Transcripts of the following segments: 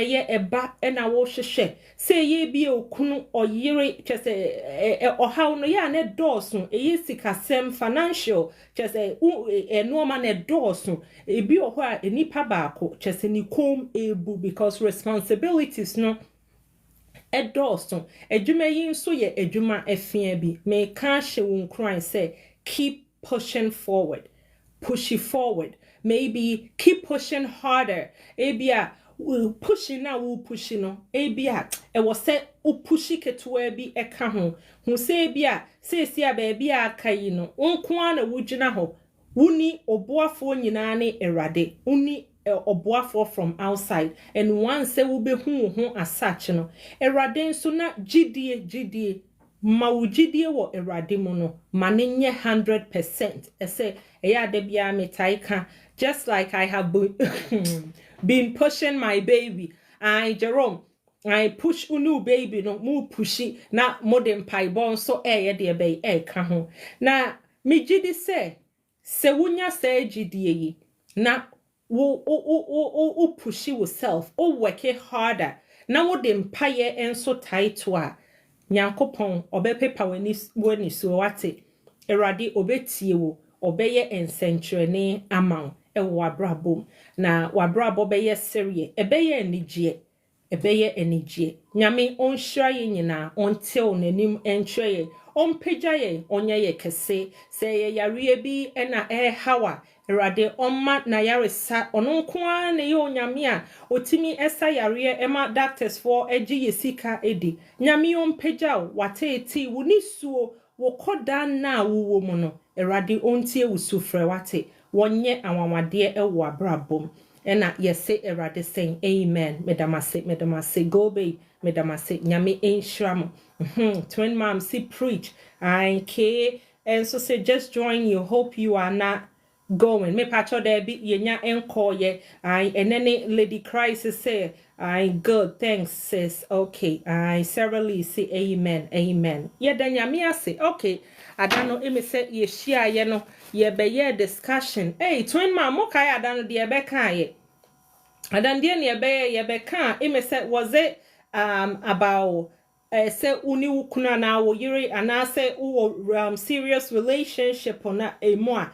ye eba na wo hwehwe say ye bi okunu oyire chese ohaw no ya na dawson ye sikasem financial chese no ma na dawson ebi oho a enipa baako chese ni kom ebu because responsibilities no dawson adwuma yi nso ye adwuma afia bi me ka hye won kran say keep pushing forward, push it forward, maybe keep pushing harder. Ebia pushing now, we pushing no. Ebia it was say u push it to where be a ho. Who say bia say baby a kai no. Unko na wujina ho. Uni oboafo nyina ne erade. Uni oboafo from outside and one say we be hu as such no. Erade nso na gidie mawujidie wo erade mu no manenye 100%. Ese eya de bia metaika just like I have been pushing my baby. Jerome, I push unu baby no mu pushi na modern paibon so ye de be ka ho. Na me gidi se wunya se gidie yi na wo pushi yourself, o work harder. Na wo de mpaye enso title a Nyankopon obepepa wani so wate erade obetie wo obeye ensentrene amount ewo abrabom na wabrabo beye serie ebeye enigye nyame onhira ye nyina ontel nanim entweye onpegya ye onye ye kese se ye yare bi na hawa erade omma na yaresa ononkoa na ye onyame a otimi esa yare ema doctors for eji ye sika edi nyame onpegya wate eti woni suo wokoda na wuwo mu no erade ontie wusufre wate wonye anwawade ewo abrabom ena yese erade saying amen medamase go be medamase nyame enhram twin mom see preach I and so say just join you, hope you are not going me patcho there be yenya enko ye and then lady Christ say good thanks sis okay Sarah Lee say amen ye dan nyame ase okay adano emi say ye share ye no ye be ye discussion hey twin mom okay adano de be kan ye adan de ne be ye be kan emi say was it about say uni ukuna na wo yiri ana say wo serious relationship ona emo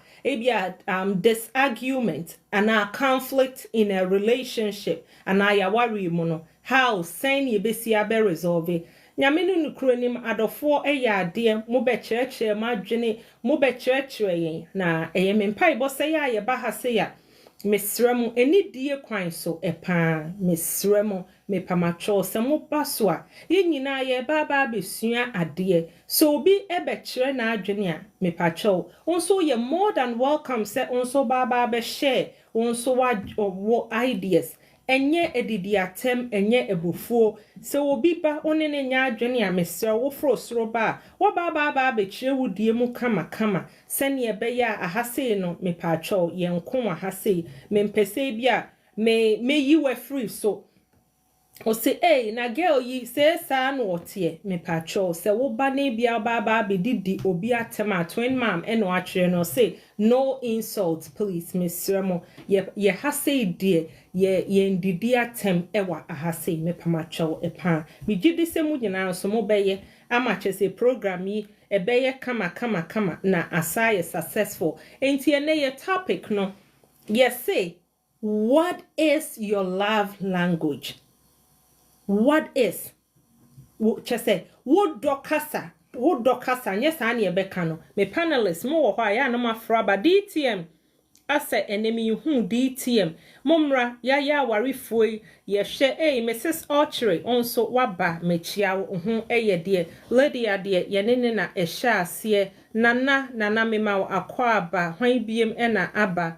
this argument and a conflict in a relationship and I worry mono how sen ye besi abe resolve nyame no nukronim adofo eya de mo be chereche madwene mo be chereche yen na mempa ibo say ya ye ba ha say ya mesremo eni die kwan so epa mesremo me pamacho se mo baswa ye nyina ye baba besua ade so bi ebe kire na adwene a me pacho onso ye more than welcome se onso baba be share onso wa ideas enye edidi atem enye ebufuo se obi ba onene nya adwene a mesre wo fro soro ba wo baba be kire wudie mu kama se ne ebe ya ahase no me pacho ye nko ahase me mpese bia me yiwe free so o say hey na girl yi say sa no otie me pacho say wo ba na bia baba be didi obi atema twin mom eno atwere no say no insult please mesremo ye hase die ye ndidi atem ewa ahase me pamacho epa me gidi se mu nyina so mo beye amache say program yi ebeye kama na asaya successful enti ene ye topic no yes say what is your love language? What is chese wo dokasa yes ani ebeka no me panelists mo wo hwa ya no mafra ba DTM ase enemy hu DTM momra ya warifoi ye hwe Mrs. Archery onso waba mechia hu eye de lady ade ye nene na ehye ase nana mema akwa ba hwan biem na aba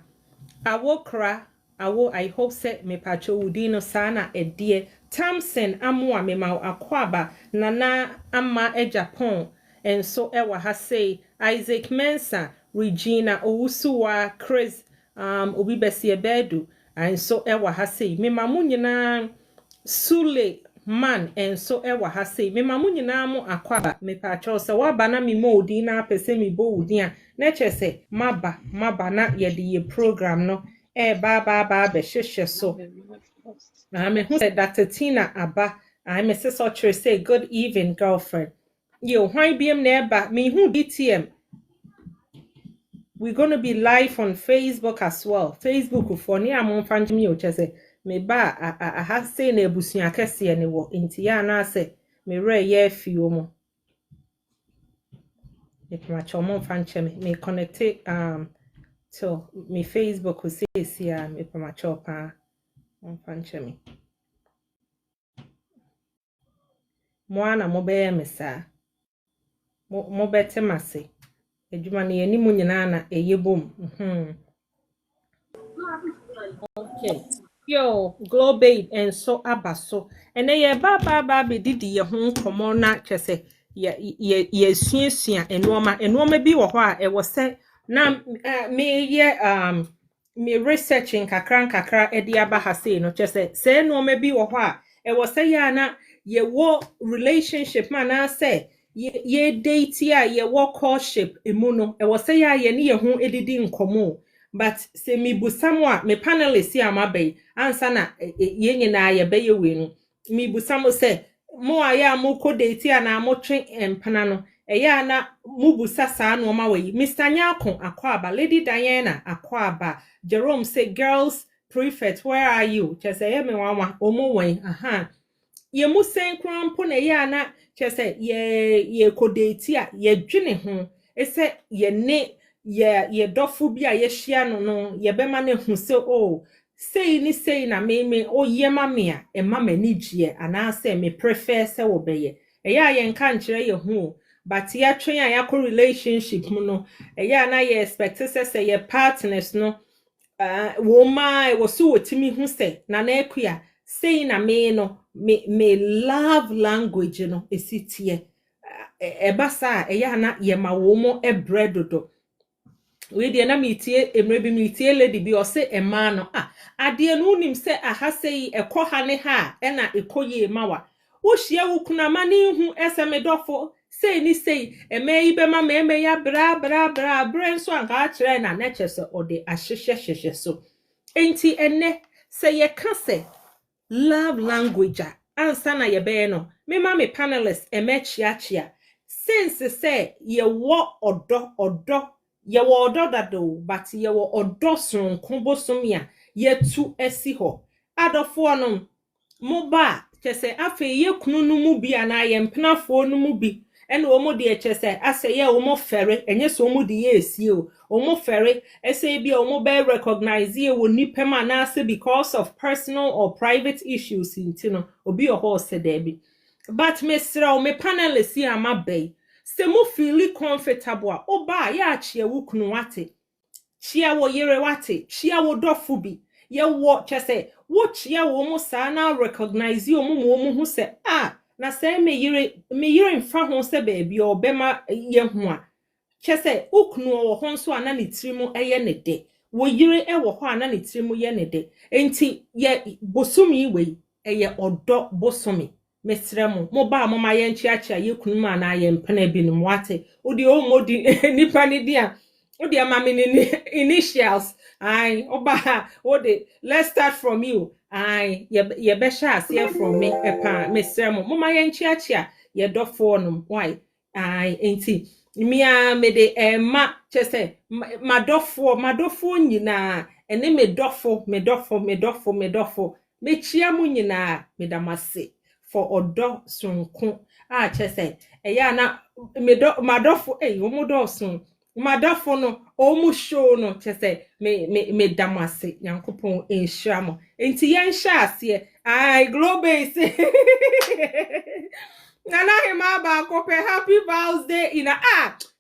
awokra awo I hope say me pacho udino sana edie Thompson amwa mema akwaba nana ama Japan and so ewa ha say Isaac Mensa Regina Owusuwa Chris obi besi ebedu and so ewa ha say mema munyina Sule man and so ewa ha say mema munyina mu akwaba me pacho se waba na mi modi na pese mi bo udi a na chese maba na ye de program no ba be hwehwe so Me who said Dr. Tina Abba. I'm Mrs. Ocher say good evening, girlfriend. Yo, why BM nearby? Me who DTM. We're gonna be live on Facebook as well. Facebook for near mon fan me or say me ba I have seen a busia kesi any wo inti ya na say me re ye few mo. Me macho mon fan me connect to me Facebook will say me macho pa mon fan me. Moana mo be me sa. Mo bete mase. Ejuma ne ani mu nyina na eyebom. Okay. Yo, Globe and so abaso. And then ye ba be didi ye ho komo na kyese ye suasua enoma bi wo ho a e wo se na me ye me researching kakra e di aba ha sei no kyese se enoma bi wo ho a e wo se ya na ye wo relationship man na say ye date ya ye wo courtship emu no e wo se ya ye ne ye ho edidi nkomo. But se mi busamo me panelist ya mabe ansa na ye nyina ye be ye we no mi busamo se mo aya mo ko date ya na mo twen empana no ya na mu busa saa no ma we Mr. Nyako Akua Lady Diana Akua Jerome say girls prefect where are you chese ye me wanwa omo wen aha ye mu sen krampo na ya na chese ye ko date ya ye dwene ho ese ye ne ye dofo bi a ye hia no ye be ma na hu se o sei na me o ye ma me a e ma mani gie ana se me prefer se wo be ye ya ye nka nkire ye hu but ya twen a ya ko relationship mu no ya na ye expect se ye partners no wo ma wo so wotimi hu se na ekua sei na me no me love language no esitie basa ya na ye ma wo mo ebredodo we dey na metie emrebi metie lady bi o se ema no ade no nim se aha sei ekọ ha ne ha na ekoye mawa wo hia wo kuna ma ne hu esemedofo sei ni sei eme ibe ma eme ya bra nso anka a kire na na kyese ode ahyehye so enti enne se ye ka se love language ansa na ye be no me ma me panelist chiachia since say ye wo odo ye wo odo dado but ye wo odo sonko bosomia ye tu esi ho adofo no moba kyese afa ye kunu no mu bi ana ye mpenafo no mu bi ene wo mo de kyese ase ye wo mo fere enye so mo de ye esi o mo fere ese bi o mo be recognize ye wo nipem ana ase because of personal or private issues intino obi o ho se debi but mesra o me panelist ya mabey se mo feel comfortable oba ya achie wo kunu wate chia wo yere wate chia wo dofo bi ye wo kyese wo chia wo mo sa na recognize yo mo hu se na se me yere mfa ho se ba bi obema ye ho a kyese ukunu wo ho nso ana ne tirimu eye ne de wo yere wo ho ana ne tirimu ye ne de enti ye bosumi we eye odo bosumi mesremo mo ba mo ma ye nchiachia ye kunu ma na ye mpena bi no wate odi o modi nipa ni dia odi amame ni initials oba odi let's start from you ye be sha ase from me epa mesremo mo ma ye nchiachia ye dofo no why enti mia me de ma chese madofo nyina ene me dofo me chia mu nyina me damase for odo sonko chese eya na madofo omodo madofo no omu show no chese me damase yankopon enhiramo enti yen sha ase global say Nana hima ba kope happy birthday in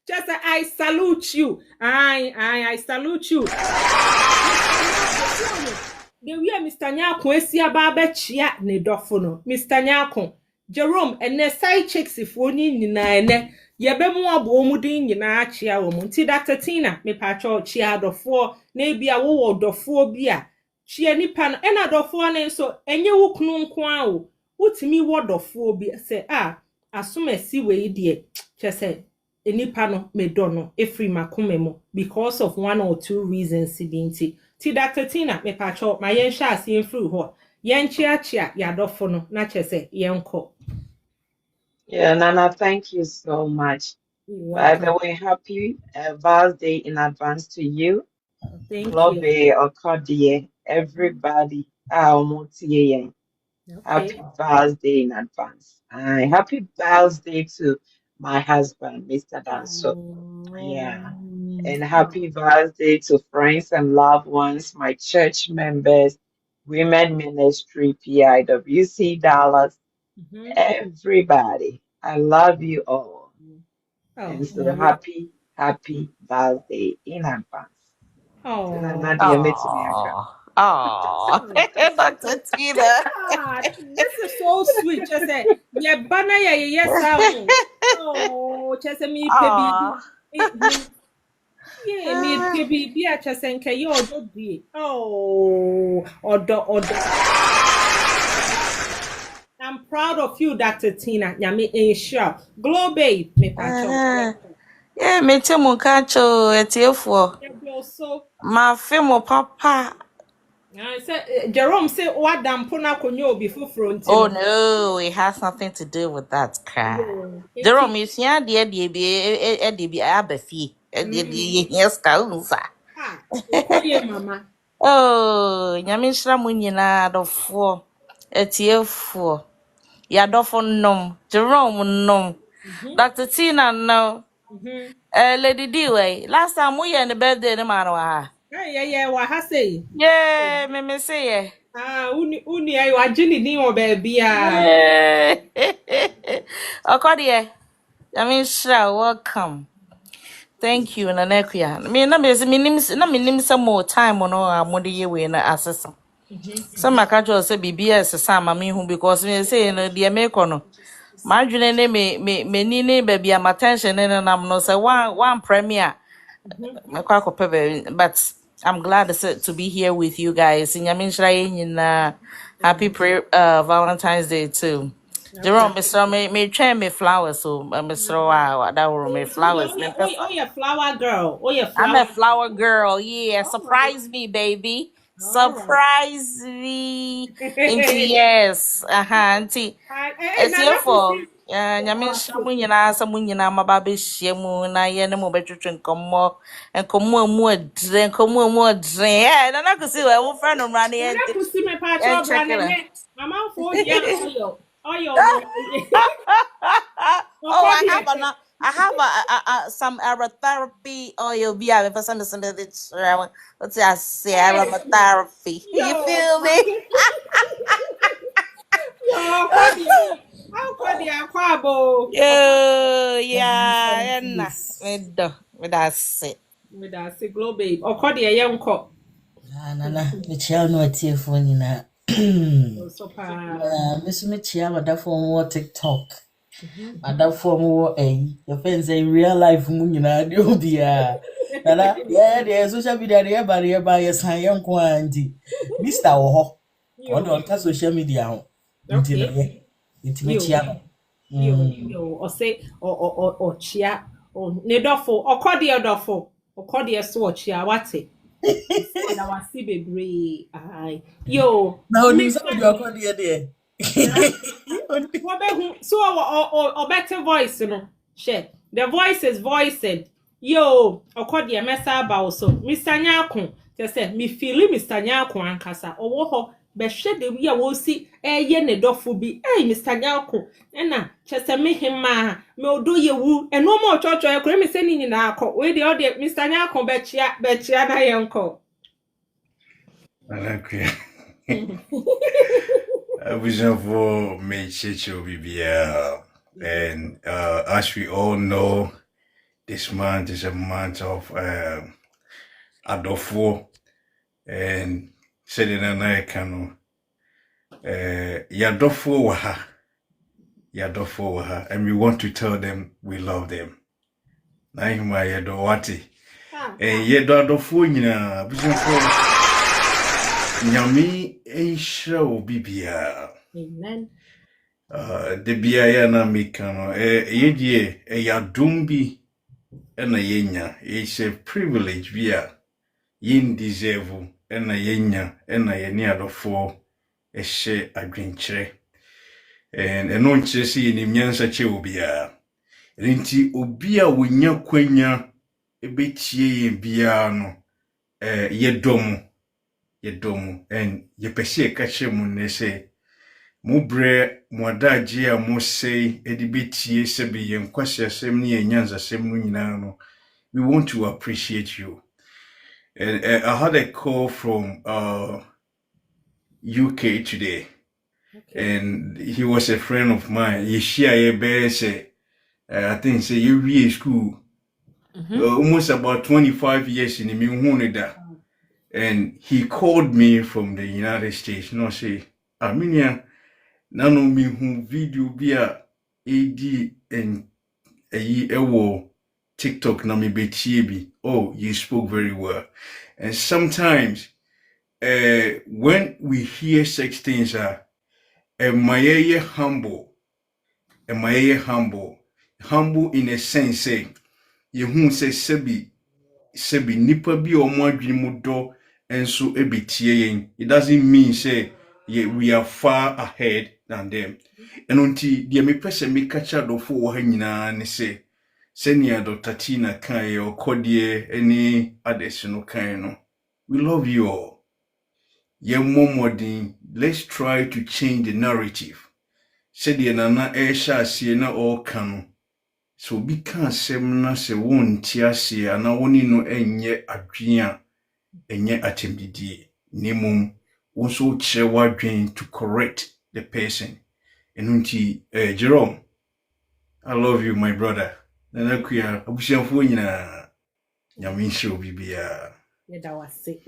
just I salute you. I salute you. The way Mr. Nyako esia ba be chia ne dofo no. Mr. Nyako, Jerome ene side chicks if oni nyina ene ye be mu abo mu din nyina chia wo mu. Nti Dr. Tina me pa cho chia dofo na bia wo dofo bia chia nipa no ena dofo na nso enye wo kunu nko a wo utimi wo dofo bia se asomasi we die kyese enipa no medono efri makomemo because of one or two reasons binti ti Dr. Tina me pacho my yen sha ase enfru ho Yenchiachia yadofo no na chese yenko. Yeah, Nana, thank you so much. You're By the welcome. way, happy birthday in advance to you. Thank you. Globe or Cordier, everybody. Okay. Happy birthday in advance. Happy birthday to my husband, Mr. Danso. Yeah. And happy birthday to friends and loved ones, my church members, Women Ministry, PIWC Dallas, Mm-hmm. everybody. I love you all. Oh, And so yummy. happy birthday in advance. So now Oh. Nadia met me Oh, Dr. Tina. Ah, this is so sweet. Just say, yeah, banana, yeah, yes, I. Oh, just me, baby. Oh. Yeah, me, baby, be a just and can you do be. Oh, or I'm proud of you, Dr. Tina. Yami, sure. Globe, me, patcho. Yeah, me too, Mukacho, at you for Yeah, so. my film, Papa. I said, Jerome said, what damn puna conyo before Oh frontino. no, it has nothing to do with that car. Yo, Jerome, eti. you see, dear, Abafi, yes, Kaunsa. Ah, ukoye mama. Oh, Yamishra Munina, the four, at you for. Yadofo nom, Jerome nom, Mhm. Dr. Tina no. Mhm. Lady D-Way, last time we had the birthday in the man. Yeah, what has say? Yeah, me say it. Ah, uni ayo ajini ni o baby ah. Yeah. Okodie, I mean, sure, welcome. Thank you, Nanekia. Me, na minim some more time on our modi ye we na assess. Some my country say BBS sama me who because me say no dear me kono. Margin me nini baby am attention and I'm no say one premier. But I'm glad to be here with you guys. In happy Valentine's Day too. Okay. Jerome, Mr. Me try me flowers, so Mr. Wow, that were me flowers. Oh, yeah, flower girl. Oh, yeah, I'm flower. a flower girl. Yeah, All right. surprise me, baby. All right. Surprise me. Into yes. Auntie. And It's here Nana for Pussy. nyame nhyira mu nyinaa sɛ mu nyinaa maba bɛhyia mu na yɛ ne mu bɛtwetwe nkɔmmɔ nkɔmmɔ a mu adrɛ nkɔmmɔ a mu adrɛ nana kosi wɔ wofrɛ no mmara ne Nana Pussy me patch up yɛnkyɛke brand no ne. Mama for dia oil. Oil no. oh, Okay, dear. I have some aromatherapy oil bi a mepɛ sɛ mesɛ de kyerɛ wo wote ase aromatherapy you Yo, feel me yo, Kodia. How Kodia Kwabo? yo yeah ɛna medɔ meda ase With us, a globe babe. Or Kodia young cock. Nana, mekyia no atiefo nyinaa. So, pa. Meso mekyia madafo mo wɔ TikTok. Madafo mo wɔ your say in real life mu nyinaa de obia. Nana, yeah, social media de eba yɛsan yɛn ko anti. Mr. wɔ hɔ. Yo, On ka social media ho. Nti na okay. yɛ. Nti You, mekyia no. or say, or chia, or nedofo, or Kodia dofo, or Kodia so chia, what's it? And I see baby. Aye. Yo, Na onim Miss sɛ ɔde ɔkɔ deɛ deɛ. so or better voice, you know. Share. The voice is voiced. Yo, Okodia mesa about so. Mr. Nyako, just said, me feeling Mr. Nyako ankasa, or woho, be shed the we will see, ye ne dofu be, Mr. Nyako, and na, just me him ma, me do ye woo, and no more church or cream sending in our court, where the audio, Mr. Nyako, betcha, na yanko. Okay. Vision for me, Chicho BBL. And as we all know, this month is a month of Adolfo. And sitting in a canoe. Yadofo waha. Yadofo waha. And we want to tell them we love them. Naima Yadowati. And Yadofo, vision for. Nyame enhyira wo bibia. Amen. De bia ya na meka no ye ya dumbi na yenya. It's a privilege bia yin deserve na yenya na ye ni adofo ɛhyɛ adwenkyerɛ and ɛno nkyerɛ sɛ yɛnim nyansa kyɛ obiara nti obi a wonya kwanya ɛbɛtie yɛn biara no yɛdɔ mu and yɛpɛ sɛ yɛka kyerɛ mu nnɛ sɛ mo brɛ mo adagye a mo sɛe ɛde bɛtie sɛ bi yɛn kwasiasɛm ne yɛn nyansasɛm no nyinaa no we want to appreciate you. And I had a call from UK today. Okay. And he was a friend of mine. I think say you school. Almost about 25 years in the Mihunida. And he called me from the United States. No say, Armenia, nano mi video via AD and a war. TikTok na me betie. Oh, you spoke very well. And sometimes when we hear such things my humble in a sense say you say sebi nipa bi omo adwene mu do enso ebetie yen. It doesn't mean say we are far ahead than them. And until the me pese me catch do fo wo ha nyina ne say Senior Dr. Tina Kai or Kodie, any additional kind. No. We love you all. Let's try to change the narrative. Said the nana Esha Siena or Kano. So be can semna se won tiasi and I only no enye adria enye atemdidi. Nemum also chewa drain to correct the person. And unti Jerome, I love you, my brother. Akua abusiafo nyina nyame hye obibia yeda wase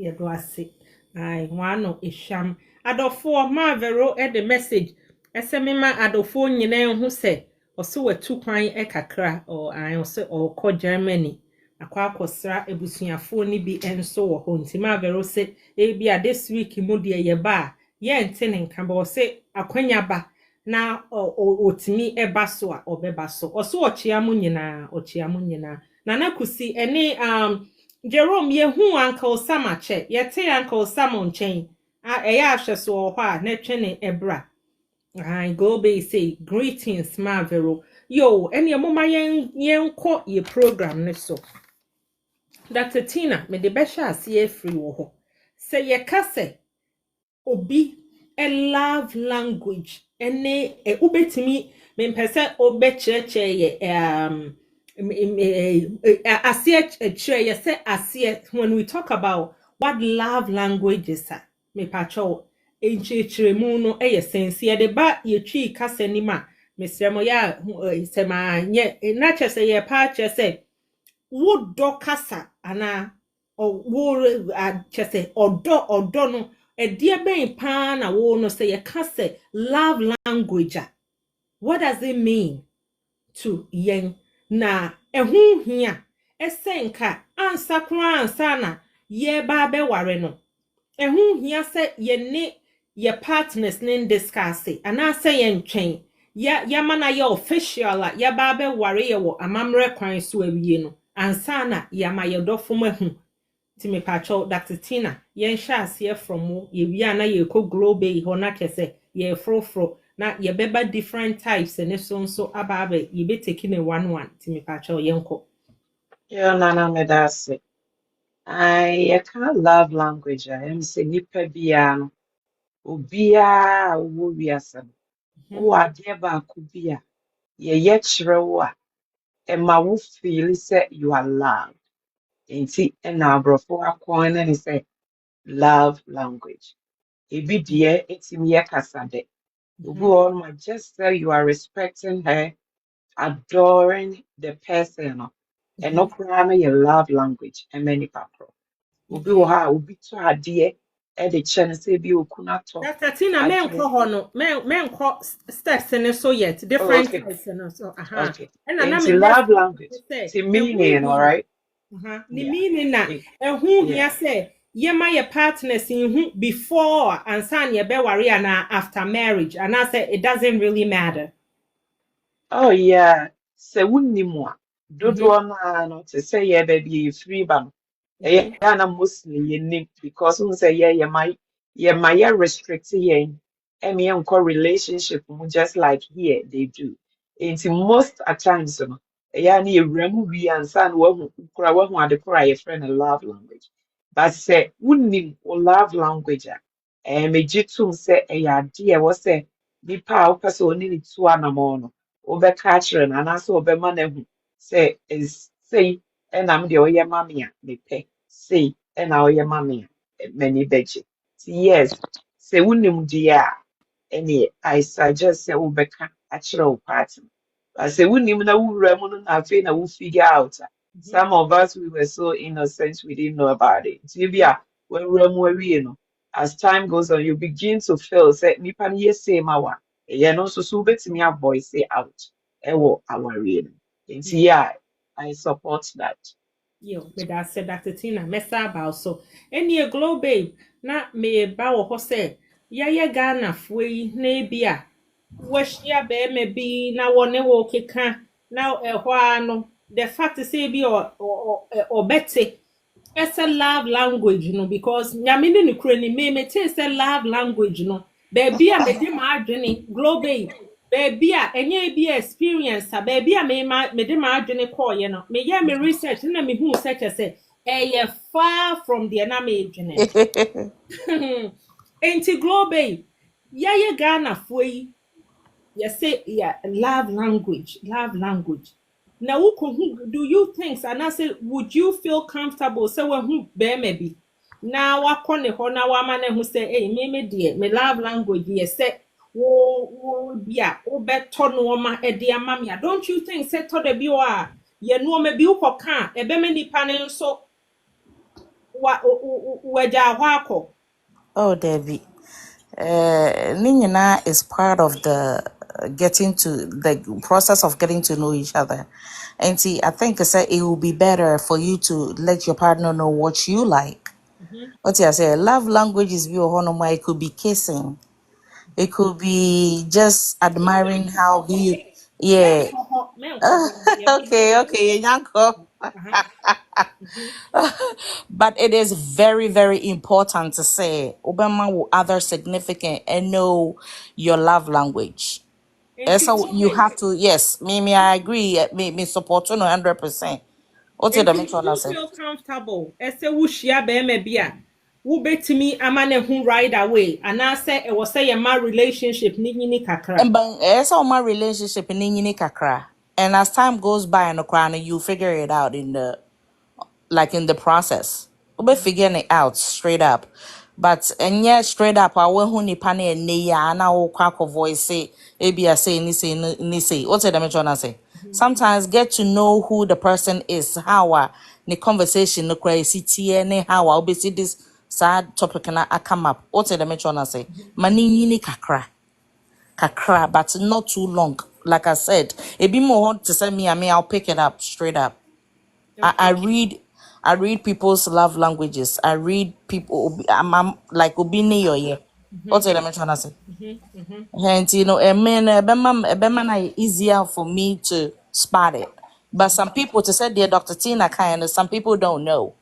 ai wano ehwam adofo ma vero the message esemema adofo nyina hu se oso watu kwan kakra o ai oso okọ Germany akwa akosra ebusuafo ni bi enso wo ho ntima vero se bia this week mu de ye ba ye nte ne nka ba o se akwanya ba na otimi eba so a obeba so oso ochiamu nyina na nakusi ene Jerome yehu Uncle Samache yete Uncle Samon chain eya ahweso ho a na twene ebra I go be say greetings Marvero yo ene moma yenko ye program ne so Dr. Tina me de besha ase free wo ho say ye kase obi a love language ene ubetimi me pese obecheche ye when we talk about what love language is me pacho enchechiremu no sense ye de ba ye twi kase ni ma me semo ya sema nye na chese ye pa chese wo do kasa ana o wo chese odo no edie ben pa na wo no say ye kase love language. What does it mean to yen na ehu hia esenka ansa kura ansa na ye ba be ware no ehu hia se ye ne ye partners ne discuss ana se ye ntwen ya mana ye official ya ba be ware ye wo amamre kwan so awie no ansa na ya ma ye dofo mahu ti me pacho Dr. Tina yen sha ase from wo ye wi ana ye ko global ho na kese ye frofro na ye beba different types and so ababe ye be taking a one to me pacho yenko. Yeah, Nana Medase. I can't love language. I am say nipa biano. Ubia uwiasa. Uwa dieba kubia. Ye yechrewa. Emma wu feel say you are loved. Inti ena brofo akwana ni say love language. Ebi die etimi kasade. Ubu on just say you are respecting her, adoring the person. And no crime your love language and many papro. Ubi wa ubi to adie e de chance bi okuna to. Dr. Tina men ko hono men ko steps in so yet different types and so Okay. And It's na love language. say It's meaning, all right? the meaning na ehu hia say ye ma your partners in who before and san ye be worry and after marriage and I say it doesn't really matter. Oh yeah. Se wunni mo a dodo na no to say yeah baby you free bam. Eh na mostly ye name because un say yeah ye my restrict ye and me uncle relationship just like here they do. It's most at times, yeah, near remu we and son, one the cry a friend a love language. But say, wouldn't love language, and me jitum say, yeah, dear, was say, be power person only two anamono, over catcher and also over man say, is say, and I'm the oya mammy, me pay, say, and our mammy, many veggie. Yes, say, wouldn't dear. Any, I suggest say Ubeka actual party. I say we need na Ramun and Afina will figure out. Some of us we were so innocent we didn't know about it. Tibia, when Ramu, as time goes on, you begin to feel say Nipan yes say mawa. Yeah, no so subet me a voice say out. Ewo our real. Yeah, I support that. Yo, but I said Dr. Tina, mess about so. Any a glow babe, not me bow hose. Ya Ghana fwe ne bia. Wash ya be me be na one walk can now a while. The fact is say be or Betty. It's a love language, because Yamini Ukraine me taste a love language, Baby, I made my journey, glow babe. Baby, any be experience, baby, I made my journey call, Me, yeah, me research, and me who such as say, far from the enemy journey. Ain't it glow babe? Yeah, Ghana for you say, yeah, love language, love language. Now, do you think, and I said, would you feel comfortable? So, who bear maybe now, I call the honor woman who say, hey, me, dear, me love language, yes, say, yeah, better no ma, dear mamma. Don't you think, say, to the BOR, you know, maybe you can, a bemini panel, so what, wako. Oh, Debbie. Ninyina is part of the getting to the process of getting to know each other. And see, I think I said it will be better for you to let your partner know what you like. What I say, love languages be it could be kissing. It could be just admiring how he Men yeah. coho, yeah, Okay, Yanko. But it is very, very important to say Obama will other significant and know your love language. and And to so you go have to, yes, me, I agree, me support you 100%. What's it And the to make you say? feel comfortable. Ese wushia be me bia. Wo betimi amane hu right away. And I say it was say my relationship ni kakra. And but it's all my relationship in kakra. And as time goes by in the crown, you figure it out in the process. We'll be figuring it out straight up. But and yet straight up I will huni pane and ya na o quack voice say maybe I say ni say what's it I'm trying to say? Sometimes get to know who the person is, how the conversation the crazy and how I'll be see this sad topic and I come up. What's it I'm trying to say? Mani ni kakra, but not too long. Like I said, it be more to send me, I'll pick it up straight up. I Okay. read people's love languages. I read people I'm like obini yoye. What's it I'm trying to say? And a man a beman easier for me to spot it. But some people to say they're Dr. Tina kind of some people don't know.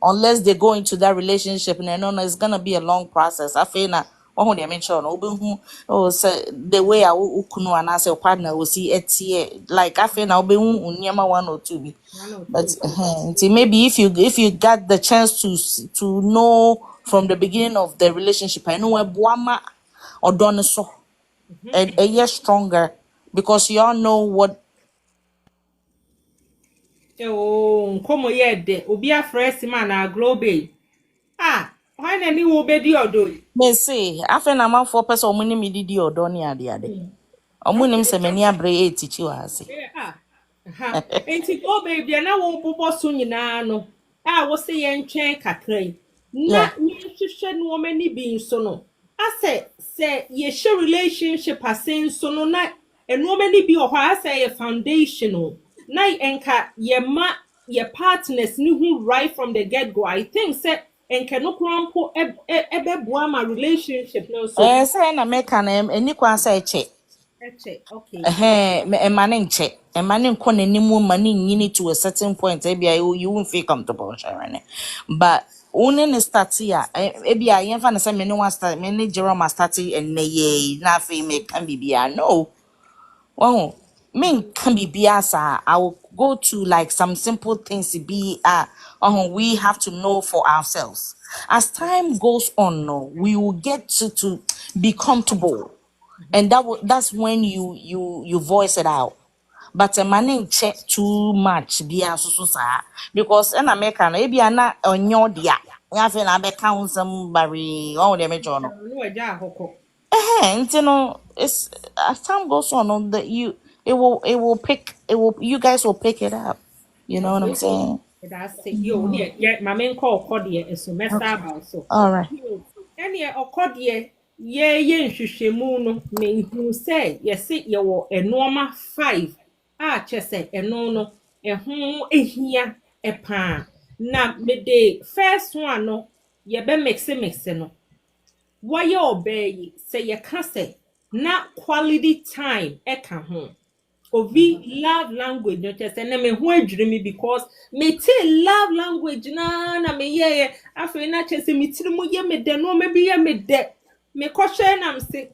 Unless they go into that relationship and they know it's gonna be a long process. I feel na one they mention oh say the way I ukunu and I say partner will see it here. Like I feel now be unyama 1 or 2 be. One or But two. maybe if you got the chance to know from the beginning of the relationship, I know where buama or done so and a year stronger because you all know what Oh, komo ye de. Obi afresh man na globe. Ah, why na ni wo be di odo? they say. I feel I'm 4 person mini me didi or doni ade. Omunim Okay. se mani abre e tichi wa ase. Ah. Aha. Enti go baby na wo bobo so nyina no. Ah, wo se ye ntwen kakra yi. Na Yeah. me hwehwe no mani bi nso no. Ase se ye share relationship asen so no na eno mani bi o hɔ ase ye foundation o. Na enka ye ma ye partners ni hu right from the get go. I think say enka no krampo ebe boa ma relationship no so. Say na meka na eni kwa say che. Eche, okay. Emane nche. Emane nko n'animu mani nyini to a certain point. Maybe you won't feel comfortable sharing it. But One start ya ebi a yen fa na say me no one start me ne Jerome start and ye na fe me can be no. Oh, men can be biasa. I will go to like some simple things to be we have to know for ourselves. As time goes on, no, we will get to be comfortable. And that's when you voice it out. But a man ain't check too much because in America maybe I'm not on your dia. I feel I be count somebody on the major no. No eja ahoko. And you know, it's as time goes on, that you guys will pick it up. You know what I'm Okay. saying? That's it. Yo, yeah, my main call Codie is so messed Okay. about so. All right. Any Codie, ye shushimu no, me who say, yes, sit your a normal 5. Chese, a no, a home, a here, a pan. Now, me the first one, no, ye be mix no. Why you obey, say ye can say, not quality time, eka home. Ovi love language no just na me ho adwiri me because me te love language na me ye afi na chese me tiri mu ye me de no me bi ye me de me kohwe na me se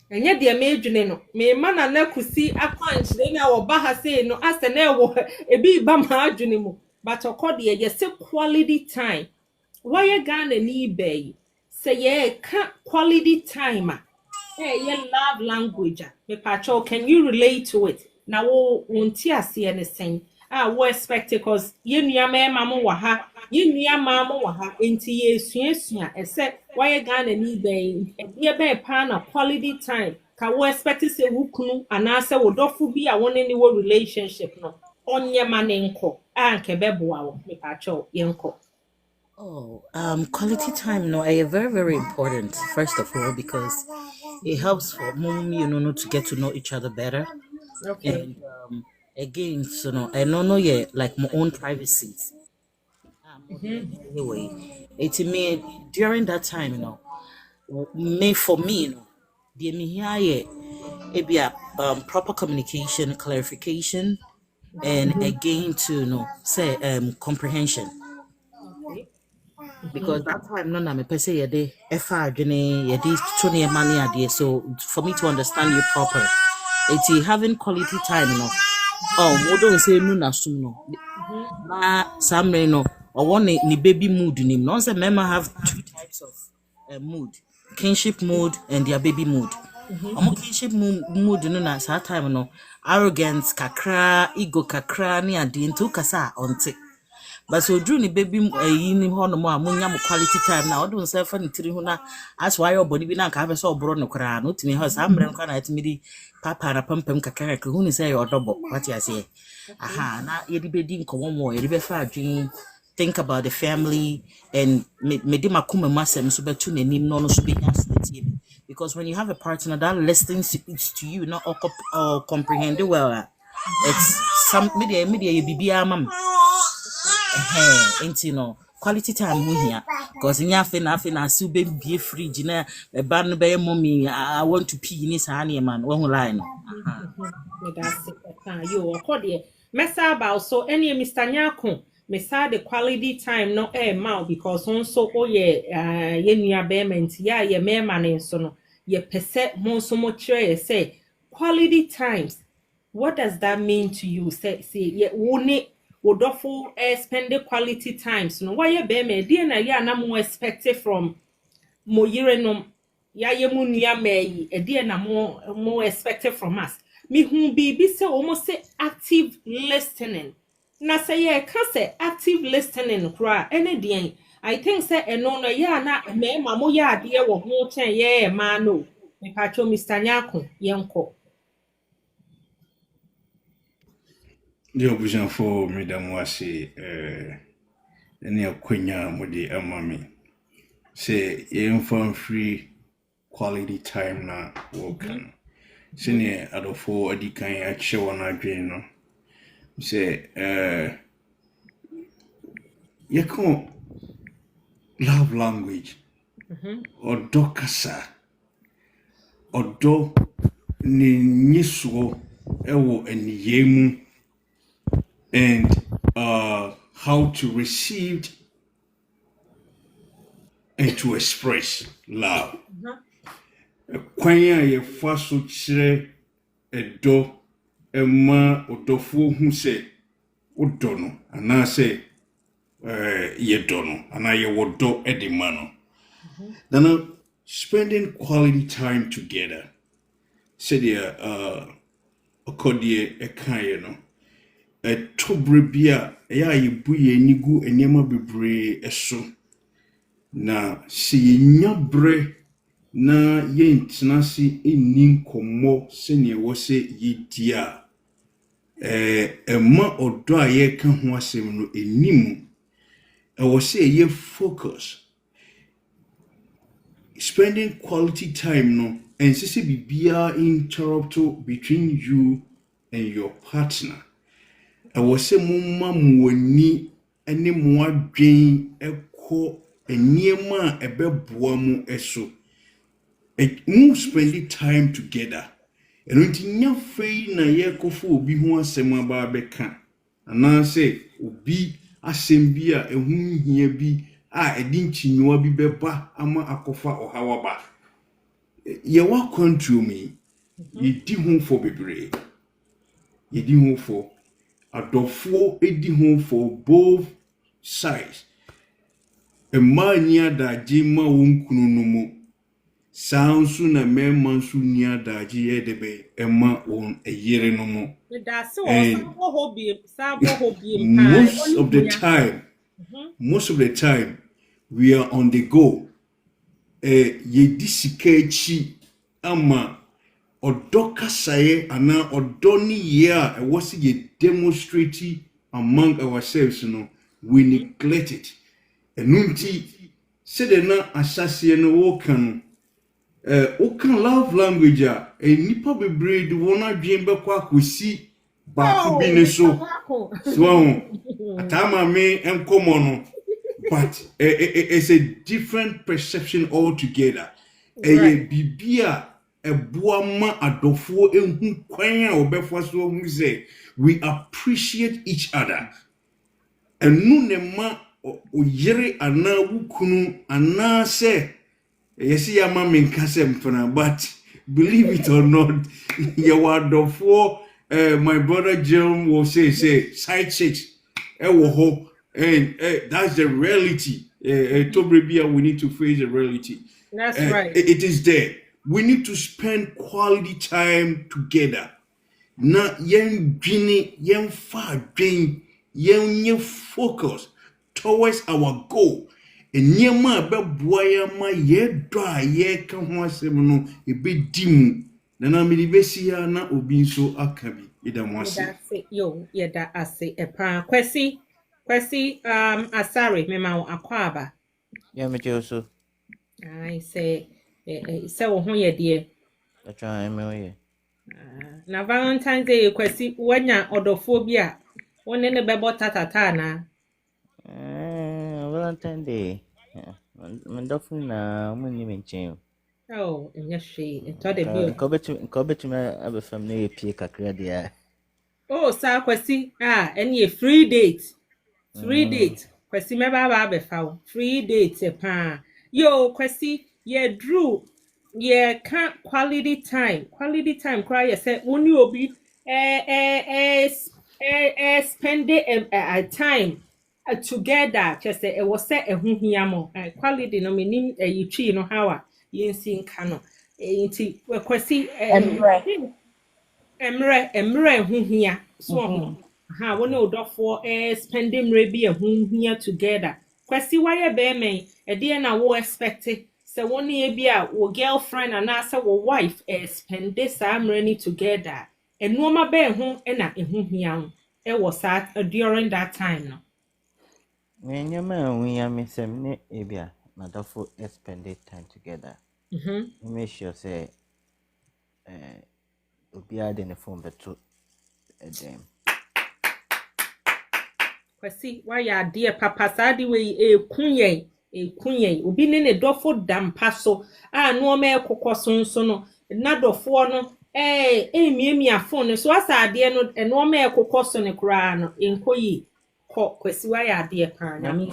enye de me adwene no me ma na kusi akwanchire na wo ba ha sei no ase na wo ebi ba ma adwene mu but okode ye se quality time why Ghana ni be say ye ka quality time hey, your love language. Me pacho, can you relate to it? Now, won't you see anything? We expect it because you near me, mamma waha, you near mamma waha, into ye, sweet, except why you gonna need a dear bear pan of quality time. Can we expect to say wukunu and answer would offer be a one anywhere relationship? No, on your man enko, and kebebo, me pacho, yenko. Oh, quality time, no, very, very important, first of all, because it helps for mom, to get to know each other better. Okay. And again, so no, I don't know yet, like my own privacy. Anyway, it me during that time, me for me, the me here, it be a proper communication, clarification, and again to say comprehension. Okay. Because that time no na me pese ye de efa adwene ye de to ne money ade, so for me to understand you proper, it's having quality time, oh mo don't say no na sum no na samre no or one ni baby mood nim no say men have two types of mood: kinship mood and their baby mood. Omo kinship mood no na that time no arrogance kakra, ego kakra ni ade ntu kasa onte. But so drew ni baby in hon mo amunya mo quality time na odun say fa ni tiri ho na as why your body bi na ka be so obro no kra no timi ho sa mbre nka na timi di papa na pampam kakra ka hu ni say your double what you say. Aha na ye di bedi nko mo ye di be fa adwin, think about the family, and me di makuma masem so betu nanim no so be yasleti, because when you have a partner that listens to you not or comprehend well, it's some media ye bibia mam quality time here, because in your fin still be fridge na a ban by mommy I want to pee in his honey man one line. That's it. You are Mesa about so any Mr. Nyako, Mesa the quality time no ma because also ye near bearment ya ye mere man so no ye pese mon so much say quality times. What does that mean to you? Say ye woni wodofo spend the quality times no why ye bearment dear na ya na mo expect from mo yire no ya ye mu nua mai e de na mo expected from us me hu bibi se o mo say active listening na say ye ka say active listening kra ene de I think say eno no ya na me ma mo ya de wo ho chen ye ma no me pa cho Mr. Nyako yenko. The option for Madam Wasi, any Quenya Modi Amami. Say, you free quality time na working. Senior out of 4 Adikan Acheampomaa dream. No. Say, you can't love language or dokasa or do ni niswo ewo and yemu and how to receive and to express love. Kwanya ye fa so kire edo ema odofo hu se odono ana se ye dono ana ye wodo edimano. Then spending quality time together. Said okodie ekaye no. Tobre bia ya yibu ye nigu enema bebre eso. Na si nyabre na ye ntinasi eni nkomo sene wo se yidia ema odo a ye ka ho asem no enimu wo se ye focus spending quality time no and sisi bibia interrupt between you and your partner wo se mumma muani ene mo adwen ekọ eniema ebeboa mu eso mu spending time together. And when you feel na ye kofo obi ho asem aba beka ana se obi asem bi a ehun hia bi a edi nchinyua bi beba ama akofa ohawa ba ye wa control me ye di ho for bebre ye di ho for adofo edi ho for both sides e ma nya da ji ma won kunu no mu Sounds na memansu nia daji edebe ema on a year no more. Most of the time, we are on the go. Ye disikechi ama odoka saye ana odoni ya was ye demonstrating among ourselves, we neglect it. Enunti said na asasi no wokan. Okan love language a nipa bebre de wona dwen bekọ akosi ba ko bi ne so atama me enkomo no but it's a different perception altogether bibia eboa ma adofo ehun kwan a obefo so hu say we appreciate each other enu ne ma oyere ana wukunu ana se yes, ya mama kasem fana, but believe it or not, you are the four. My brother Jerome will say side chicks, and that's the reality. Tobrebia, we need to face the reality. That's right. It is there. We need to spend quality time together. Na yen gini, yen far drain, yen focus towards our goal. Enyema beboya ma ye do a ye ka ho asem no ebedimu na na medibesi ya na obi nso aka bi idamo ase yo ye da ase epa kwesi asare mema akwaba ya me so ai say wo ho ye de atwa me oye na Valentine's Day kwesi wanya odofo bi a woni ne bebo tatata na Valentine Day Mandofu na muni menchen. Oh, enyeshi. Entode bi. Nko betuma abefam na epie kakra dia. Oh, sa kwesi. Any free date. Free date. Kwesi meba ba abefa. Free date pa. Yo, kwesi ye drew ye can quality time. Quality time cry ye say only obi spend a time together just say it was say ehun hiamo quality no menim you tree no how a yensi nka no nti kwesi emre ehun hia so ha woni odofo spending rebi ehun hia together kwesi why be men e de na wo expect say woni e bi a wo girlfriend and say wo wife spend this amrani together enuoma be ehun na ehun hia e was at during that time no Nyama we am sem ne ebia Mandofo spend time together. Make sure say obi ade ne phone beto dem. Kwasi why ya dear papa sadi we ekunyen obi ne dofo dampa so no ma ekokọ so no na dofo no emiemia phone so asa ade no ma ekokọ so ne kura no enkoyi kwasi why ya dear pa na me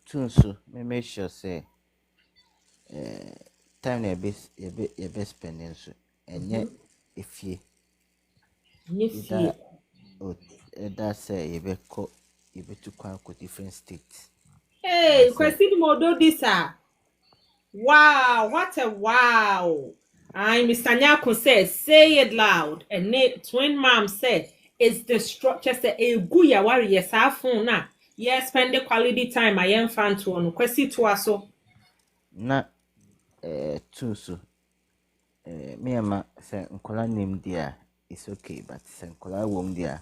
tunsu me make sure say time na yɛbɛ spending nso ɛnyɛ efie Nifie. ɛda sɛ yɛbɛtu kwan kɔ different states. Hey, Kwesi Modo Disa. Wow, what a wow. I Mr. Nyako says, say it loud. And Nate, twin mom said, it's the structure say a guya warrior phone na. Yes, spend the quality time I am fan to on Kwesi to aso. Na tu so me ama sɛ nkɔla nim deɛ it's okay, but sɛ nkɔla wom deɛ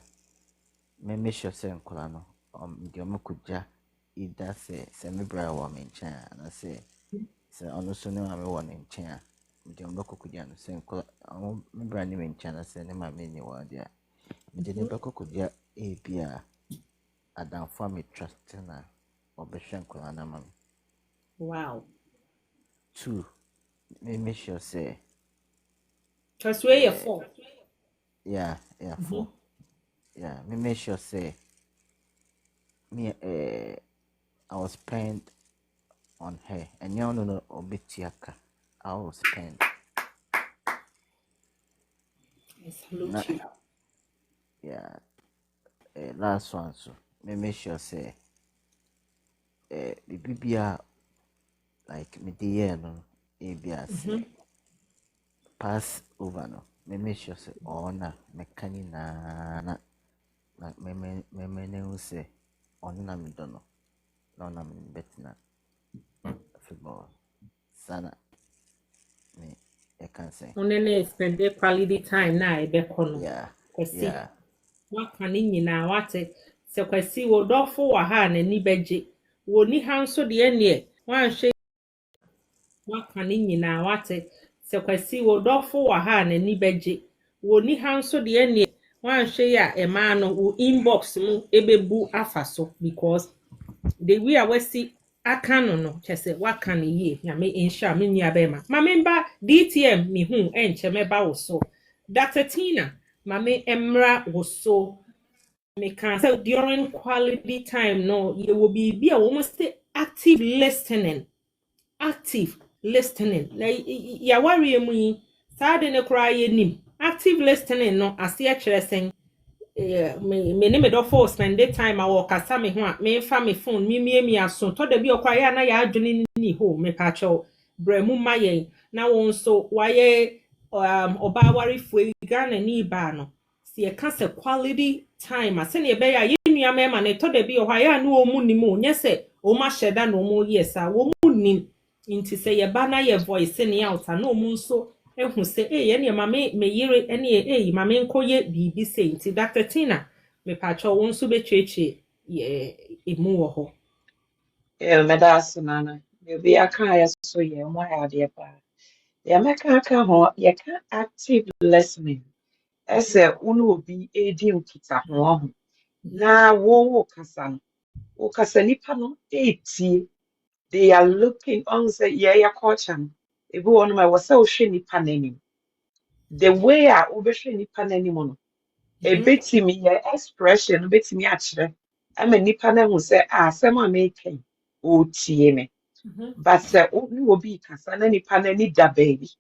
me make sure sɛ nkɔla no deɛ ɔmɛkɔgya either sɛ me bra wɔ me nkyɛn a anaasɛ sɛ ɔno so ne maame wɔ ne nkyɛn a deɛ ɔmɛkɔkɔgya no sɛ nkɔla me bra ne me nkyɛn anaasɛ ne maame ni wɔ deɛ mede ne bɛkɔkɔgya ebi a adamfo a me trust na ɔbɛhwɛ nkɔla no ama me. Wow. 2 me make sure sɛ Because where you're for. yeah 4 yeah me make sure say me I will spend on her and you know obetiaka I will spend Salute you. yeah last one so me make sure say bibia like me dey no say pass over no me make sure say na mekani na me ne say na me do no na me betina football sana me I can say Onene spend the quality time na ebe kono. yeah Kwesi. Waka ni nyina wate. Se kwesi wo dofo wa ha na ni beje. Wo ni ha nso de ene. Wan hwe waka ni nyina wate. Se kwesi wo dofo wa ha na ni beje. Wo ni ha nso de ene. Wan hwe ya ema no wo inbox mu ebebu afaso because the way I was see aka no chese waka ne ye nyame insha me nua be ma memba DTM me hu enche meba wo so Dr. Tina mame emra wo so me can say during quality time no you will be almost active listening like ya worry mu yi saade ne kra ye nim active listening no ase a kire sen me ne me do for spend the time I walk kasa me ho a me fa me phone me aso to da bi okwa ya na ya adwene ni ho me pa cho bremu maye na won so waye oba wari fu Ghana ni ba no se e ka se quality time ase ne be ya ye nua me ma ne to da bi okwa ya na o mu ni mu nye se o ma sheda na o mu yes a wo mu ni nti se ye ba na ye voice ne out na o mu so ehu se ye ne mame me yire ene mame nkoye bibi se nti Dr. Tina me pacho won so betweche emu wo ho Medasi nana. Maybe I can't so yeah, my idea. Yeah, aka ho, you can active listening. Ese unu obi edi nkita ho. Na wo kasa no. Wo kasa nipa no etie. They are looking on say yeah ya culture no. Ebi wonu ma wo say wo hwe nipa nanim. The way a wo be hwe nipa nanim no. Ebetimi ya expression betimi akyerɛ. Ama nipa na hu say asɛm a meken o tie me. But sɛ ne obi kasa na nipa na ni da baabi.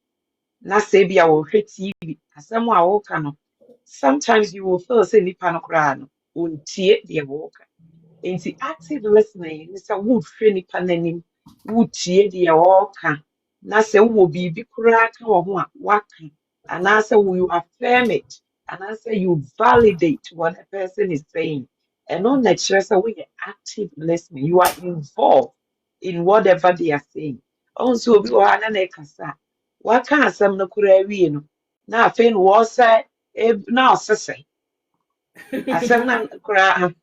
Na sɛ bi a wo hwɛ TV asɛm a wo ka no. Sometimes you will feel say nipa no koraa no. Ontie deɛ wo ka. Nti active listening is a wood free panenim, wood tie the walker. Nasa will be crack or waka. And answer will you affirm it. And answer you validate what a person is saying. And on that stress away active listening. You are involved in whatever they are saying. Also be one and kasa. What can some no kura now fin was now say asɛm na koraa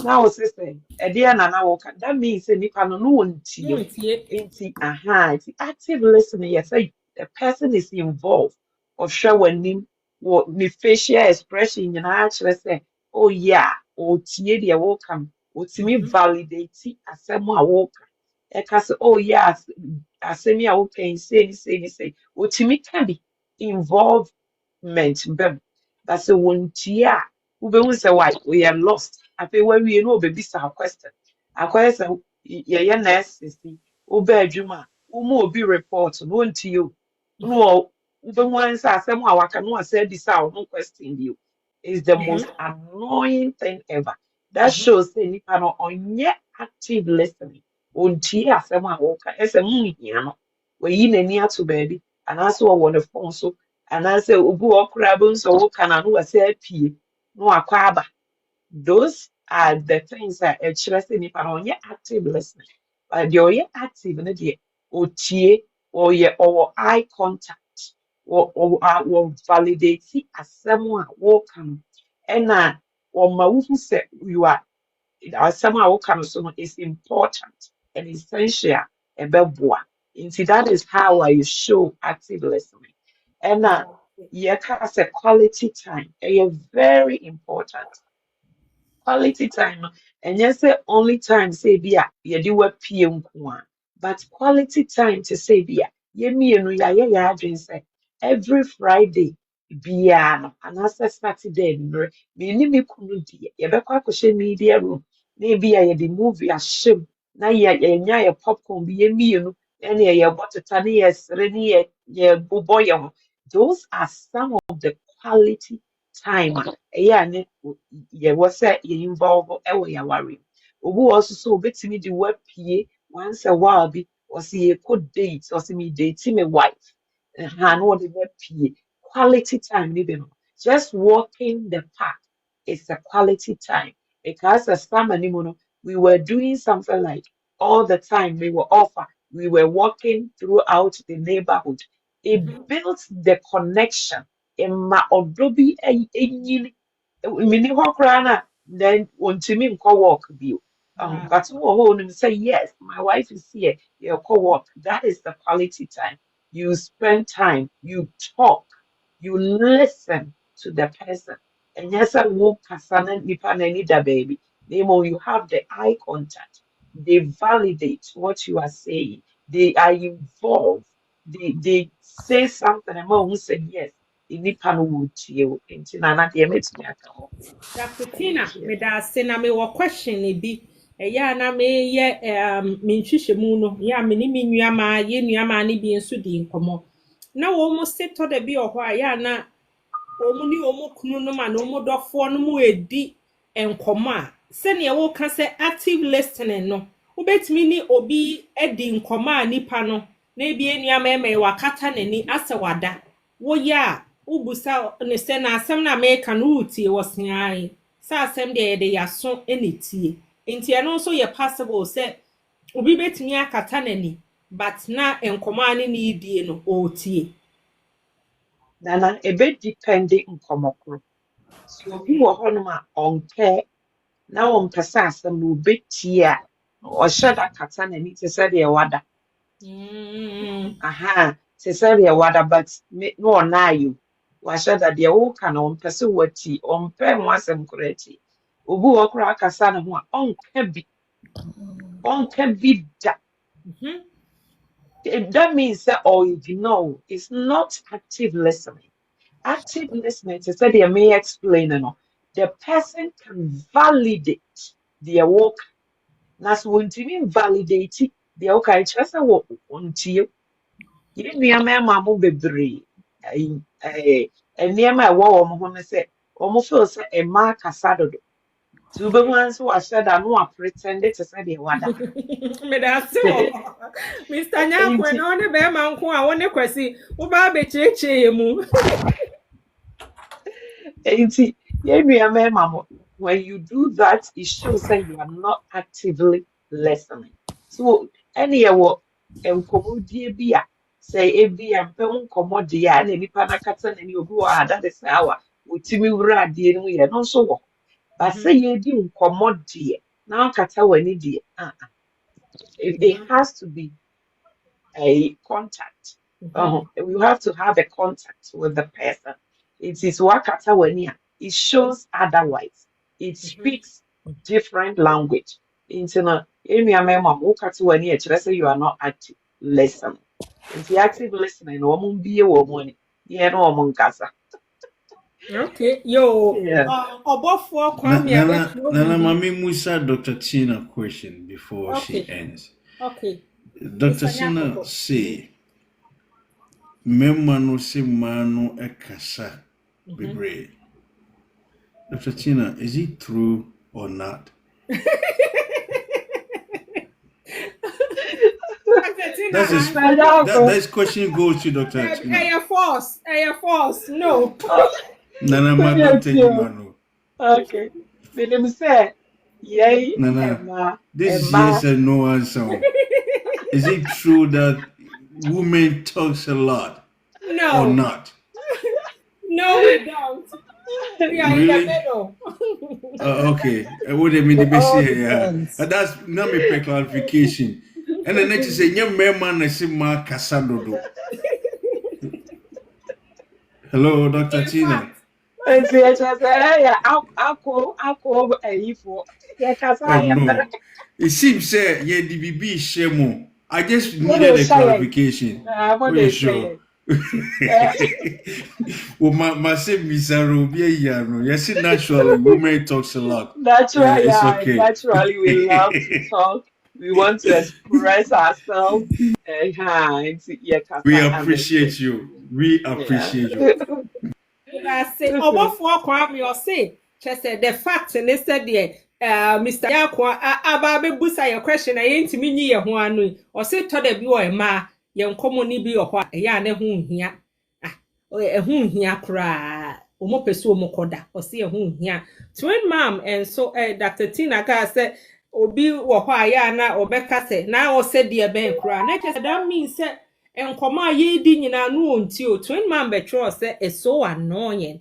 na wo sese ɛdeɛ na na wɔka that means sɛ nipa no wontie nti nti active listening yɛ sɛ the person is involved ɔhwɛ w'anim wɔ ne facial expression nyinaa kyerɛ sɛ oh yeah ɔtie deɛ wɔka no ɔtumi validate asɛm a wɔka ɛka sɛ oh yeah asɛm yi a wɔka yi sei ɔtumi ka bi involvement bɛm but sɛ wɔntie a wobɛhu sɛ why we are lost afei wawie no wobɛbisa question akɔyɛ sɛ yɛyɛ nurses yi wobɛ adwuma a umu obi report no nti you no ube one say asem a waka no say this out no question you is the most annoying thing ever. That shows say nipa no onye active listening onti asem a waka ese mu hia no we yi nani ato baby and also on the phone so and I say obu okra bo so waka na no we say apie no akwa aba. Those are the things that a children nipa no onye active listening. But the onye active no the otie or eye contact or validate asɛm a wɔka no ɛna ɔma wohu sɛ you are asɛm a wɔka no so no is important and essential ɛbɛboa nti that is how I show active listening ɛna yɛka sɛ quality time ɛyɛ very important. Quality time no ɛnyɛ sɛ only time sɛ bi a yɛde wapie nko a but quality time to say bi a yɛmmienu yɛayɛ yɛ adwene sɛ every Friday biara no anaasɛ Saturday mmerɛ mene me kunu deɛ yɛbɛkɔ akɔhyɛ media room na ebi a yɛde movie ahyɛ mu na yɛnya yɛ popcorn bi yɛmmienu ɛne yɛbɔ teta ne yɛsere ne yɛbobɔ yɛn ho. Those are some of the quality time a ɛyɛ a ne yɛwɔ sɛ yɛ involve ɛwɔ yɛaware mu. Obi wɔ hɔ nso so obetumi de wapue once a while bi ɔsi yɛkɔ date ɔsi me date me wife na ɔde wapue. Quality time ne bi no just walking the park is a quality time because as summer ne mu no we were doing something like all the time we were walking throughout the neighborhood. It built the connection. Emma odobi enyini mini hɔ koraa na then ontumi nkɔ walk bio. But who say yes, my wife is here. You call walk. That is the quality time. You spend time. You talk. You listen to the person. And yes, I walk kasana nipa na ni da baby. Nemo, you have the eye contact. They validate what you are saying. They are involved. They say something and who say yes. Nipa no would you into nana dear me Dr. Tina, Thank you. me da se na me wo question ni bi. Ya na me ye me nhwehwɛ mu no, ya me ni me nuama, ye nuama ni bi nso di nkomo. Na wo mo se to da bi ohɔ a ya na wo mo ni wo mo kunu no ma no mo dɔfo no mo edi nkomo a. Se ne wo ka se active listening no. Wobetimi ni obi edi nkomo a nipa no. Na ebi nuama eme wakata nani ase wada. Wo ya ubusa ne se na asɛm na meka no utie wɔseai sa asɛm de yɛde yaso enetie enti ɛno nso yɛ possible sɛ obi betumi akata nani but na nkɔmɔ ani ne die no otie Nana ebe depending nkomokro. So obi wɔ hɔnom a ɔnkɛ na ɔmpɛ sɛ asɛm no obetie a ɔhyɛ da kata n'ani te sɛ deɛ wada. Aha, te sɛ deɛ wada but no ɔnaayo. Wahyɛ da deɛ woka no ɔmpɛ sɛ wati, ɔmpɛ ho asɛm koraa ti. Obi wɔ hɔ koraa akasa ne ho a ɔnka bi da. That means that or ignore is not active listening. Active listening to say they may explain no. The person can validate their work. That's when to mean validate it. The okay, just a work unto you. You me a man mamma bebre. And near my wall, Mohona said, almost feels a mark asado. To be ones who are said, I know I pretended to say the water. me da se wo Mr. Nyakwe na one be ma nko a wone kwasi wo ba be cheche mu When you do that, it shows that you are not actively listening. So, any enkomodie bia say ebi ampe nkomodie a na nipa na kata na ni obi wa that is how utimi wura ade no ye no so wo. But say ye di nkomodie na kata wani die. It has to be a contact. You have to have a contact with the person. It is wakata wania. It shows otherwise. It speaks different language. Into you are not active listening. Into active listening, woman be a woman. Yeah, no woman kasa. okay yo Yeah. obofo kwame Nana, Mami Musa Dr. Tina question before she okay ends. okay Dr. Sina say, Memano se mano ekasa bebre. Dr. Tina, is it true or not? This question goes to Dr. Tina. False. No. Nana, ma don't tell you, mano. Okay. Let me say, yay, Nana, Emma, this is Emma. yes and no answer. Is it true that women talks a lot or No. not? No, we don't. We are in the Really? middle. Okay. What do you mean? It all Yeah. depends. That's not me per clarification. And the next say, "Nye man na si ma kasadodo." Hello, Dr. In Tina. fact, And see, I just say, yeah, I'll a for yeah, Oh Casaya. no. It seems say yeah, the BB shemo. I just What needed is a saying? clarification. Oh What yeah, they sure. saying? Uh, Well, my say Mizaro be a no. Yes, naturally, women talks a lot. Naturally, It's yeah, okay. naturally, we love to talk. We want to express ourselves. Yeah, We Casa, I'm a appreciate you. We yeah. appreciate you. I say, Obofor Kwame or say, just said the fact and they said the Mr. Yakwa ababe busa your question I ain't me ni ye ho anu or say to the bi o ma ye nkomo ni bi o ho ya na ho hia ah ho hia kra o mo pese o mo koda o say ho hia twin mom and so Dr. Tina ka say obi wo ho ya na obeka say na o say de ben kra na just that means say enkoma ye di nyina no onti o twin mom betro say it's so annoying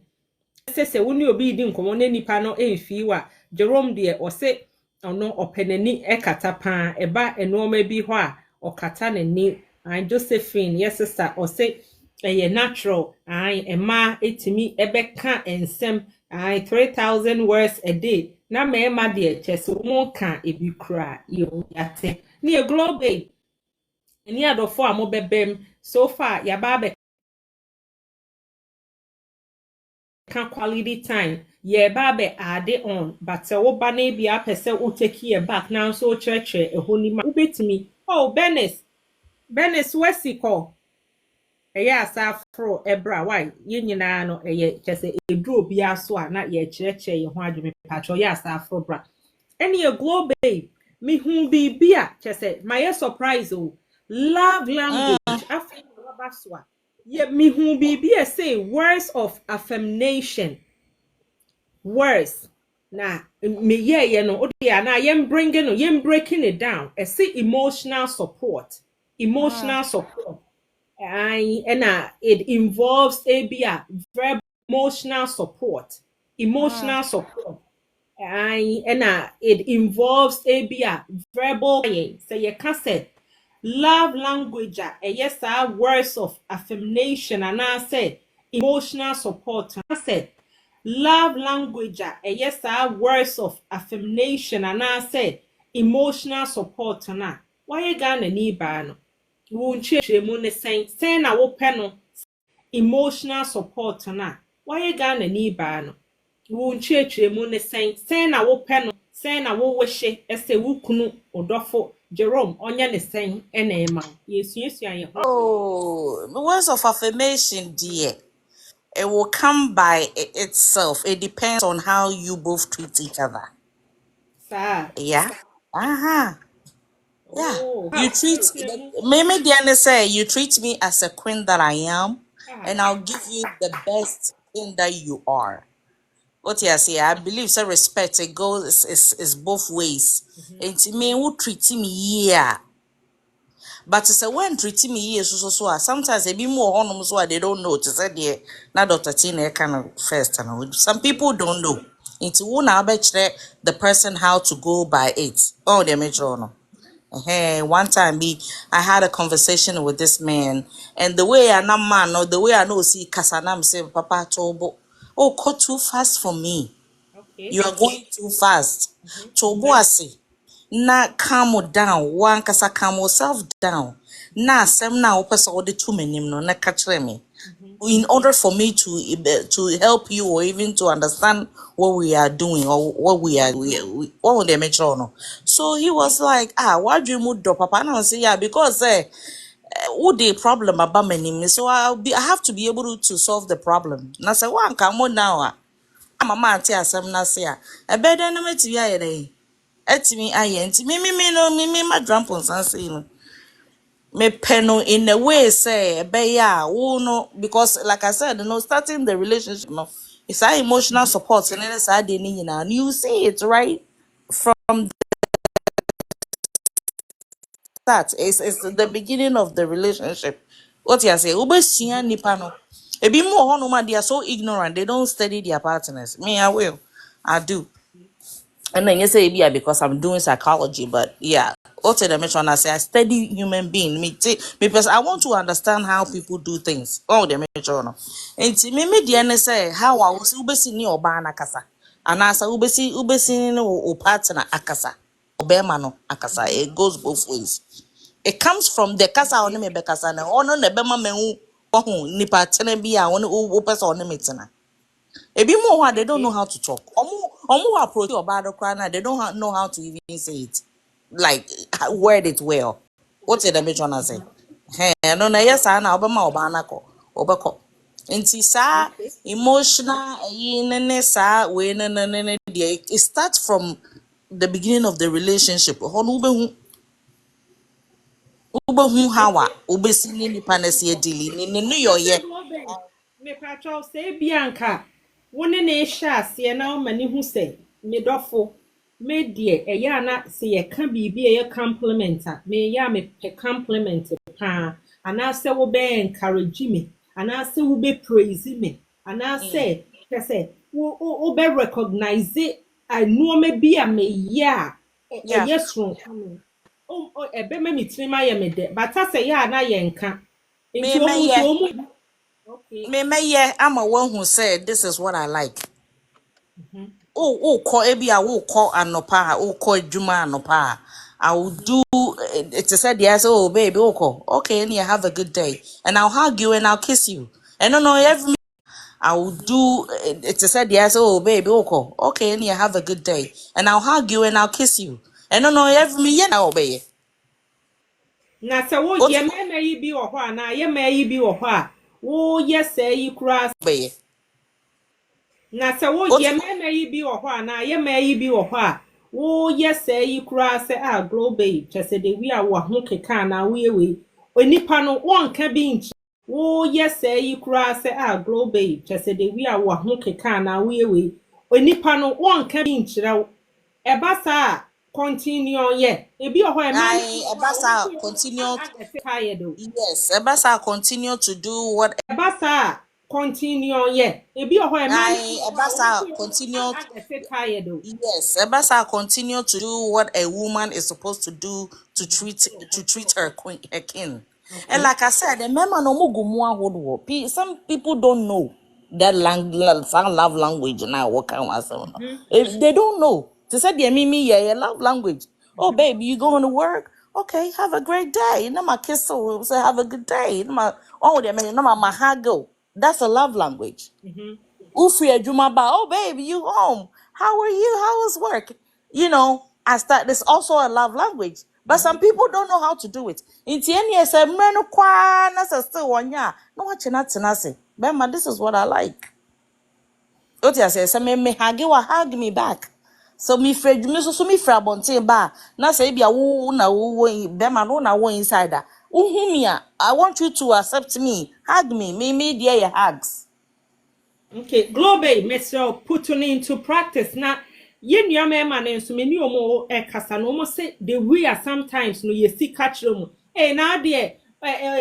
se woni obi di nkomo na nipa no emfi wa Jerome de o se ono openani ekata pa eba enoma bi ho a okata nani and Josephine yes sister o se eye natural ai ema etimi ebeka ensem ai 3000 words a day na me ema de chese mo ka ebi kra yo yate ni e global ni adofo a mo bebem so far ya ba can quality time yeah babe add it on but wo ba na bia pese wo take ye back now so church e honi ma ubetimi oh Benes wesiko eya asafro ebra why ye nyina no eye kese edru obi aso a na ye chereche ye ho adweme patcho ye asafro bra any a globe me hu bibia kese my surprise oh love language after rabaswa ye me hu bibia say words of affirmation words na me ye no odi ya na yem bringing no yem breaking it down I see emotional support and it involves verbal emotional support and it involves verbal say you can say love language yes words of affirmation and I said emotional support I said love language yes words of affirmation and I said emotional support na why you gonna need ba no won chemu ne sen na wo pe no emotional support na why you gonna need ba no won chemu ne sen na wo pe no sen na wo wehye ese wukunu odofo Jerome onye ne sen na ema yesuasu ye ho Oh, the words of affirmation, dear. It will come by itself. It depends on how you both treat each other. sa Yeah. Uh-huh. Yeah. oh You how treat chemu Mimi Diane say you treat me as a queen that I am, ah and I'll give you the best thing that you are. What you say, I believe so respect it goes is both ways. And to me who treat me yeah. But it's a when treating me here so sometimes they be more honor so they don't know to say the na Dr. Tina kind of first and some people don't know. Into one I bet the person how to go by it. Oh, they make sure no. Hey, one time I had a conversation with this man, and the way I know man or the way I know see Kasanam say Papa Tobo, oh, cut too fast for me. okay You are going too fast. Tobo ase. Na calm down. One kasa calm yourself down. Na asem na opesa ode to menim no na ka kire me. in order for me to help you or even to understand what we are doing or what what would they make sure no. So he was like, why do you move the papa? And I say, yeah, because what the problem about my name, so I have to be able to solve the problem. And I say, well, come on now. Mama ante asem na se a ebeda na meti ya yede etimi aye nti me no me ma drampon sanse no me peno in a way say be ya wo no, because like I said, starting the relationship no, it's our emotional support and then say dey ni nyina, and you see it right from that. It's the beginning of the relationship. What you say ubesua nipa no ebi mo ho no ma, they are so ignorant, they don't study their partners. Me, I do. And then you say, yeah, because I'm doing psychology, but yeah, also the mention I say I study human being. Because I want to understand how people do things. Oh, the mention. And to me, the say how I was ubesi ni oba na kasa, and as ubesi no partner akasa, obema no akasa. It goes both ways. It comes from the kasa on me be kasa na ono ne bema mehu ohu ni partner bi a ono o person on me tena. Ebi more they don't know how to talk. Omu approach or bad cry, they don't know how to even say it, like word it well. What's it the major wanna say? Hey, no, na yes, I know Obama Obanako, Obako. Inti sa Okay. emotional yinene sa we na it starts from the beginning of the relationship. Hon ube hu hawa Okay. ube sini ni panesi edili ni no Na ye. se globe me patcho say bianca woni na ehya ase na o mani hu say me dofo me die eya na se ye ka bibi ye compliment me ya me pe compliment pa ana se wo be encourage me ana se wo be praise me ana se kese wo be recognize anu me bi a me ya Yeah. yes ron ebe me mitimi ma ye me de bata se ya na ye nka nti omu Me so omu. Okay. me I'm a one who said this is what I like. Mhm. Oh, call ebi a oh call anopa, oh call juma anopa. I will do it said yes, oh baby, oh call. Okay, and you have a good day. And I'll hug you and I'll kiss you. And no every I will do it said yes, oh baby, oh call. Okay, and you have a good day. And I'll hug you and I'll kiss you. And no every me yeah obey. Na se wo What ye mema yi bi wo ho ana ye ma yi bi wo ho a wo ye se yi kura. obey? Na se wo What ye mema yi bi wo ho ana ye ma yi bi wo ho a wo ye se yi kura se global chese de wi a wo ho keka na wo ye we onipa no won ka bi nchi wo ye se yi kura se global chese de wi a wo ho keka na wo ye we onipa no won ka bi nchira eba sa continue on ye ebi o ho e man I Ebasa continue tired o yes, Ebasa continue to do what eba sa continue on ye ebi o ho e man I Ebasa continue. get tired o Yes, Ebasa continue to do what a woman is supposed to do to treat her queen, her king. And okay like I said, the men no mugu some people don't know that love language now. What kind of sound? If they don't know, they said the mimi yeah love language. Oh baby, you going to work? Okay, have a great day. No my kiss so say have a good day. No my oh they mean no my hago. That's a love language. Ufi Ejuma ba, oh baby, you home. How are you? How was work? I start this also a love language. But some people don't know how to do it. In TNS, a man still one ya. No what you not tenacity. Bema, this is what I like. What I say, me hug me back. So me fred me so me fra bonte ba. Na say bia wo na wo bema no na wo insider. Uhumia, I want you to accept me. Hug me. Me dear your hugs. okay global mesel put it into practice na ye nua mema na nso meni omo e kasa no omo say the way sometimes no ye si catch them na de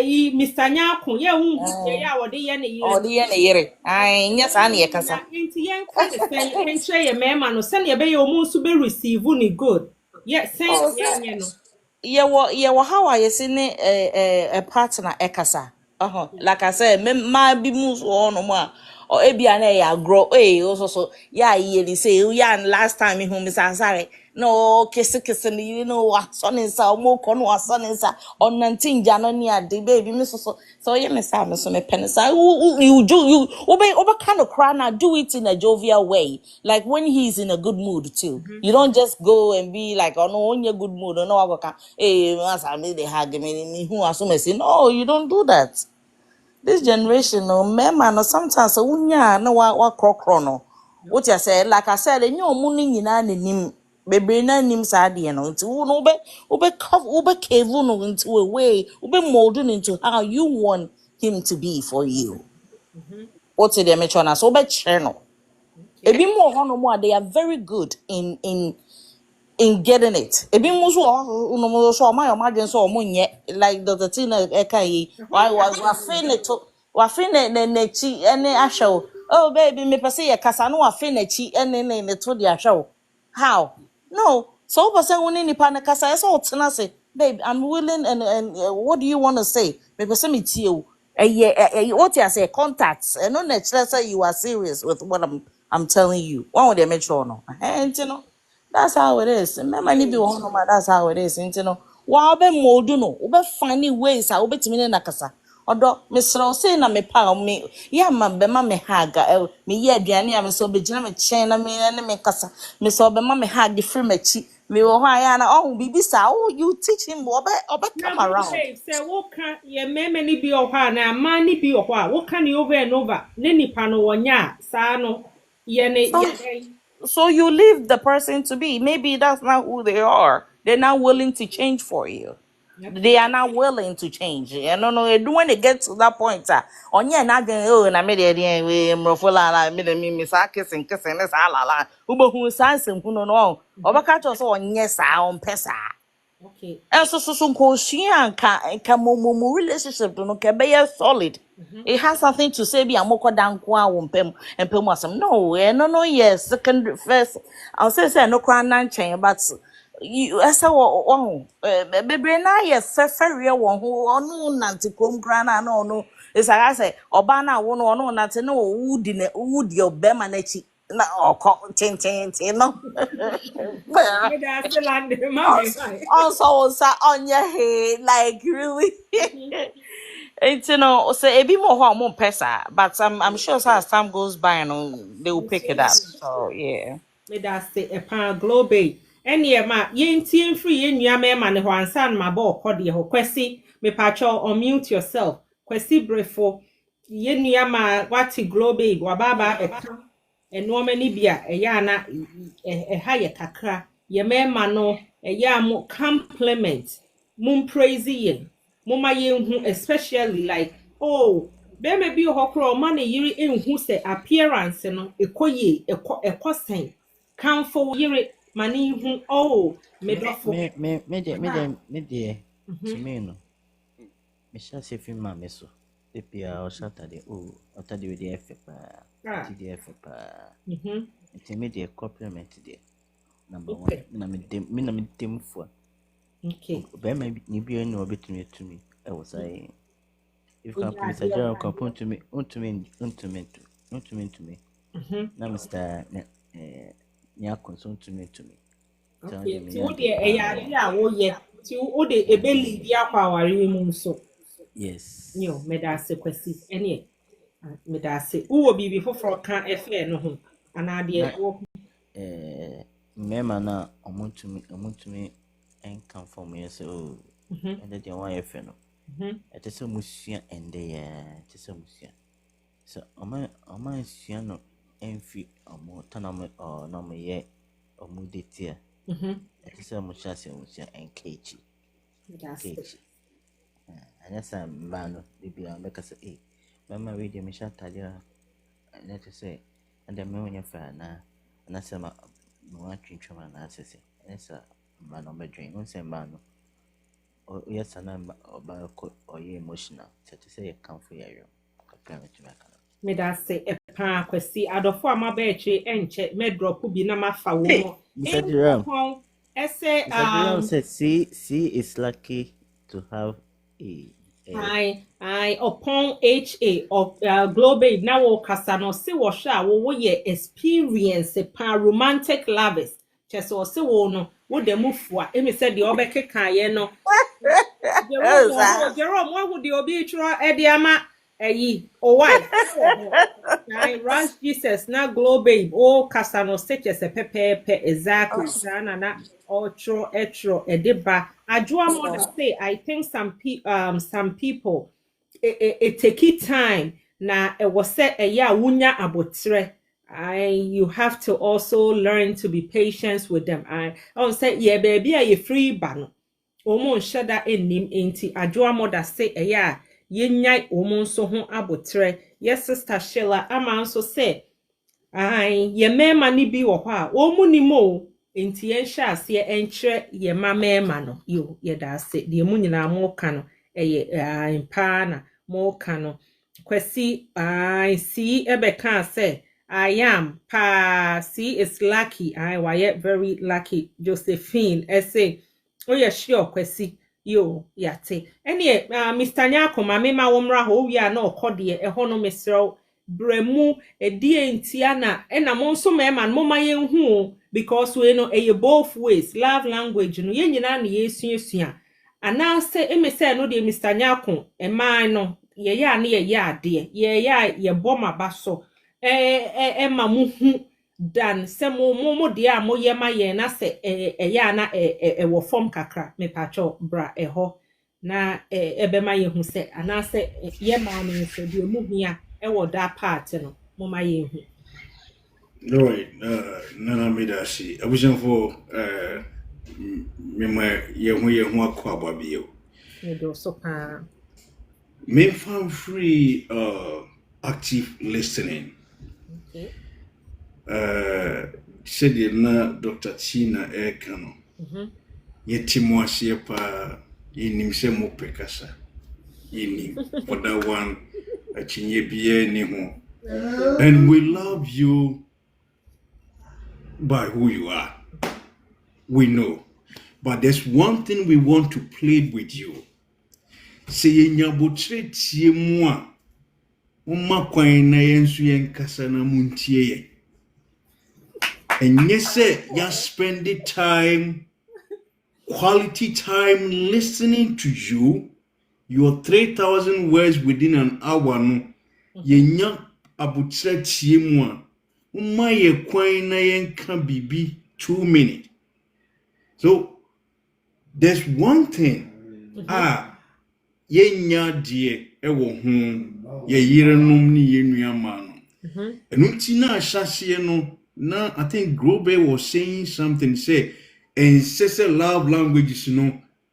yi Mr. Nyako ye hu ye ya wo de ye ne yire Oh, the yere. I yes, I near na kasa. enti yen ka ne sen enche ye mema no se ne be ye omo nso be receive ni good ye sen Oh, ye nye no yeah, how I see a partner ekasa. Like I said, my be moves on no more. or ebia na ya grow also so yeah ye say yeah last time me home Mr. Ansare no kiss you know what son is mo kono son is on 19 January ade baby me so yeah me say me so me pen say you do you obe kind of cry now do it in a jovial way like when he's in a good mood too. You don't just go and be like oh no on your good mood no I go hey as I me they hug me who assume say no you don't do that. This generation, no, man, no, sometimes so unya no wa krokro no. What you say, like I said, enyo muni nyina nanim, bebre na nim sa de no. Nti wo no ube cave no into a way, ube molding into how you want him to be for you. What say the metro so ube channel. Ebi mo hono mo they are very good in getting it. Ebi mo so no mo so my imagine so mo nye like the thing e kan yi. Why was wa fe ne chi ene ahwe. Oh baby me pese ye kasa no wa fe ne chi ene ne to de ahwe. How? No. So person woni nipa ne kasa so tena say babe I'm willing and what do you want to say? Me pese me tie o. What you say contacts and no necessarily say you are serious with what I'm telling you. One with the metro no. You know. That's how it is. Remember, ni be one no that's how it is. You know, wa be modu no, we be finding ways. I be timine na kasa. Odo, me sro say na me pa me. Ya ma be ma me haga. Me ye aduane ya me so be gina me chen na me kasa. Me so be ma me hag free me chi. Me wo hwa ya na oh bibi sa. Oh, you teach him obe Now, come around. say, what can ye many be of her now, money be of her? What can you over and over? Nini pano wanya, sano, So you leave the person to be. Maybe that's not who they are. They're not willing to change for you. They are not willing to change. I don't know. When it gets to that point, on yeah, not going. Oh, na me the we mrofula la me the me sa kissing this la. Ubo who sans who no. Oba catch us on yes on pesa. okay. And so ko shia ka mo relationship no ke be solid. It has something to say be amoko danko a wo mpem asem no no yes second first I'll say no kwan na nchen but you asa wo bebre na yes feferie wo ho onu nante krom kran na no is like I say oba na wo no nante no wudi obema na chi na okọ tin no. Me da still land mommy. Also, on your head, like really. It's so a bit more hormone pesa, but I'm sure so as time goes by, they will pick it up. So yeah. Me da say a pan globe. Any ma yen tien free yen ya me man ho ansan ma bo kode ho kwesi me pacho unmute yourself. Kwesi brefo yen ya ma wati globe wa baba eka eno mani bia eya na ha ye kakra ye me ma no eya mo compliment mum praise yen mama yen hu especially like oh be me bi ho kro ma na yiri enhu se appearance no ekoye ekosen kanfo yiri mani hu oh medofo me de to me no. Me sha se fi ma me so. Epia o shata de ota de efe pa. Ti de efe pa. Nti me de compliment de. Number one. Me na me dem fo. okay Be ma ni bi no obetumi tumi. E wo sai. If you can put Mr. Jerome can put to me, na Mr. Nya consult to me. okay ti wo de eya de a wo ye ti wo de ebeli bi akwa aware mu so Yes. yo medase kwesi ene medase wo bibi foforo kan efe no ho ana de wo Mema na omuntumi enkan from yes oh. And the one efe no. It is a musician and they tis a musician. So Oma Siano enfi or tanam or no me ye or muditia. It is a musician and cagey. And that's a man, they be on because a Mamma read the Misha Talia and let us say, and the moon your fan and that's a one trinchum and answers it. And it's a man on my dream, one say man. Oh yes, and I'm about or you emotional. So to say, a come for your parent to make medase e pa kwesi adofo amabeche enche me drop bi na mafa wo mo Mr. Jerome. Ese Mr. Jerome said, see, is lucky to have a I upon HA of Global now Casano see what wo ye experience pa romantic lovers. Just or say no wo de mufua. Emi said the obeke kaye no. Jerome, what would the obi tro ediama o wife? Rush Jesus na glow babe o kasa no such as a pepe exactly sana na otro etro ediba adwoa mother say I think some people it take it time na e was say ya wunya abotre you have to also learn to be patient with them. I say yeah baby are you free ban omo nhyeda enim enti adwoa mother say yeah yenyai omo nso ho abotre. Yes, Sister Sheila, ama nso say, ye mema ni bi wo ho a, wo mu ni mo, enti yen hya ase enkyere ye ma mema no. Yo, ye da ase, de mu nyina mo ka no, mpa na mo ka no. Kwesi, see ebe kan say, I am see is lucky. Why very lucky. Josephine, say, oh yeah, sure, kwesi. Yo yate ene Mr. Nyakoma me ma womra ho wi a na okode ho no mesrew bremu edie ntia na ena mo nso me ma mo ma yenhu because we know both ways love language no ye nyina na yesuasua ana se emese no de Mr. Nyakon man no ye ya na ye ya ade ye boma baso ma mu hu dan se mo de a mo ye ma ye na se ya na wo form kakra me pacho bra ho na ebe ma ye hu se ana se ye ma no se de mu hia wo da part no mo ma ye hu no nana me da si abujan for me ma ye hu akwa babio me do so pa me fan free active listening. okay Said na Dr. Tina Ekano. Yeti mo asie pa yinim se mo pekasa. Yinim for that one achinye biye ni ho. And we love you by who you are. We know. But there's one thing we want to plead with you. Say yenyabotre tie mu a umma kwan na yensu yenkasa na muntie ye. And yes, sir, you spend the time, quality time listening to you. Your 3,000 words within an hour. No, yenya abutre tie mu a umma ye kwan na yenka bibi 2 minutes. So there's one thing. Yenya die ewo ho ye yirenom ni yenuama no. Enunti na ahyase no. Now, I think Grobe was saying something, say, and say love languages,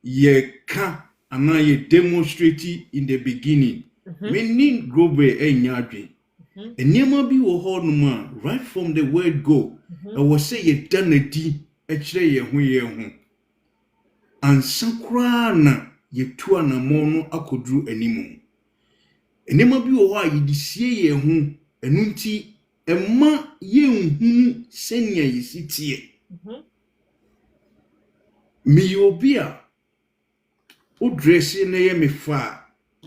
ye can, and now ye demonstrate in the beginning. Meaning Grobe and Yadri. And never be a hard man, right from the word go. I was say ye done a D, actually ye home. And Sankrana, ye two and a mono, I could do anymore. And never be a why ye see ye home, and unti. Emma ye senya yisitie. Me obia o dress na ye me fa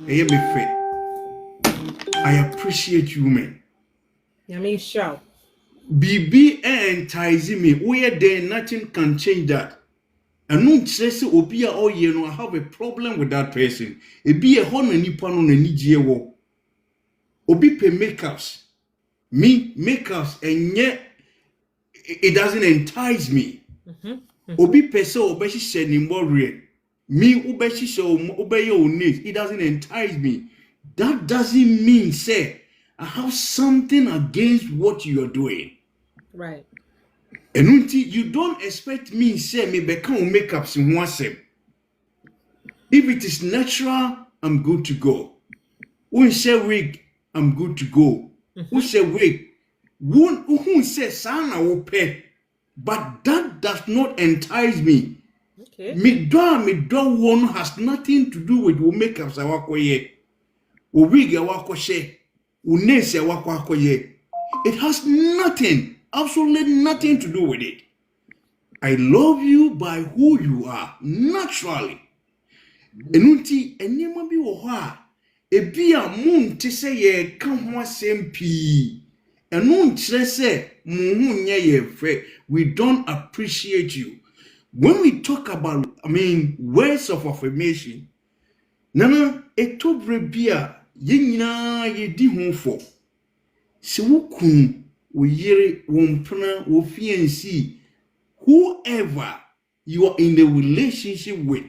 ye me fe. I appreciate you, man. Yami show Bibi entice me. Where there nothing can change that. And no stress obia all ye no I have a problem with that person. E be a hon nipa no na nigye wo. Obi pe makeups. Me makeups and yet it doesn't entice me. Obi pese obeshi she nimbo re. Me ubeshi she obeye onis. It doesn't entice me. That doesn't mean say I have something against what you are doing. right And until you don't expect me say me become makeups in one sem. If it is natural, I'm good to go. When say wig, I'm good to go. Who say wig? Who say sana will pay. But that does not entice me. okay Me do one has nothing to do with who makeups awakoye. O wig awakoshe. O nese awakoye. It has nothing, absolutely nothing to do with it. I love you by who you are, naturally. Enunti enema bi wo ho a ebi a munte se ye ka ho asem pii. Enu nkyere se mu hu nye ye fe. We don't appreciate you. When we talk about, words of affirmation, nana etobre bia ye nyina ye di ho fo. Se wukun wo yere wo mpena wo fiancé, whoever you are in the relationship with,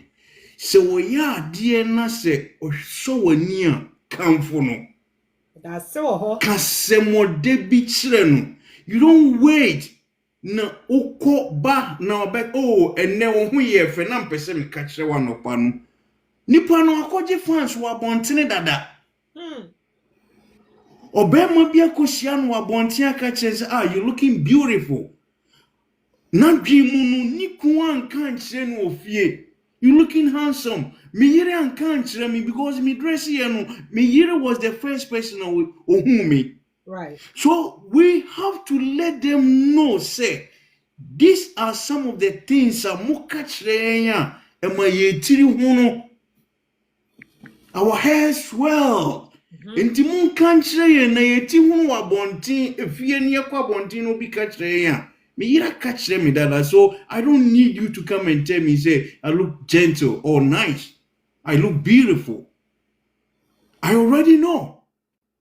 se wo ya de na se ohso wani a kamfo no. That's so. Kasemode bi kire no. You don't wait na uko ba na obek ene wo hu ye fe na mpese me ka kire wa no pa no. Nipa no akoje fans wa bontene dada. Obema bi akosia no wa bonten aka kire say you looking beautiful. Na dwimu no ni ku anka kire no ofie. You looking handsome. Me yire anka kire me because me dress here no. Me yire was the first person who me. Right. So we have to let them know, say, these are some of the things our hair swell. Enti mun kanchre na yeti hunu wa bontin efie ne yakwa bontin no bi kachre ya. Me yira kachre me dada, so I don't need you to come and tell me say I look gentle or nice. I look beautiful. I already know.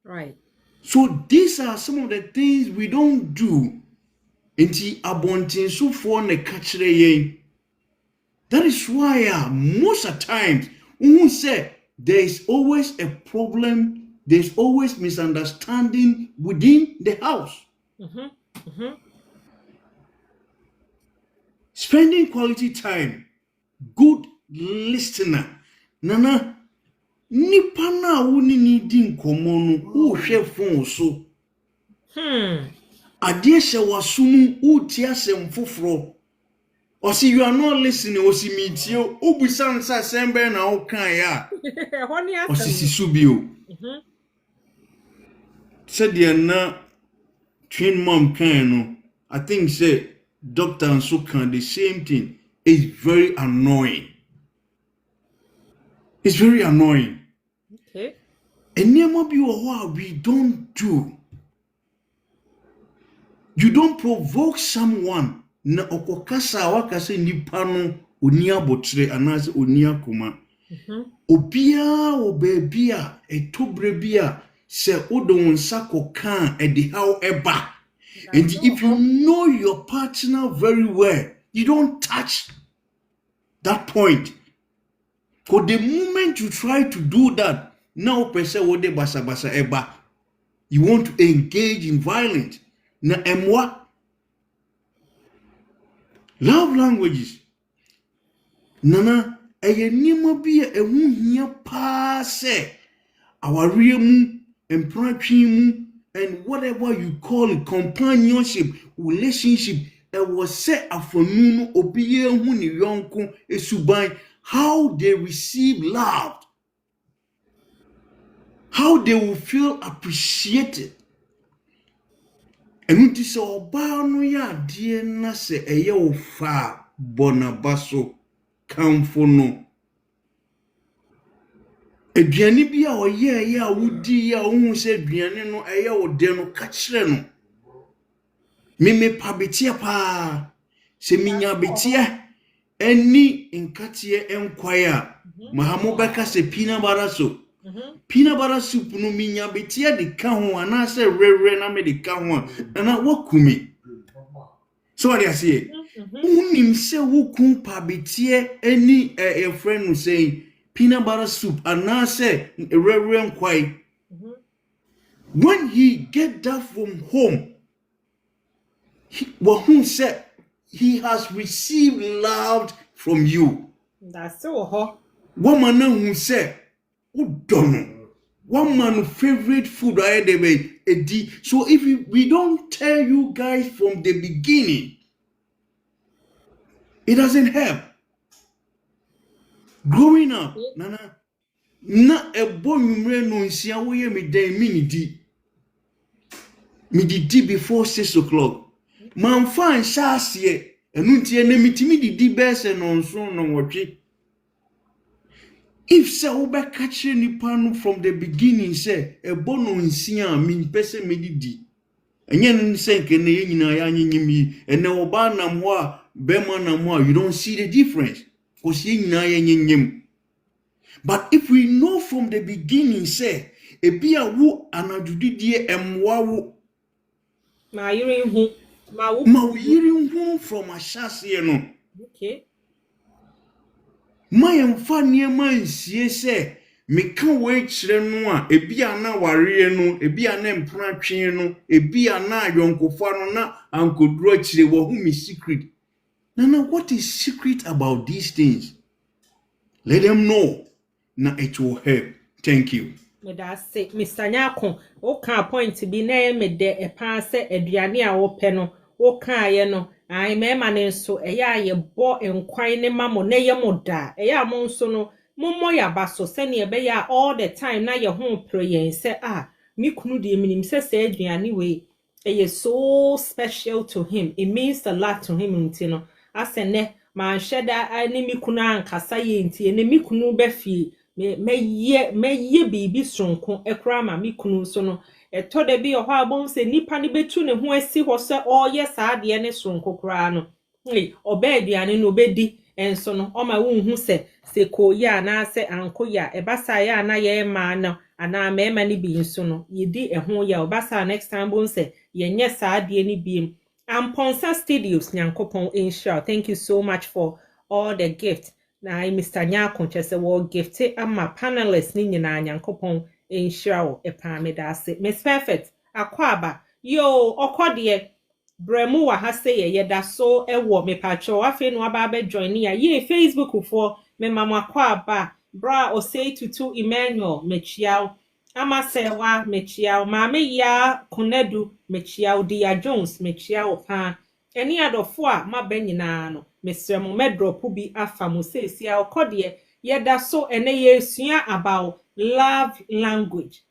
Right. So these are some of the things we don't do. Enti abontin so for ne kachre yen. That is why most of the times who say there is always a problem, there's always misunderstanding within the house. Spending quality time, good listener. Nana, nipa na wuni ni di nkomo no wo hwe phone so. Ade hye wasumu uti asem foforo. Osi you are not listening, osi mitio, obusan sa sembe na okan ya. Osi sisubio. Said the na twin mom kan no. I think say doctor and so can the same thing. It's very annoying. It's very annoying. Okay. And never be what we don't do. You don't provoke someone. Na okokasa wakase nipa no oni abotre anase oni akoma. Obia obebia etobre bia se odonsa kokan edi how eba. And if you know your partner very well, you don't touch that point. Because the moment you try to do that, now person wode basa basa eba. You want to engage in violence. Na emwa love languages. Nana, nima bi ehu hia pa se aware mu, empratry mu, and whatever you call it, companionship, relationship, was set afonu obiye hu ni yonko esuban, how they receive love, how they will feel appreciated. And it is oba no ya die na se eye wo fa bonabaso kamfo no. Aduane bi a oye a wudi a ohun se aduane no eye wo de no ka kire no. Me pa betia pa se minya betia eni nkatie enkwai a mahamo beka se peanut butter soup. Peanut butter soup no minya betia de ka ho ana se rere na me de ka ho na wakumi. So what I say, unim se wukun pa betie eni a friend who say peanut butter soup ana se rere enkwai. When he get that from home, who said he has received love from you. That's so. One man who said, "Oh, don't. One man favorite food I ever. So if we don't tell you guys from the beginning, it doesn't help. Growing up, nana, na a boy no nsia wo ye me dan me di before 6 o'clock. Man fan shasiye enu ntie na mitimi didi bese no nso no wotwe. If so be catching ni panu from the beginning say e bono nsia mi pese medidi. Enye no say ke na nyina ya nynyimi ene oba nam ho a bema nam ho you don't see the difference. Cause ye nyina ya nynyim. But if we know from the beginning say e bia wo anadudidie emwa wo ma yiri hu ma wo ma yiri hu from ashase no. okay My niema nsie se meka we kire no a ebia na ware no ebia na mpra twen no ebia na yonkofo no na ankoduro kire wo hu me secret. Nana, what is secret about these things? Let them know. Na it will help. Thank you. me da say Mr. Nyako o ka point bi na e me de e pa se aduane a wo pe no wo ka ye no ai me ma ne nso e ya ye bo enkwan ne mamo na ye mo da e ya mo nso no mo ya ba so se ne e be ya all the time na ye ho prayer se mi kunu de minim se aduane we e ye so special to him. It means a lot to him ntino asene ma nheda ani mi kunu ankasa ye ntie ne mi kunu be fie me bibi sonko ekra ma mi kunu so no eto de bi ho abon se nipa ne betu ne ho asi ho se oye saade ne sonko kra no oba aduane no obedi enso no o ma wonhu se ko ya na se anko ya ebasa ya na ye ma no ana mema ne bi nso no yedi eho ya obasa next time bon se yenye saade ne bi Amponsa Studios Nyankopon insure. Thank you so much for all the gifts. Na Mr. Nyako chese wo gifte ama panelists ni nyina Nyankopon insure epa me da se. Miss Perfect Akwa yo okode bremu wa ha se ye da so ewo me pacho afi no aba be join ya ye Facebook for me mama Akwa bra o say tutu Emmanuel mechiao ama sewa mechiao mame ya konedu mechiao dia Jones mechiao pa eni adofo a mabe nyina no mesremo medrop bi afa mo sesia okode ye da so ene ye sua about love language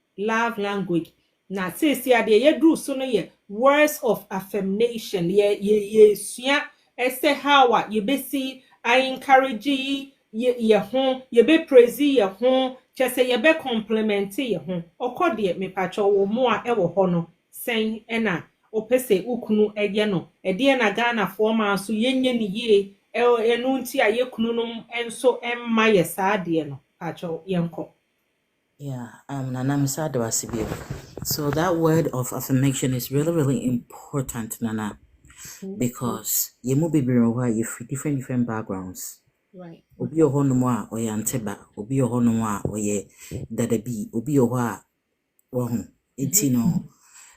na sesia de ye dru so no ye words of affirmation ye sua ese how ye besi I encourage ye ho ye be praise ye ho chese ye be compliment ye ho okode me pacho wo mo a e wo ho no sen ena opese ukunu eye no ede na Ghana fo ma so yenye ni ye enu nti a ye kunu no enso emma ye saade no pacho yenko. Yeah, Nana Misado Asibio. So that word of affirmation is really, really important, Nana, because you move be you different backgrounds. Right. Obi ohonoma oye anteba, obi ohonoma oye dadabi, obi ohwa wohu. Enti no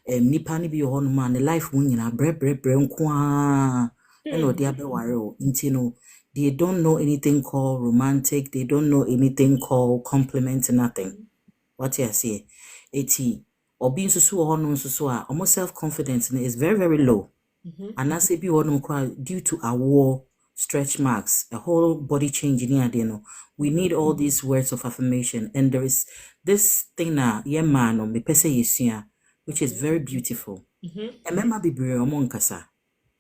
nipa ni bi ohonoma ne life mu nyina bre nko a eno odi abeware o. Enti no they don't know anything called romantic, they don't know anything called compliment, nothing. What you say? Eti obi nsusu ohonu nsusu a almost self-confidence is very, very low. And as bi ohonu cry due to a war, stretch marks, a whole body change in here, we need all these words of affirmation. And there is this thing na ye man me pese yesia, which is very beautiful. And mema bibre omonkasa.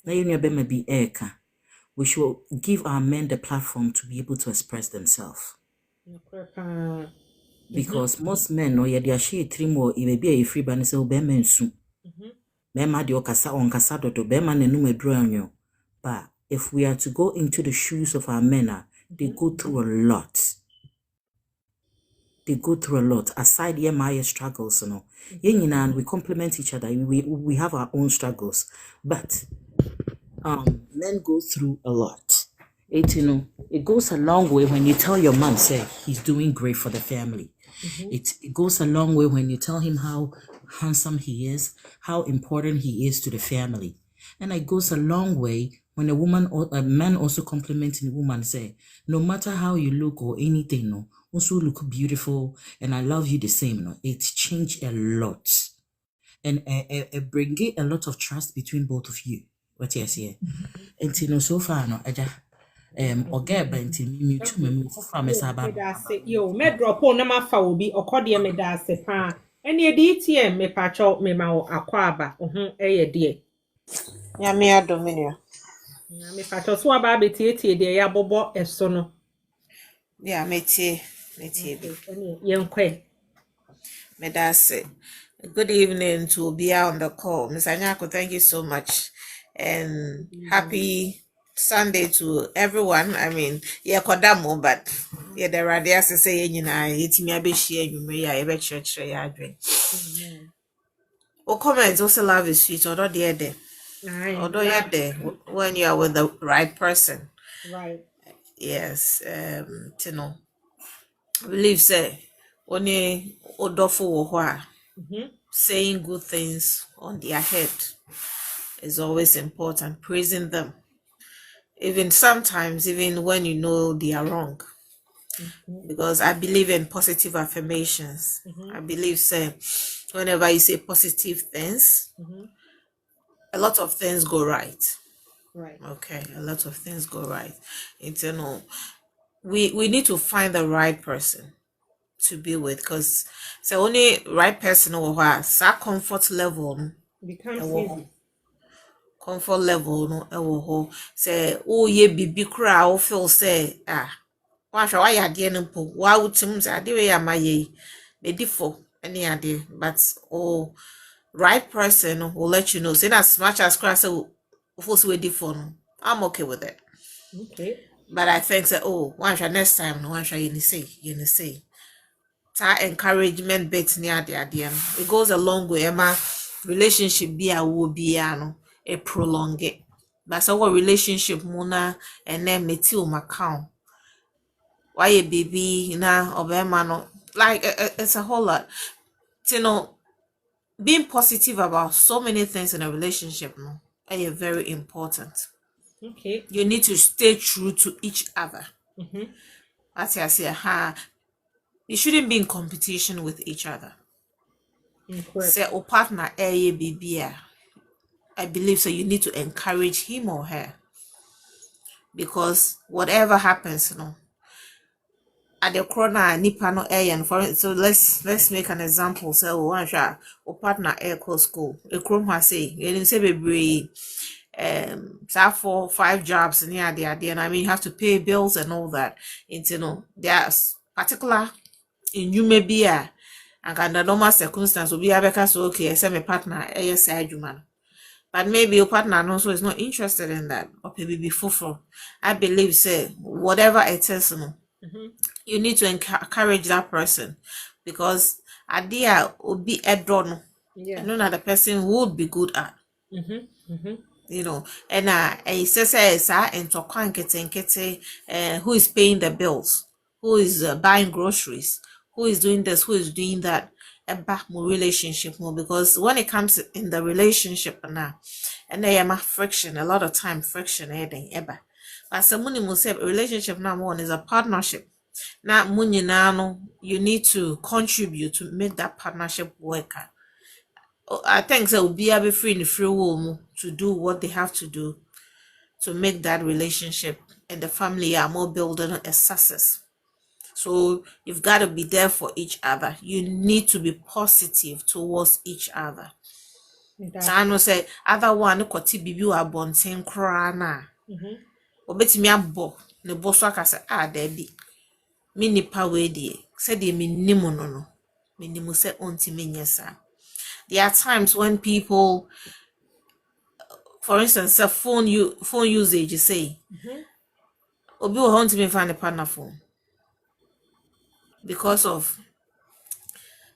Na yenu bema bi eka. We should give our men the platform to be able to express themselves. Because most men no yedi ashi trimo ibebi e free ban se obema nsu. Bema di okasa onkasa dodo bema nenum edru anyo. But if we are to go into the shoes of our men, they go through a lot. They go through a lot. Aside my struggles, and we complement each other. We have our own struggles. But men go through a lot. It goes a long way when you tell your man, say, he's doing great for the family. It goes a long way when you tell him how handsome he is, how important he is to the family. And it goes a long way when a woman or a man also complimenting the woman, say, no matter how you look or anything, no, also look beautiful and I love you the same. No, it's changed a lot. And it brings a lot of trust between both of you. What you say? And so far, no, okay, but me too, me from a sabbath. Yo, me drop on na fa obi okode me da se pa. Eni EDTM me pacho me ma Akwa eye de. Nyame adominio. Me pacho so aba betie de ya bobo eso no. Yeah, metie. Netiebi. Yenkwe. Medase. Good evening to be on the call. Miss Anyako, thank you so much. And happy Sunday to everyone. I mean, yeah, kodamo, but yeah, there are the say, you know, it's me a bit share you may I ever church. O comments also love is sweet, although they're there. Although you're there when you are with the right person. Right. Yes, Tino. I believe say only odofo saying good things on their head is always important. Praising them, even sometimes, even when you know they are wrong. Because I believe in positive affirmations. I believe say whenever you say positive things, a lot of things go right. Right. Okay, a lot of things go right. We need to find the right person to be with, because the only right person or that comfort level Becomes no, easy. comfort level no ho say oh ye bibi kra o feel say wa hwa ya de no po wa utim say ade we ya maye medifo any ade, but right person will let you know, say as much as cra say force we defo no, I'm okay with it. Okay. But I think say one shall next time no one shall you say that encouragement bit near the idea. It goes a long way. Emma relationship be a will be a prolong it. But so what relationship muna and then metil macau. Why a baby na obema no, like it's a whole lot. Being positive about so many things in a relationship no are very important. Okay. You need to stay true to each other. As I say, you shouldn't be in competition with each other. Say o partner baby, I believe so you need to encourage him or her, because whatever happens at the corner nipa no and for so let's make an example. So one shot o partner close school a chrome has say you say baby start 4-5 jobs near the idea, and I mean you have to pay bills and all that. There's particular in you may be and under normal circumstance will be a so okay I say my partner side man. But maybe your partner also is not interested in that, or maybe before. I believe say whatever it is, you need to encourage that person, because idea will be a drone. Yeah. I know that the person would be good at. And I say and to who is paying the bills, who is buying groceries, who is doing this, who is doing that, and back more relationship more, because when it comes in the relationship now, and they am friction, a lot of time friction ever. But someone will say relationship now one is a partnership. Now you need to contribute to make that partnership work. I think they will be able free in the free will to do what they have to do to make that relationship and the family are more building a success. So you've got to be there for each other. You need to be positive towards each other. So I know say other one koti bibi wa bonten kra na. Obetimi abo ne boso aka say dabi. Me nipa we die. Say de me nimu no. Me nimu say ontimi nyesa. There are times when people, for instance, phone usage, you say, obi will want me find a partner phone because of,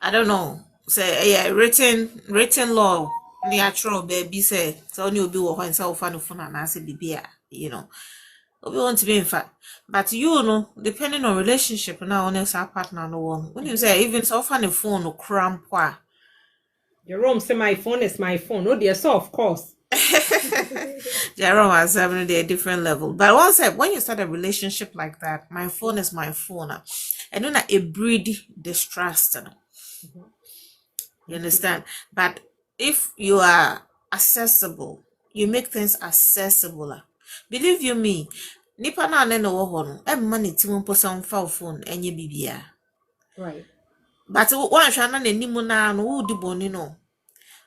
I don't know, say written law natural baby say so only obi will want to find a phone and answer baby, obi want to be in fact, but depending on relationship now on our partner no one when you say even so find a phone no cramp. Jerome say my phone is my phone. Oh dear, so of course. Jerome has having a different level. But when you start a relationship like that, my phone is my phone. And then it breed distrust. You understand? But if you are accessible, you make things accessible. Believe you me, nipa na ne no wo no, e money ti mo posa phone enye bibia. Right. But one shana na nimu na no wo di boni no.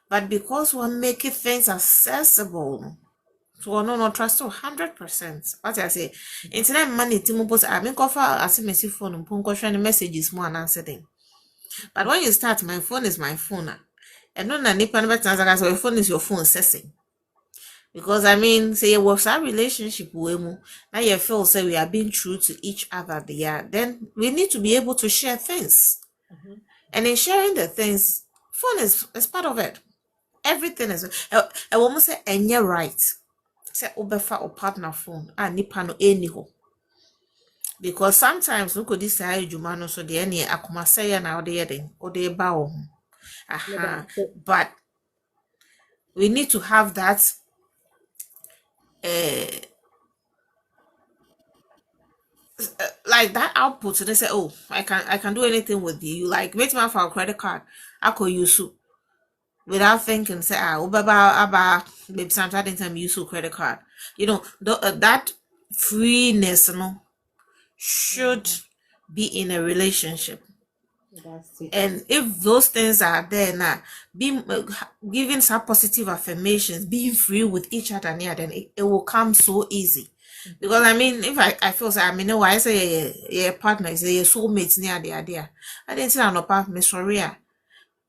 But because we're making things accessible, So no trust 100%. What I say, internet money timopos I mean cover as a phone and messages more and answer them. But when you start, my phone is my phone. And no na nipa no better as your phone is your phone sessing. Because I mean, say it was our relationship now you feel say we are being true to each other there, then we need to be able to share things. And in sharing the things, phone is part of it. Everything is I almost say and you're right. Say obefa or partner phone and nipa no anyhow. Because sometimes we could decide you man so the any akuma say na or the bow. Aha. But we need to have that like that output. So they say, oh, I can do anything with you. Like make me for a credit card. I could use it without thinking. Say, maybe sometimes time use a credit card. You know, that freeness, should be in a relationship. That's it. And if those things are there now, being giving some positive affirmations, being free with each other, then it will come so easy. Because I mean, if I feel so, I mean, no, I say your partner, say your soulmates near the idea. I didn't say no part, me sorry.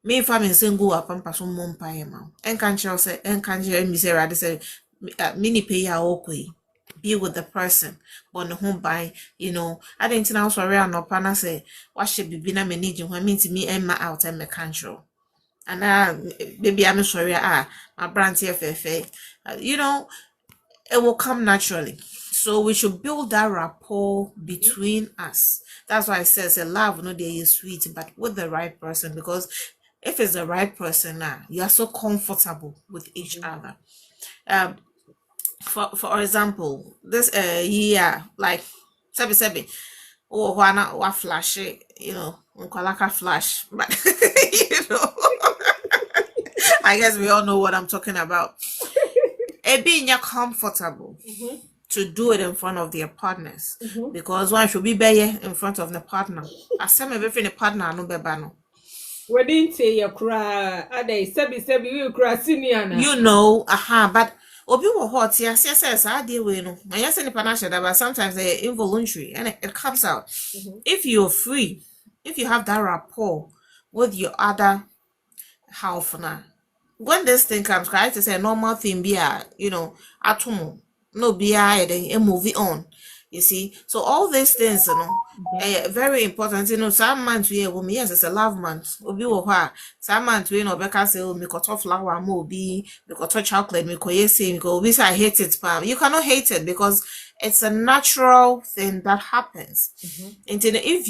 Me if I'm in single up and pass on mom pie ma. And can't you say, and can't you me say rather say, mini pay ya okay. Be with the person, but no home by, I didn't know sorry no pana say, what should be na me need you when me to me and my out and me control. And baby I'm sorry, my brand TFFA. It will come naturally. So we should build that rapport between us. That's why I says a love no day is sweet, but with the right person, because if it's the right person now, you are so comfortable with each other. For example, this year, like sebi, oh what flash it, unkalaka flash, but I guess we all know what I'm talking about. It being comfortable to do it in front of their partners, because one should be better in front of the partner. As some everything the partner no bebano. We didn't say your cry. Ade sebi you cry senior But obi wo hot yes I deal with no. And yes any partner share that, but sometimes they're involuntary and it comes out. If you're free, if you have that rapport with your other half now, when this thing comes, I to say normal thing be atomo no be then movie on. You see, so all these things, very important. Some months we woman, yes, it's a love month. Obi wo ha. Some months we Becca say, oh, me cut off flower, mo be, me cut off chocolate, me ko yesi, me ko be say I hate it, but you cannot hate it because it's a natural thing that happens. And then if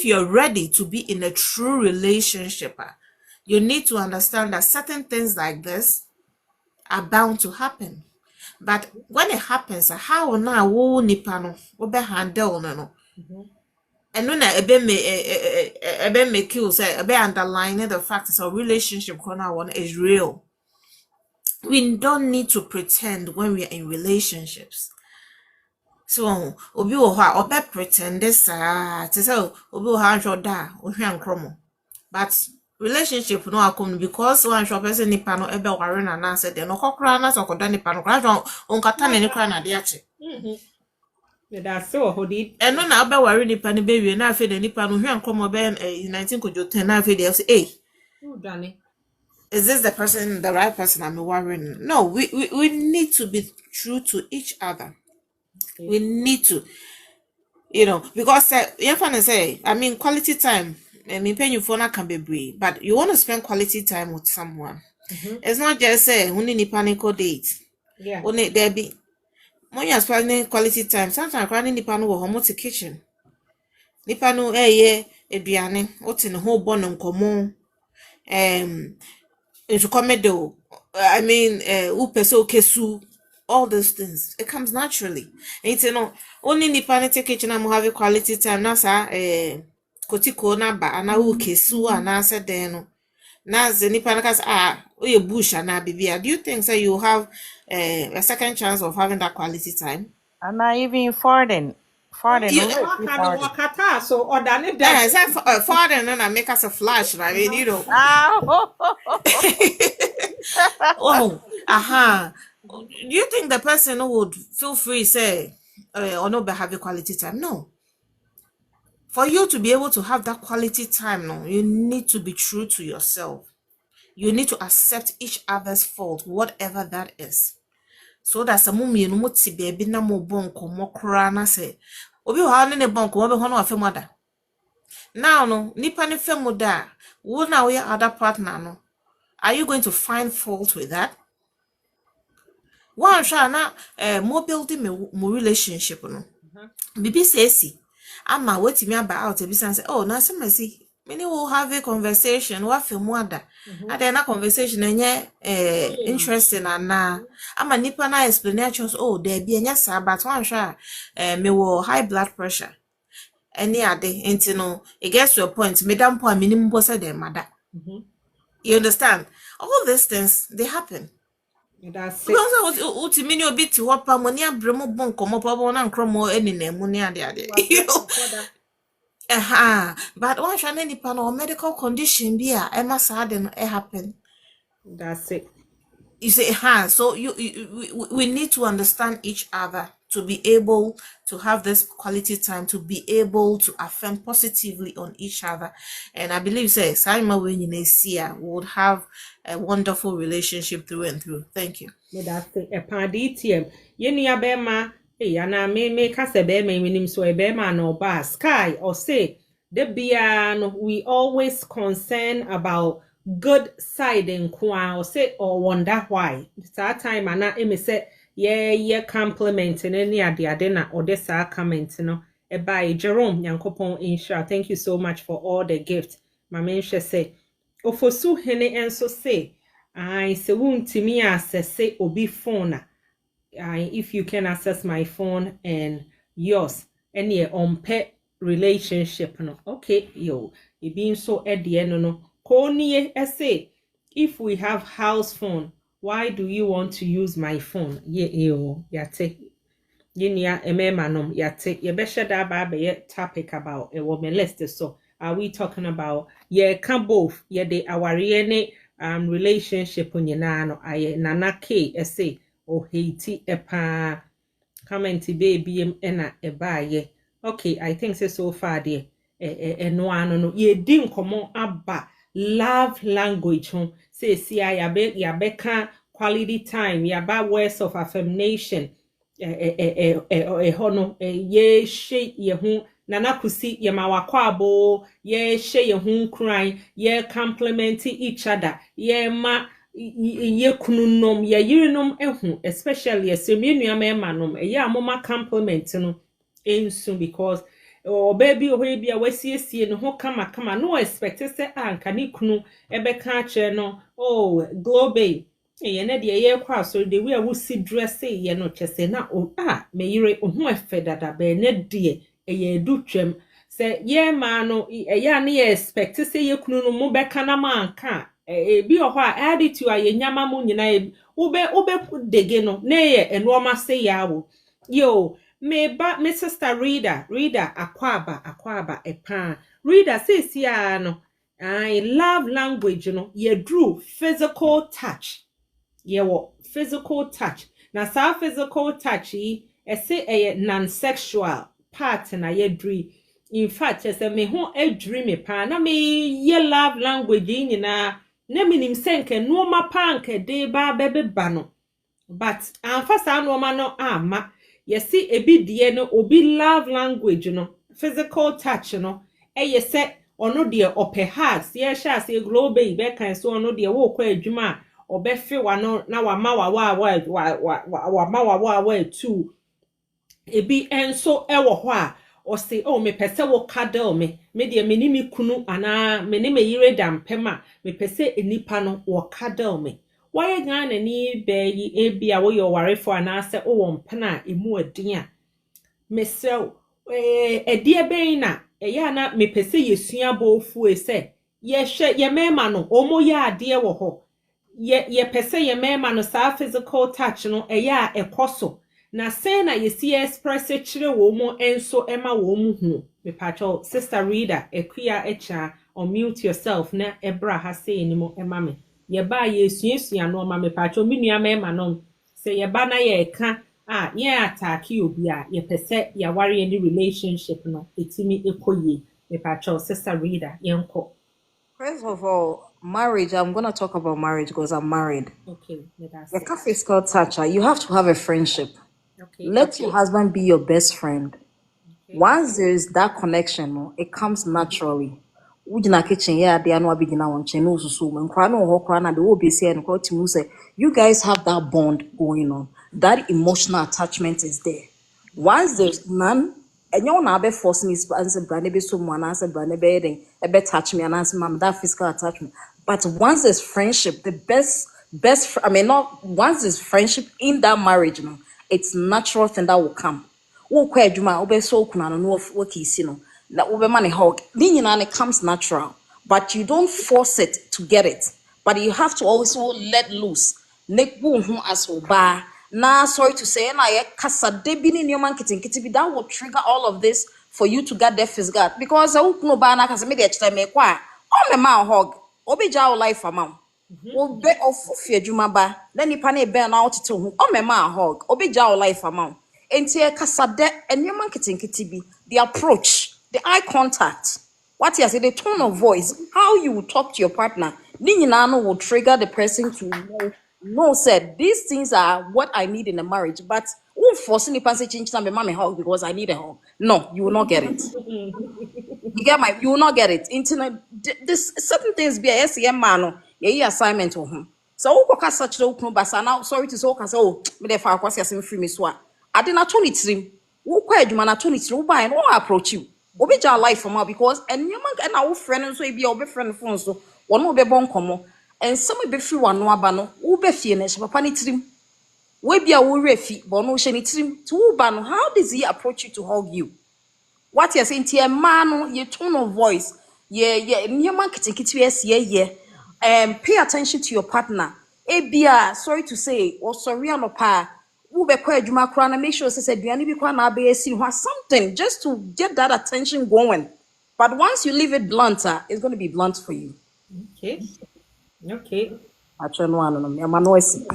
you're ready to be in a true relationship, you need to understand that certain things like this are bound to happen. But when it happens, how now wo nipa no wo be handle no. And when ebe make you say ebe underline the fact that a relationship corner one is real. We don't need to pretend when we are in relationships. So obi wo ha obe pretend this to say obi wo ha hwo da ohwan kromo. But relationship no akom because one shop person nipa no ebe ware na na say de no kokra na so koda nipa no kra on kata na ni kra na de ache. That's so hodi. And no na ebe ware nipa ni be wie na afi de nipa no hwan kromo be 19 kojo 10 na afi de say hey, Danny. is this the right person I'm worrying? No, we need to be true to each other. Okay. We need to, because I mean quality time. I mean, paying your phone can be brief, but you want to spend quality time with someone. It's not just say only ni panic or date. Yeah. Only there be when you're spending quality time. Sometimes running ni pano go home to kitchen. Ni pano eduane. What's in the whole bonum common. Into comedo. I mean, upeso kesu. All those things. It comes naturally. And it's only ni panic kitchen. I'm having quality time. Nasa kotiko na ba ana kesu ana se den no na zenipa na kas oye bush ana bibia. Do you think so you have a second chance of having that quality time? And not even farting You wakata so or than it does. farting and make us a flash, I mean, Ah, oh, Do you think the person would feel free say or not have a quality time? No. For you to be able to have that quality time, no, you need to be true to yourself. You need to accept each other's fault, whatever that is. So that some mmienu mo ti baby na mo bon komo kra na say obi ho ne ne bon komo be ho na afa mother. Now no nipa ne fa mu da wo na we other partner no. Are you going to find fault with that? One sha na mo building me relationship no. Bibi say ama wetimi aba out ebi say oh na say mercy many will have a conversation what feel more that and then a conversation enye interesting and na ama nipa na explanation oh there be enya sa but one sha me will high blood pressure any ade enti no it gets to a point madam po minimum po say dem mother. You understand all these things they happen. That's it. Because uti mini obi ti wapa money abremo bon komo pa na nkromo eni na emu ni ade but one shall any pan or medical condition be a must happen. That's it. You say so we need to understand each other to be able to have this quality time, to be able to affirm positively on each other. And I believe say Simon when you see would have a wonderful relationship through and through. Thank you. That's it. A panditium. Yeni abema ana me kase be me minim so ebema no ba sky or say the biano we always concern about good side in kwa or say or wonder why that time ana eme say yeah complimenting any ade na or this comment no e by Jerome Yankopon insha. Thank you so much for all the gifts. My mention say ofosu hene enso say I se wuntimi access obi phone if you can access my phone and yours any on pet relationship no okay yo it being so at the end no Konye say if we have house phone why do you want to use my phone yo yate yinia ememanom yate ye be sheda ba be topic about a woman list so are we talking about can both de aware ne relationship nyina no aye nana k say o hate epa comment baby ena ebaye okay I think so far there no ano no ye din komo aba love language ho say ya be ka quality time ya ba words of affirmation hono ye she ye hu nana kusi ye mawakwa abo ye she ye hu crying ye compliment each other ye ma ye kununom ye yirinom ehu especially esemenu amanom ye amoma compliment no ensu because baby o bia wasiesie no ho kama no expect say anka ni kunu ebeka kire no globe ye na de ye kwa so de we wusi dress ye no chese na me yire ho efedada be ne de ye dutwem se ye ma no ye na ye expect say ye kunu no mo beka na manka bi ho a attitude a ye nyama mu nyina ube dege no na ye enoma say yawo yo me sister reader Akua epa reader says ya no I love language no ye drew physical touch ye wo physical touch na sa physical touch yi say non-sexual part na ye drew in fact say me ho adri me pa na me ye love language nyina na minim senke no ma pa nke de ba bebe no but amfasa no ma no ama yesi ebi die no obi love language no physical touch no yese ono de opehags ye sha se global be kan so ono de wo kwa adwuma obefe wa no na wa ma wa tu ebi enso ewo ho a o se me pese wo cuddle me de meni mi kunu ana meni me yire dampema me pese enipa no wo cuddle me why Ghana ni be ebia wo yo ware for ana se o won pena emu adin a mesel edie ben na eya na me pese yesua bofu se ye hwe ye mema no omo ya ade wo ho ye pese ye mema no sa physical touch no eya ekoso na say na yesi express chire wo mo enso ema wo mu hu me pacho sister reader Akua echa unmute yourself na ebra ha say ni mo ema me ye ba ye suasua no ma me pacho mi nua mema no say ye bana ye ka ye attack you obi a ye pese ya worry any relationship no etimi ekoye me pacho sister reader yenko. First of all, marriage, I'm going to talk about marriage because I'm married. Okay, that's The it. physical touch, you have to have a friendship. Okay. Let your husband be your best friend. Okay. Once there is that connection, no, it comes naturally. Ujina kitchen, yeah, they are no abidina on channel so when crano or crana, the OBC and to say, you guys have that bond going on. That emotional attachment is there. Once there's none, and you're not be forcing me to answer brand be someone answer brand bedding, a bit touch me and answer mom that physical attachment. But once there's friendship, the best I mean not once there's friendship in that marriage, no, it's natural thing that will come. Wokɔ adwuma wobɛsɔ okuna no no wɔkisi no na wobɛma ne hug ne nyinaa it comes natural but you don't force it to get it but you have to also let loose ne wo ho as ɔbaa na sorry to say na yɛ kasa de bi ne nneɛma nketenkete bi that will trigger all of this for you to get that physical because wokunu ɔbaa na kasa me de kyerɛ me kɔ a ɔmɛma hug obɛgya wo life ama wo obe ofufi adwuma ba na nipa na ebe na otete ho ɔmɛma hug obɛgya wo life ama wo enti kasa de enema nketenkete bi the approach the eye contact what you say the tone of voice how you will talk to your partner ni nyinaa no will trigger the person to know said these things are what I need in a marriage but won't force nipa say change na me ma me hug because I need a hug no you will not get it. You get my you will not get it. Internet this certain things be a SEM man ye assignment to him. So who can such no basa now sorry to so can say oh me the far kwasi asim free me so I did not turn it trim. Who quite man turn it trim buy no approach you. Obi ja life for because and you man and our friend so be your friend phone so one will be bon komo and some be free one no aba no who be fie ne papa ni trim. We be a wo refi but no she ni trim to ba no how does he approach you to hug you? What you're saying to a man, your tone of voice, yeah, near marketing, pay attention to your partner. Ebia, sorry to say, or sorry, no pa, who be quite Juma Krana, make sure said, Biani Bikwana BSC, something just to get that attention going. But once you leave it blunter, it's going to be blunt for you. Okay. I try no one, I'm noisy.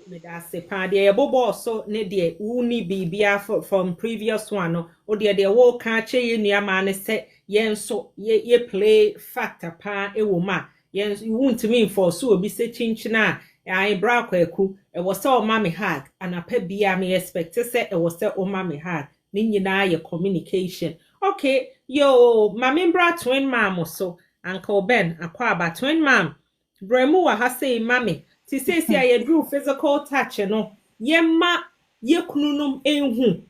Me da se pa de bobo so ne de uni bibia from previous one no o de wo ka che ye nuama ne se yen so ye play factor pa e wo ma yen wuntimi for so obi se chinchina ai bra kwaku e wo se o ma me hag anapa bia me expect se e wo se o ma me hag ni nyina ye communication okay yo ma membra twin mom so uncle Ben Akua ba twin mom bremu wa ha say mame ti say I drew physical touch no yema ye kununum enhu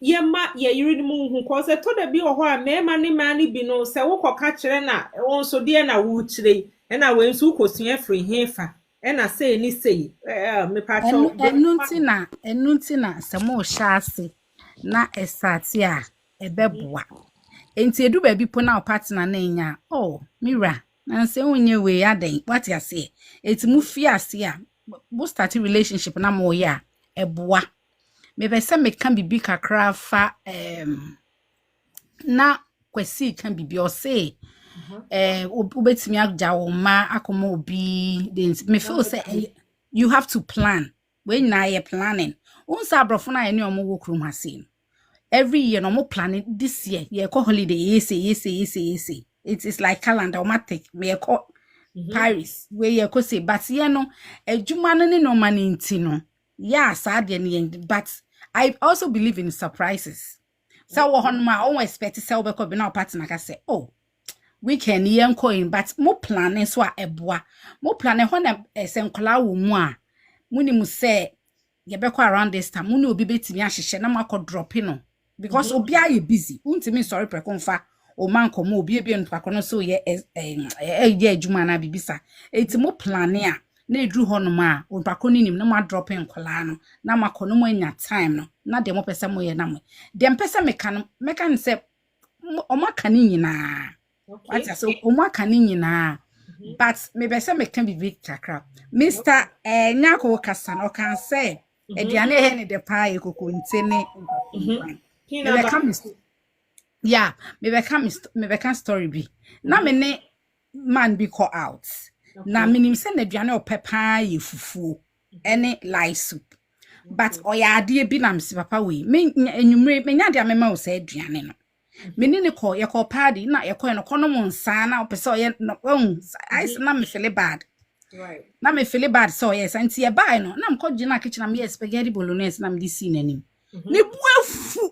yema ye yirimu hu cause to da bi oho a mema ne mani bi no se wo koka kire na won so de na wo kire na we nsu kosua free hefa na say ni say me pa cho enunti na se mo hyaase na esate a ebeboa enti edu ba bi po na partner na nya oh mira na se wonye we aden what you say eti mu fi ase a bo start relationship na mo ya eboa me be se me kan bibi kakra fa na kwesi kan bibi o say ubetimi agja wo ma akoma obi me feel say you have to plan when na you planning unsa abrofo na ene omo wo krum hase every year no mo planning this year ye ko holiday yes it is like calendar automatic me ko Paris where ye ko say but ye no adwuma no ne no mani nti no yeah sad ye but I also believe in surprises so wo hon ma always expect say we be na partner ka say oh weekend yen coin but mo planning so a eboa mo planning ho na senkola wo mu a muni mu say ye be ko around this time muni obi betimi ahyehye na makọ drop no because obi are busy untimi sorry prekonfa o man komo obi e npa kono so ye adwuma na bibisa eti mo planning a na edru ho no ma o npa kono nim na ma drop nkola no na makọ no mo anya time no na de mo pese mo ye na mo de mpese mekan se o maka ni nyina what so o maka ni nyina but me be se mekan bibi kakra Mr. Nyako kasa no kan say ediane he ne de pa ye kokko ntene yeah me be can story bi na me ne man be call out na minim se na aduane o pepa ye fufuo ene light soup but oya ade bi na msi papa we me enwumre me nya de amema wo sa aduane no me ni ne ko ye ko party na ye ko no kono mo nsa na opese oye no ice na me feel bad Right. na me feel bad so yes anti e buy no na mko gina kitchen na me spaghetti bolognese na me di si nanim ni buafu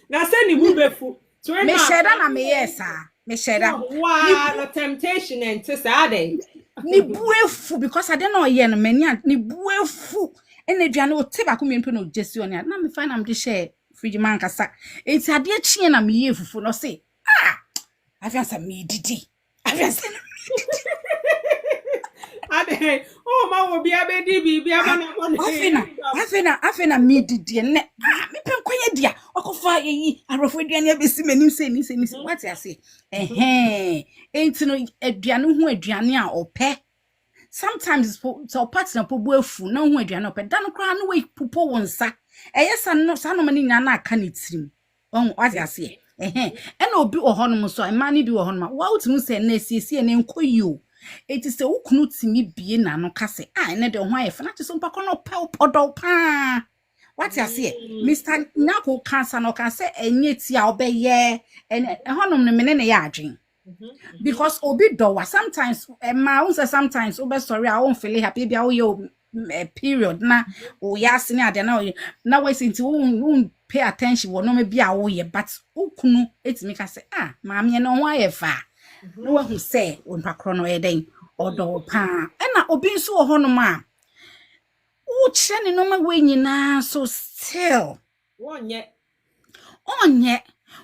Na say ni bubefu. me sheda na me yesa me sheda Wow, the temptation and to say ni buafu because I don't know ye no mani ni buafu ene aduane o te ba ko me no jesi oni na me find am de share fridge man kasa enti ade chie na me ye fufu no say afiansa me didi afiansa ade oh ma wo bia be di bibia ma na afena me didi ne me pen kwanye dia okofa yi arofo aduane abesi manim say ni what I say enti no aduane hu aduane a ope sometimes so partner po buafu na hu aduane ope dan kra no we pupo wonsa eyesa no sa no mani nya na aka ne tirim what I say ena obi ohonum so emani bi ohonum wa utum se na esiesie ne nkoyi eti se ukunu timi bie na no kase ene de ho ayefa na chiso mpako no pe odo pa what I say Mr. Nyako cancer no can say enye ti a obeye ene ehonum ne mene ne ya adwen because obi dowa sometimes ma unse sometimes obe sorry I won't feel happy bia wo period na o ya sini ade na we sinti won pay attention wo no me bia wo ye but ukunu etimi ka say maame no ho ayefa no wa hu say won pakro no e den odo pa na obi nso wo honom a wo kire ne no ma we nyina so still wonye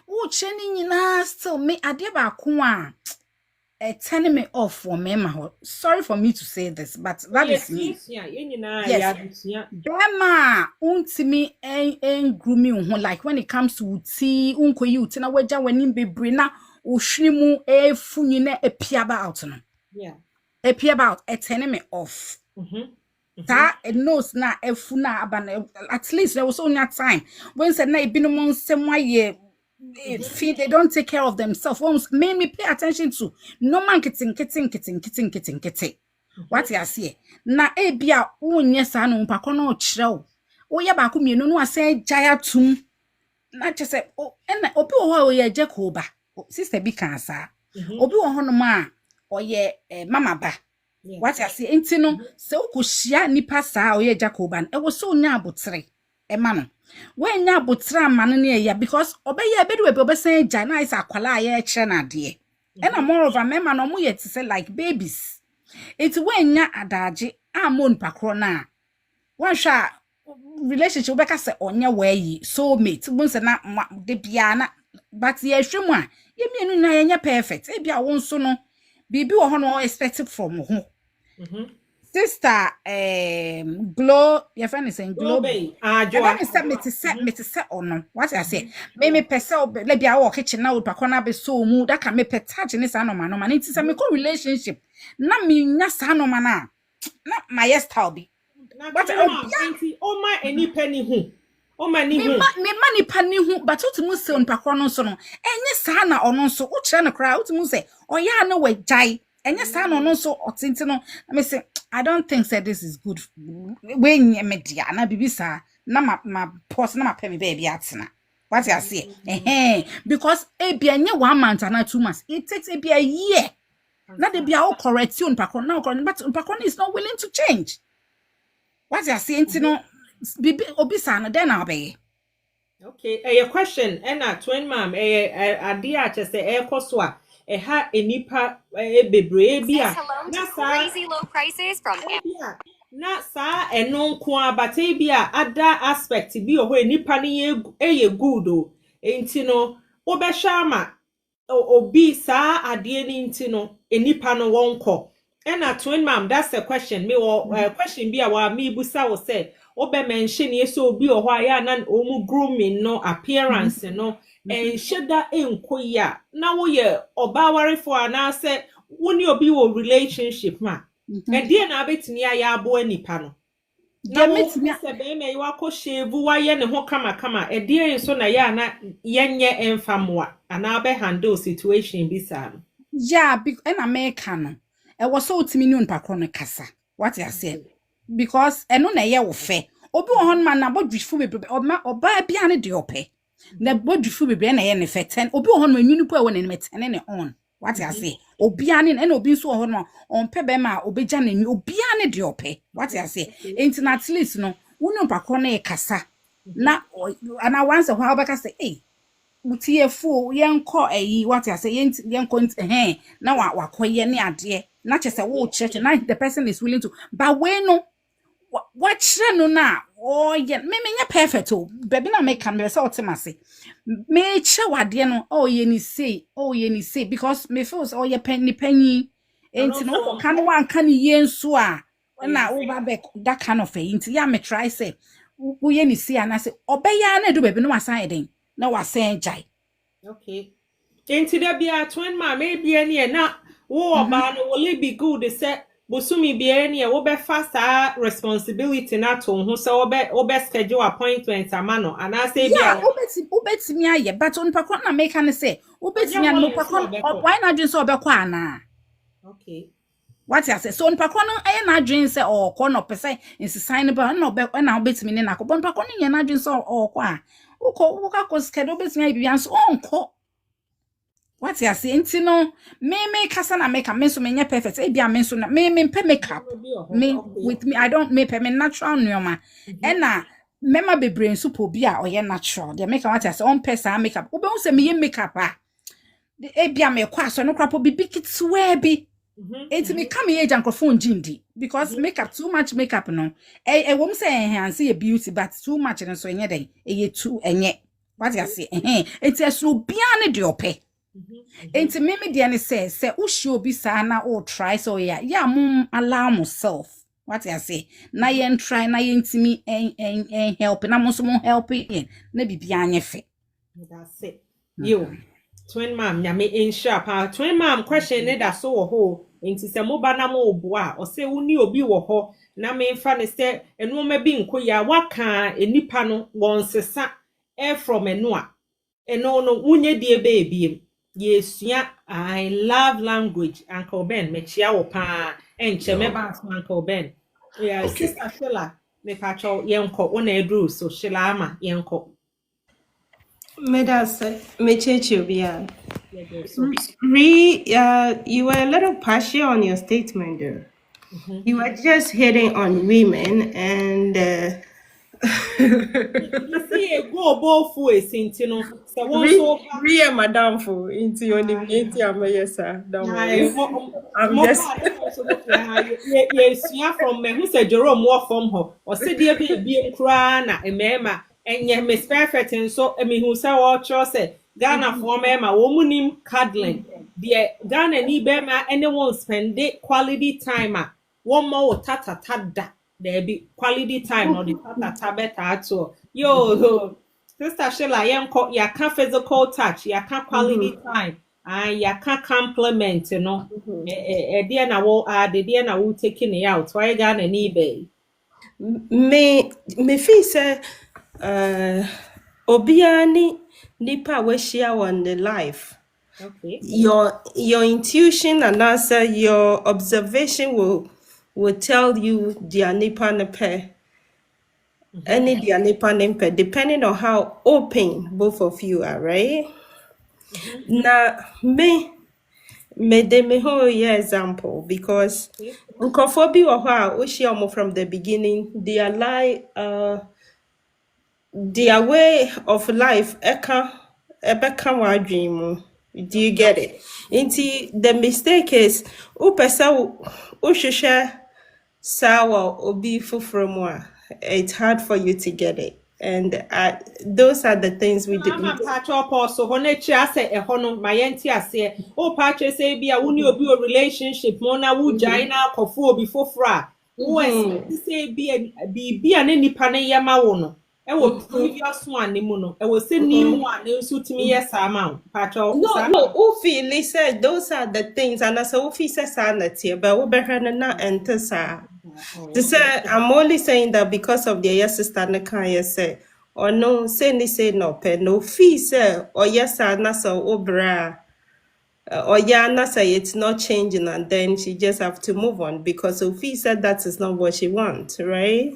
wo kire ne nyina still me ade ba ko a turning me off for me sorry for me to say this but that is me yes Bema untimi en grooming ho like when it comes to tea unkoyi uti na waja wanim bebre na ohwirimu efunyi na epiaba out no epiaba out turning me off ta knows na efu na aba at least there was only time when said na ebinom nsem aye if they don't take care of themselves once made me pay attention to no man kitting what you see na ebia unye sa no mpako no kire wo ye ba ko mienu no asen jaya tum na chese na obi wo ye Jacoba sister bi kan sa obi wo hono ma oye mama ba what you see enti no se ukohia nipa sa oye Jacoba e wo so nya abotre e ma no when nya botra manu ne ya because obeye bedu we obesen ja na is akwala ya kire na de na more over mema no mo ye to say like babies it when nya adaje amon pakro na wan hwa relationship be ka say onye weyi soulmate mo se na de bia na but ye hwemu a ye mienu na ye nya perfect e bia won so no bibi wo ho no expect from ho sister glow your friend is saying glow me to say ono what I say me pese le bia wo kitchen na wo pakona be so mu that can me petage ni sa no ma no it is a me ko relationship na me nya sa no ma na my style be but o ma any penny hu o ma ni hu me mani pani hu but what mu say on pakona so no enye sa na ono so wo kire no kra what mu say oya na we jai enye sa na ono so otinti no me say I don't think that this is good. When you media na bibisa na ma post na ma pay me baby atena. What I say? Because e bia nye 1 month and 2 months. It takes a bia year. Na de bia o correction pakron na but pakron is not willing to change. What I say no bibi obisa no then na be. Okay, your question na twin mom ade a che say e koso a ha enipa bebre bia na crazy low prices from na sa eno nko abata bia other aspect bi o ho enipa ne ye good o enti no obehwa ma obi sa ade ni enti no enipa no wonko na twin mom that's the question me question bia wa me busa wo say obe mention yeso obi o ho aya na omu grooming no appearance no en sheda enkoya na wo ye obawarefo ana se woni obi wo relationship ma e die na abetini aya abo anipa no na metimi se be me wa ko shave wa ye ne ho kama e die so na ya na yenye emfamoa ana be handle situation bi sa no yeah big en America no e wo so otimi ni onpa kro no kasa what you say because eno na ye wo fe obi wo hon man na bodwifo bebre oba bia ne de opɛ na bodwifo bebre na ye ne fe 10 obi wo hon man nwini po e wo ne 10 ne on what you say obia ne na obi so wo hon on pɛ be ma obegya na nwi obia ne de opɛ what you say enti na at least no wonu mpakọ na kasa na ana once a while beka say eh mutie fu yenko eyi what you say yenko na wakoye ne ade na chese wo church na the person is willing to but when no what no na oh yeah me nya perfect oh baby na make am say otimase me che wade no oh ye ni say because me feels oh ye penny enti no kan wan kan ye nso a na over back that kind of thing enti ya me try say wo ye ni say ana say obeya na do baby no wasan eden na wasan jai okay enti da bia twin ma maybe any na wo oba no will be good say bosumi bia any wo be fast responsibility na to ho say wo be schedule appointment amano ana say bia obetimi aye but on pakọ na make an say obetimi an no pakọ why na dwen say obekọ ana okay what you say so on pakọ no aye na dwen say okọ no pese insisan ba na obetimi ne na akọ on pakọ no ye na dwen say okọ a ukọ ko schedule obetimi aye bia so onko what you say enti no me kasa na make am so me nya perfect e bia me so na me pe makeup me with me I don't make me natural nyoma na mema bebre nso bi a oye natural de make am what you say on person makeup obe hu say me ye makeup a e bia me kwa so no krapo bibi kitwe bi enti me come age microphone jindi because makeup too much makeup no e wom say enhance your beauty but too much no so enye den e ye too enye what you say enti eso bia ne de ope enti me de ne say ushi obi sa na o try so ya mum allow myself what you say na yen try na yen timi en help na mo so mo help in na bibia anye fe that's it you twin mom nya me in sharp twin mom question ne da so wo ho enti se mo ba na mo obo a o se uni obi wo ho na me mfa ne se enu ma bi nkoya waka enipa no won sesa from enu a eno no unye die baby yesua I love language Uncle Ben mechia wo pa enche me ba Uncle Ben yeah okay. Sister Sheila me pacho yenko wona edru so Sheila ama yenko Medase mechechi obia. You were a little partial on your statement there. You were just hitting on women and you see a go both ways into no so one so madam for into your name yes sir don't worry. I'm just yes from me who said Jerome more from her or said there be cry na emema enye Miss Perfect and so I mean who say what you say Ghana for mema womunim cuddling the Ghana ni bema anyone spend quality time one more tata tada there be quality time or the tata better to yo Sister Sheila yenko ya can physical touch ya can quality time and ya can compliment you know dear na wo the dear na wo taking it out why Ghana ni be me feel say obiani nipa we share on the life. Okay. Your intuition and answer your observation will tell you their nipa nepe. Any their nipa nepe depending on how open both of you are, right? Now me de me whole example because ukofobi or from the beginning their life their way of life eka wa dream. Do you get it? The mistake is upesa ushusha sawa obi fufromwa. It's hard for you to get it. And those are the things we do. I'm patch up also when say a hono my auntie say oh patch say be a uni obi a relationship mona wu jaina kofo before fra who say be an nipa na yama wono e wo previous one ni mu no e wo say new one na so timi yes amount patch up no ufi listen those are the things and as ufi says sanity but we better na enter sa. To say, I'm only saying that because of the yes sister na can say or no say ni say no pay no fee say or yes na so obra or Yana say it's not changing, and then she just have to move on because Sophie said that is not what she wants, right?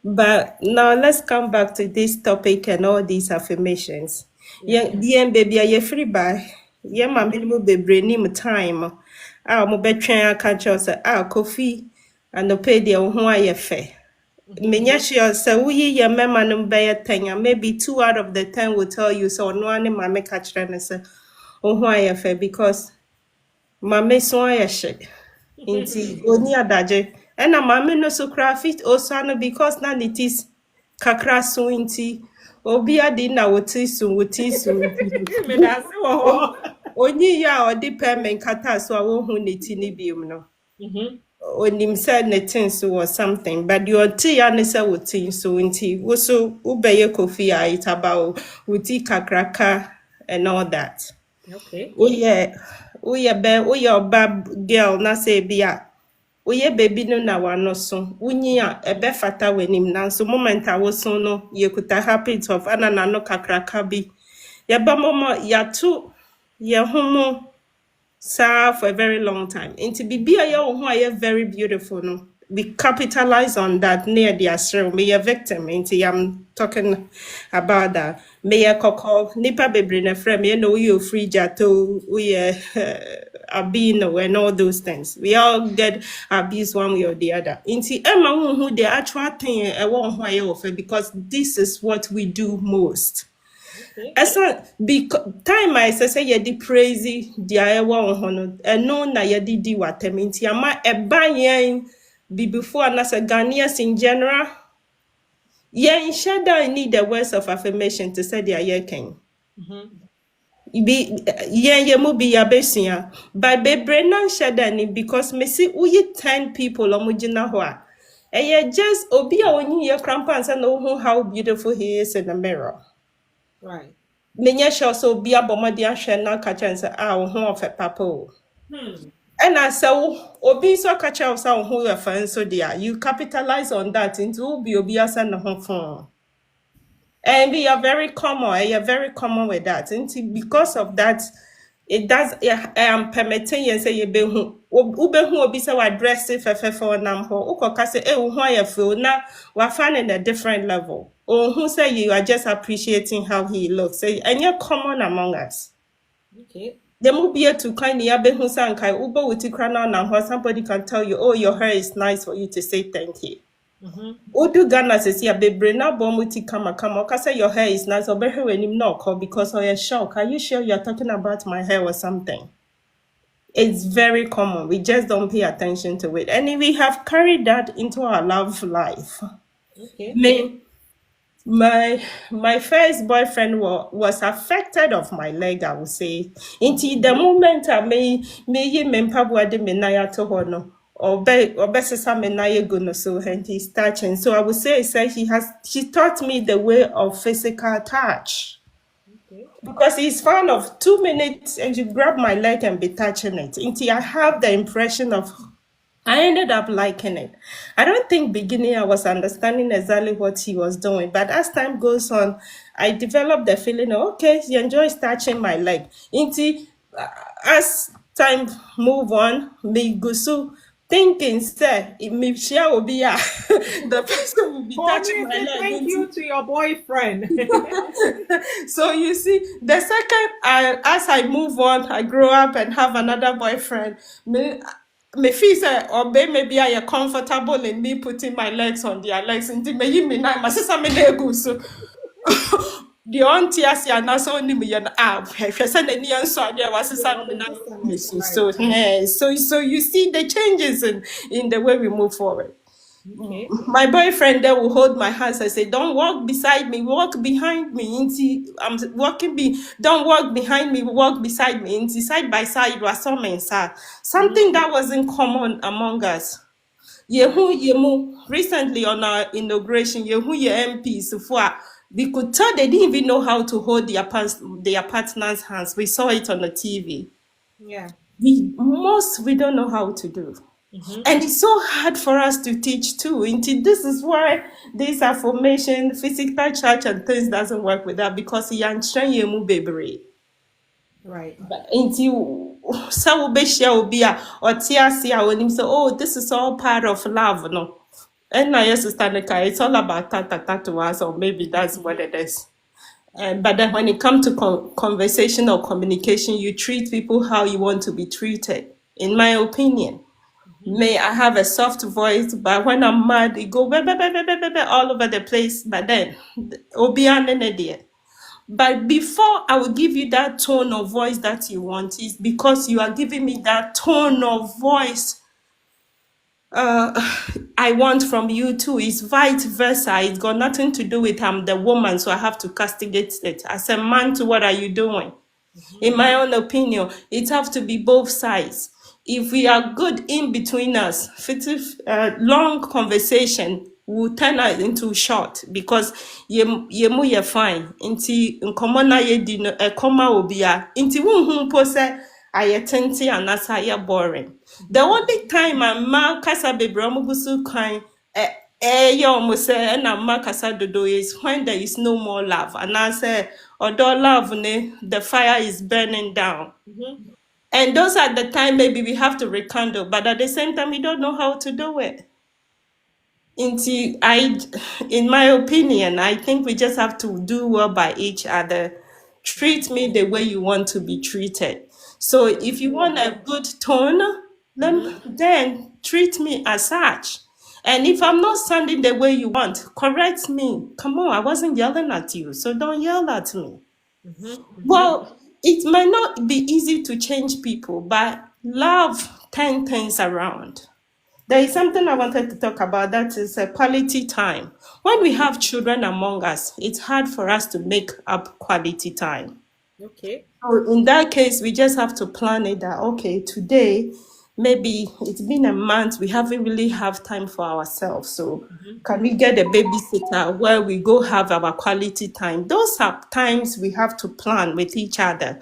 But now let's come back to this topic and all these affirmations. Yeah, baby, are you free by? Yeah, my minimum baby, name time. Mo between catch us. Coffee and the pay the who I fair. Menya sure so we ye mema no be 10, maybe 2 out of the 10 will tell you so no one ma make catch and say oh who I fair because mame so I shit. Inti oni adaje. Ena mame no so craft also no because na it is kakra so inti obi adi na woti so Me da se wo. onyi ya odi payment kata so a wo hu ne ti ni biom no onim said ne tin so or something but your tea ya ne say woti so inti wo so ubeye kofi a it about woti kakraka and all that. Okay. Uye oba girl na say bia uye baby no na wano so unyi a ebe fata wenim na so moment a wo so no ye kuta habit of anana no kakraka bi ye ba momo ya tu ye homo sa for a very long time into bibia ye ho a very beautiful no we capitalize on that near the astral me a victim into I'm talking about that me a koko nipa bebre na frame you know you free jato we abino and all those things we all get abused one way or the other into emma who the actual thing I want why because this is what we do most. Esa because time I say ye di praise dia ewa hono eno na ye di wateminti ama eba yen be before na say Ghanaians in general yen shada need the words of affirmation to say their ye ken be yen ye mu be ya besia but bebre na shada ni because me see uyi 10 people omugina ho a eye just obi a onyi ye crampan say no who how beautiful he is in the mirror. Right. Menya sure so be a bomadi ahwe na catch and say ah ho of a papa o. And I say obi so catch us say ho your fan so there you capitalize on that into obi asa na ho phone. And we are very common, you're very common with that. And because of that, it does I am permitting you say you be who ube who be so address it for nam ho uko say who you feel now we're finding a different level. Or who say you are just appreciating how he looks. Say and you're common among us. Okay. There will be a to kind of be who sang kai ubo with krana now somebody can tell you, oh your hair is nice for you to say thank you. Odu Ghana says yeah, baby, now bomuti kama say your hair is nice, or better when him not call because of your shock. Are you sure you're talking about my hair or something? It's very common. We just don't pay attention to it. And we have carried that into our love life. Okay. My first boyfriend was affected of my leg, I would say. Until the moment I may mempa de menaya to hono. Or sesa menaye gono so and he's touching. So I would say he taught me the way of physical touch. Because he's fond of 2 minutes and you grab my leg and be touching it. Until I have the impression of I ended up liking it. I don't think beginning I was understanding exactly what he was doing, but as time goes on, I developed the feeling, okay, he enjoys touching my leg. As time move on, me gusu thinking, say, me share will be the person will be touching my leg. Thank you to your boyfriend. So you see, the second as I move on, I grow up and have another boyfriend. Me feel say or maybe I am comfortable in me putting my legs on their legs. Indeed, me na my sister me nego so. The auntie as ya na so ni me yan hwehwe say na ni anso ade wa sister me na so you see the changes in the way we move forward. Okay. My boyfriend there will hold my hands and say, don't walk beside me, walk behind me. I'm walking don't walk behind me, walk beside me. Side by side was something that wasn't common among us. Recently on our inauguration, ye MPs for we could tell they didn't even know how to hold their partner's hands. We saw it on the TV. Yeah. We don't know how to do. And it's so hard for us to teach too. This is why this affirmation, physical church and things doesn't work with that because he train you baby. Right. Into so be share be a or tia when him say, oh, this is all part of love, no. And now yes, Stanica, it's all about that to us, or maybe that's what it is. But then when it comes to conversation or communication, you treat people how you want to be treated, in my opinion. May I have a soft voice, but when I'm mad, it go all over the place. But then, but before I will give you that tone of voice that you want, is because you are giving me that tone of voice uh, I want from you too. It's vice versa. It's got nothing to do with I'm the woman, so I have to castigate it. As a man, to what are you doing? In my own opinion, it have to be both sides. If we are good in between us, long conversation will turn out into short because ye fine. Inti nkomo na ye di no ekoma obia. Inti wunhu po se ayetenti anasa ye boring. The only time a man kasa bebre omugusu kwan yeah, almost say na makasa dodo is when there is no more love. And I say, although love, the fire is burning down. And those are the time maybe we have to rekindle, but at the same time, we don't know how to do it. In my opinion, I think we just have to do well by each other. Treat me the way you want to be treated. So if you want a good tone, then treat me as such. And if I'm not sounding the way you want, correct me. Come on, I wasn't yelling at you, so don't yell at me. Well, it might not be easy to change people, but love turns things around. There is something I wanted to talk about, that is a quality time. When we have children among us, it's hard for us to make up quality time. Okay. So in that case, we just have to plan it that, okay, today, maybe it's been a month, we haven't really have time for ourselves. So can we get a babysitter where we go have our quality time? Those are times we have to plan with each other.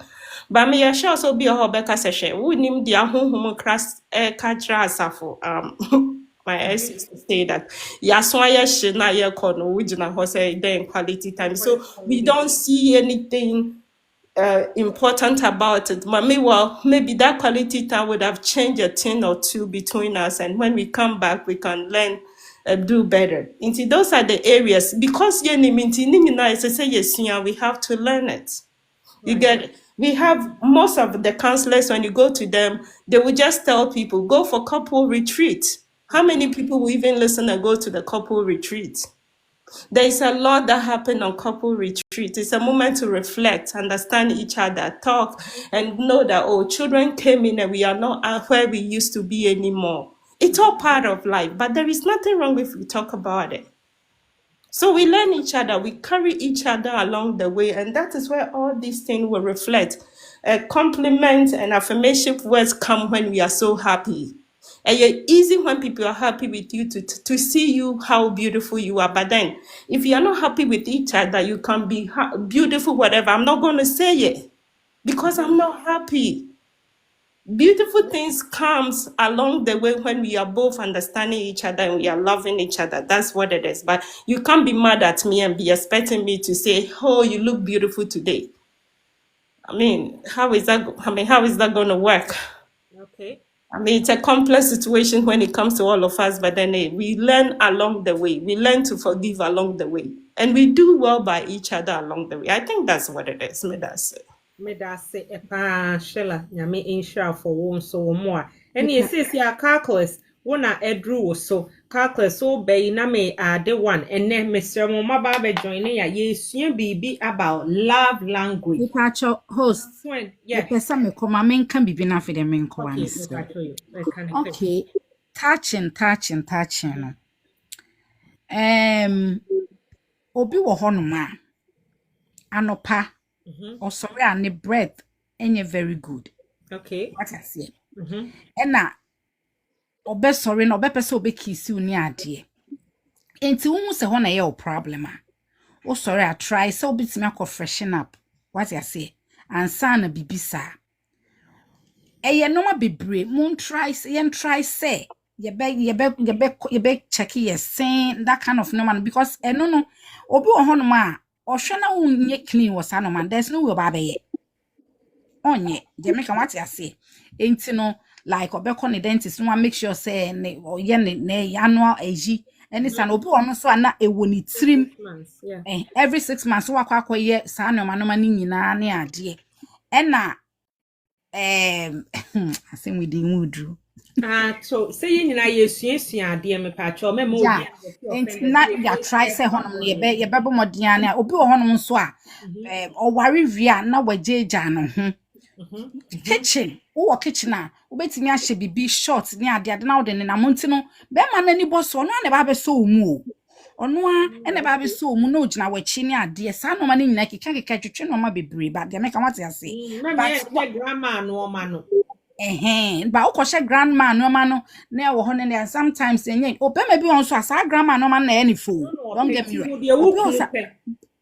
But me sure also be a hobeka session. We need the home crass asafo. My ex used to say that yaswaya shina ye kono wijina hose then quality time. So we don't see anything important about it. But meanwhile, maybe that quality time would have changed a thing or two between us. And when we come back, we can learn, do better. Into those are the areas. Because we have to learn it. You get it? We have most of the counselors, when you go to them, they will just tell people, go for couple retreat. How many people will even listen and go to the couple retreat? There is a lot that happen on couple retreat. It's a moment to reflect, understand each other, talk, and know that, oh, children came in and we are not where we used to be anymore. It's all part of life, but there is nothing wrong if we talk about it. So we learn each other, we carry each other along the way, and that is where all these things will reflect. Compliment and affirmation words come when we are so happy. And it's easy when people are happy with you to see you how beautiful you are. But then, if you are not happy with each other, you can be beautiful, whatever. I'm not going to say it because I'm not happy. Beautiful things comes along the way when we are both understanding each other and we are loving each other. That's what it is. But you can't be mad at me and be expecting me to say, "Oh, you look beautiful today." I mean, how is that going to work? Okay. I mean, it's a complex situation when it comes to all of us, but then we learn along the way. We learn to forgive along the way. And we do well by each other along the way. I think that's what it is. That's it. Meda se epa shela nyame insha for won so mo a ene esisi a calculus wona edru wo so calculus so be na me ade one ene mesre mo maba be join ya yesua bibi about love language. Ipacho host. Yeah. The person me come menka bibi na fe de menko Okay, wan. Okay. Touching no. Obi wo hono ma anopa. Or sorry, and the breath ain't very good. Okay. What I say. And now, obe sorry, no be person obe kiss you ni ade. Enti wo se ho na ye o problem a. O sorry, I try so bit me akọ freshen up. What I say. And sana bibisa. Eye no ma bebre, moon try say. Ye be check ye saying that kind of no man because no obi wo ho no ma. Or shana unye clean was no man. There's no way babe. onye je make what you say enti no like obekọ ne dentist no make sure say ne oye ne annual agi any san obi ono so ana ewo ni trim every 6 months wa kwa ye saa no manoma ni nyina ne ade ena asem we di mudu so say you nyina yesuasua ade me pa cho me mo obi enti na ya try say honom ne ye bebo modin a obi wo honom nso a oware wia na wajeja no ho kitchen wo kitchen a obetimi ahye bibi short ni ade na wo de ne namonti no be ma na ni boso no na ba be so mu o ono a ene ba be so mu na ogina wachi ni ade sa no ma ni nyina keka twetwe no ma bebre ba de meka wate ase but grandma no ma no ba wo kohye grandma no ma no na e wo ho ne sometimes enye obema bi won so asa grandma no ma na e ni fo don't get me wrong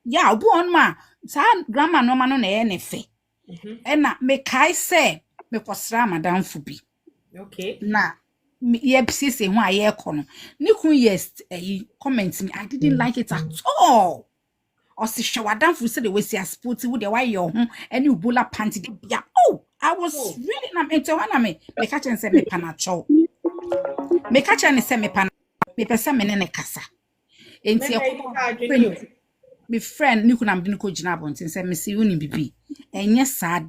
yeah obi on ma sa grandma no ma no na e ne fe ena me kai se me kwosra madam fu bi okay na ye psisi ho aye kono ni kun yes comment me I didn't like it at all o si hwe wadam fu se de we si aspoti wo de why your ho any ubola panty de bia oh I was really na me na me catch and say me panacho me catch and say me pan me pesa me ne kasa enti e me friend ni kuna mde ko gina bontin say me si uni bibi enye sada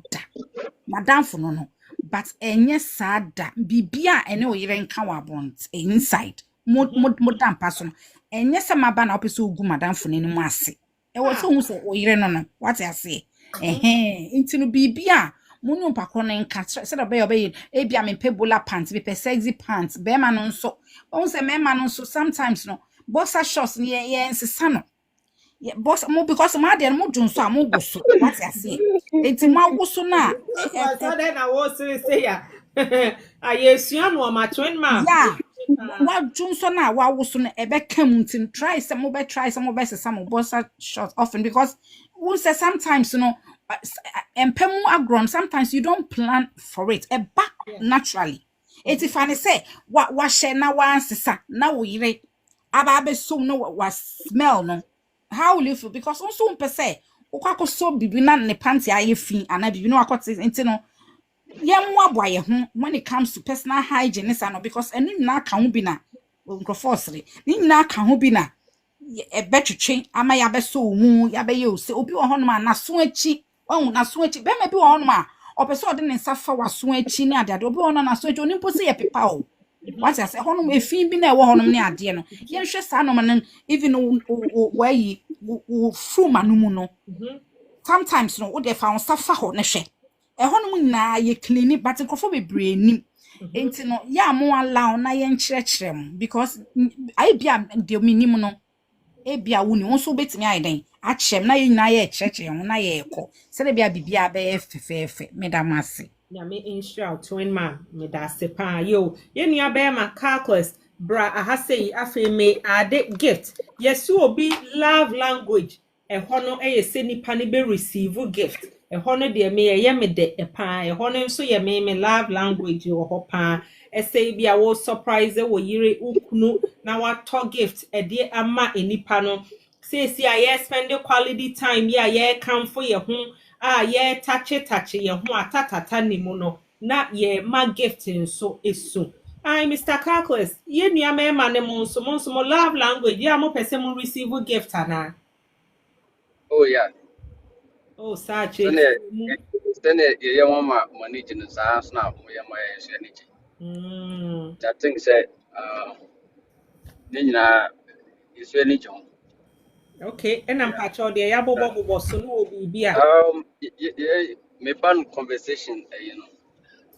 madam fu no but enye sada bibia ene o yire nka wa bont inside modam paso enye se maba na opese ogu madam fu ne mu ase e wo so hu so o yire no what I say enti no bibia munu pakro na nka se da be obey e bia me pebola pants be sexy pants be ma no nso won se me ma no nso sometimes no boxer shorts ni ye nsesa no yeah, boss mo because my dear mo junso am go so what I say enti ma go so na so then I was say ya ayesua no ma twin ma yeah wa junso na wa wo so no ebe kam ntin try some mo be some boxer shorts often because we say sometimes you know empemu agron sometimes you don't plan for it back naturally it if I say what share na wa ansesa na wo yire aba be so no wa smell no how will you feel because also per se ukwa so bibi na ne panty aye fin ana bibi no akot enti no yem waboye ho when it comes to personal hygiene no because enu na aka ho bi na nkrofosre ni na aka ho bi na ebetwetwe ama ya be so mu ya be ye o se obi wo ho no ma na so achi ohun na so achi be ma bi wo ho no ma opeso ode ne nsafa wa so achi ni ade obi wo no na so achi oni mpo se ye pepa o what I say ho no efin bi na e wo ho no ne ade no ye hwe sa no ma even where you fru manumu no sometimes no wo de fa on safa ho ne hwe e ho no na ye clean but nkofo be brain enti no ya mo allow na ye nkyerɛkyerɛ m because ai bia de minim no e bia wo ni won so betimi aiden achem na ye nyina ye kyerɛkyerɛ ho na ye ekɔ se de bia bibia be fefefe medamase ya me insure twin ma me da se pa yo ye nua be ma calculus bra ahasei afi me ade gift yesu obi love language e hono e ye se nipa ne be receive gift e hono de me ye me de e pa e hono nso ye me love language wo ho pa e sei bia wo surprise wo yire ukunu na wa to gift e de ama enipa no say a ye spend quality time ya ye come for ye ho ye touch ye ho atatata ni mu no na ye ma gift nso eso ai Mr. Calculus ye nua me ma ne mo love language ya mo pese mo receive gift ana oh yeah oh such then ye mama money jin sa na mo ye ma ye so ni I think say ni nyina isu ni jon okay and I'm patch all there ya bobo so no obi bia me ban conversation you know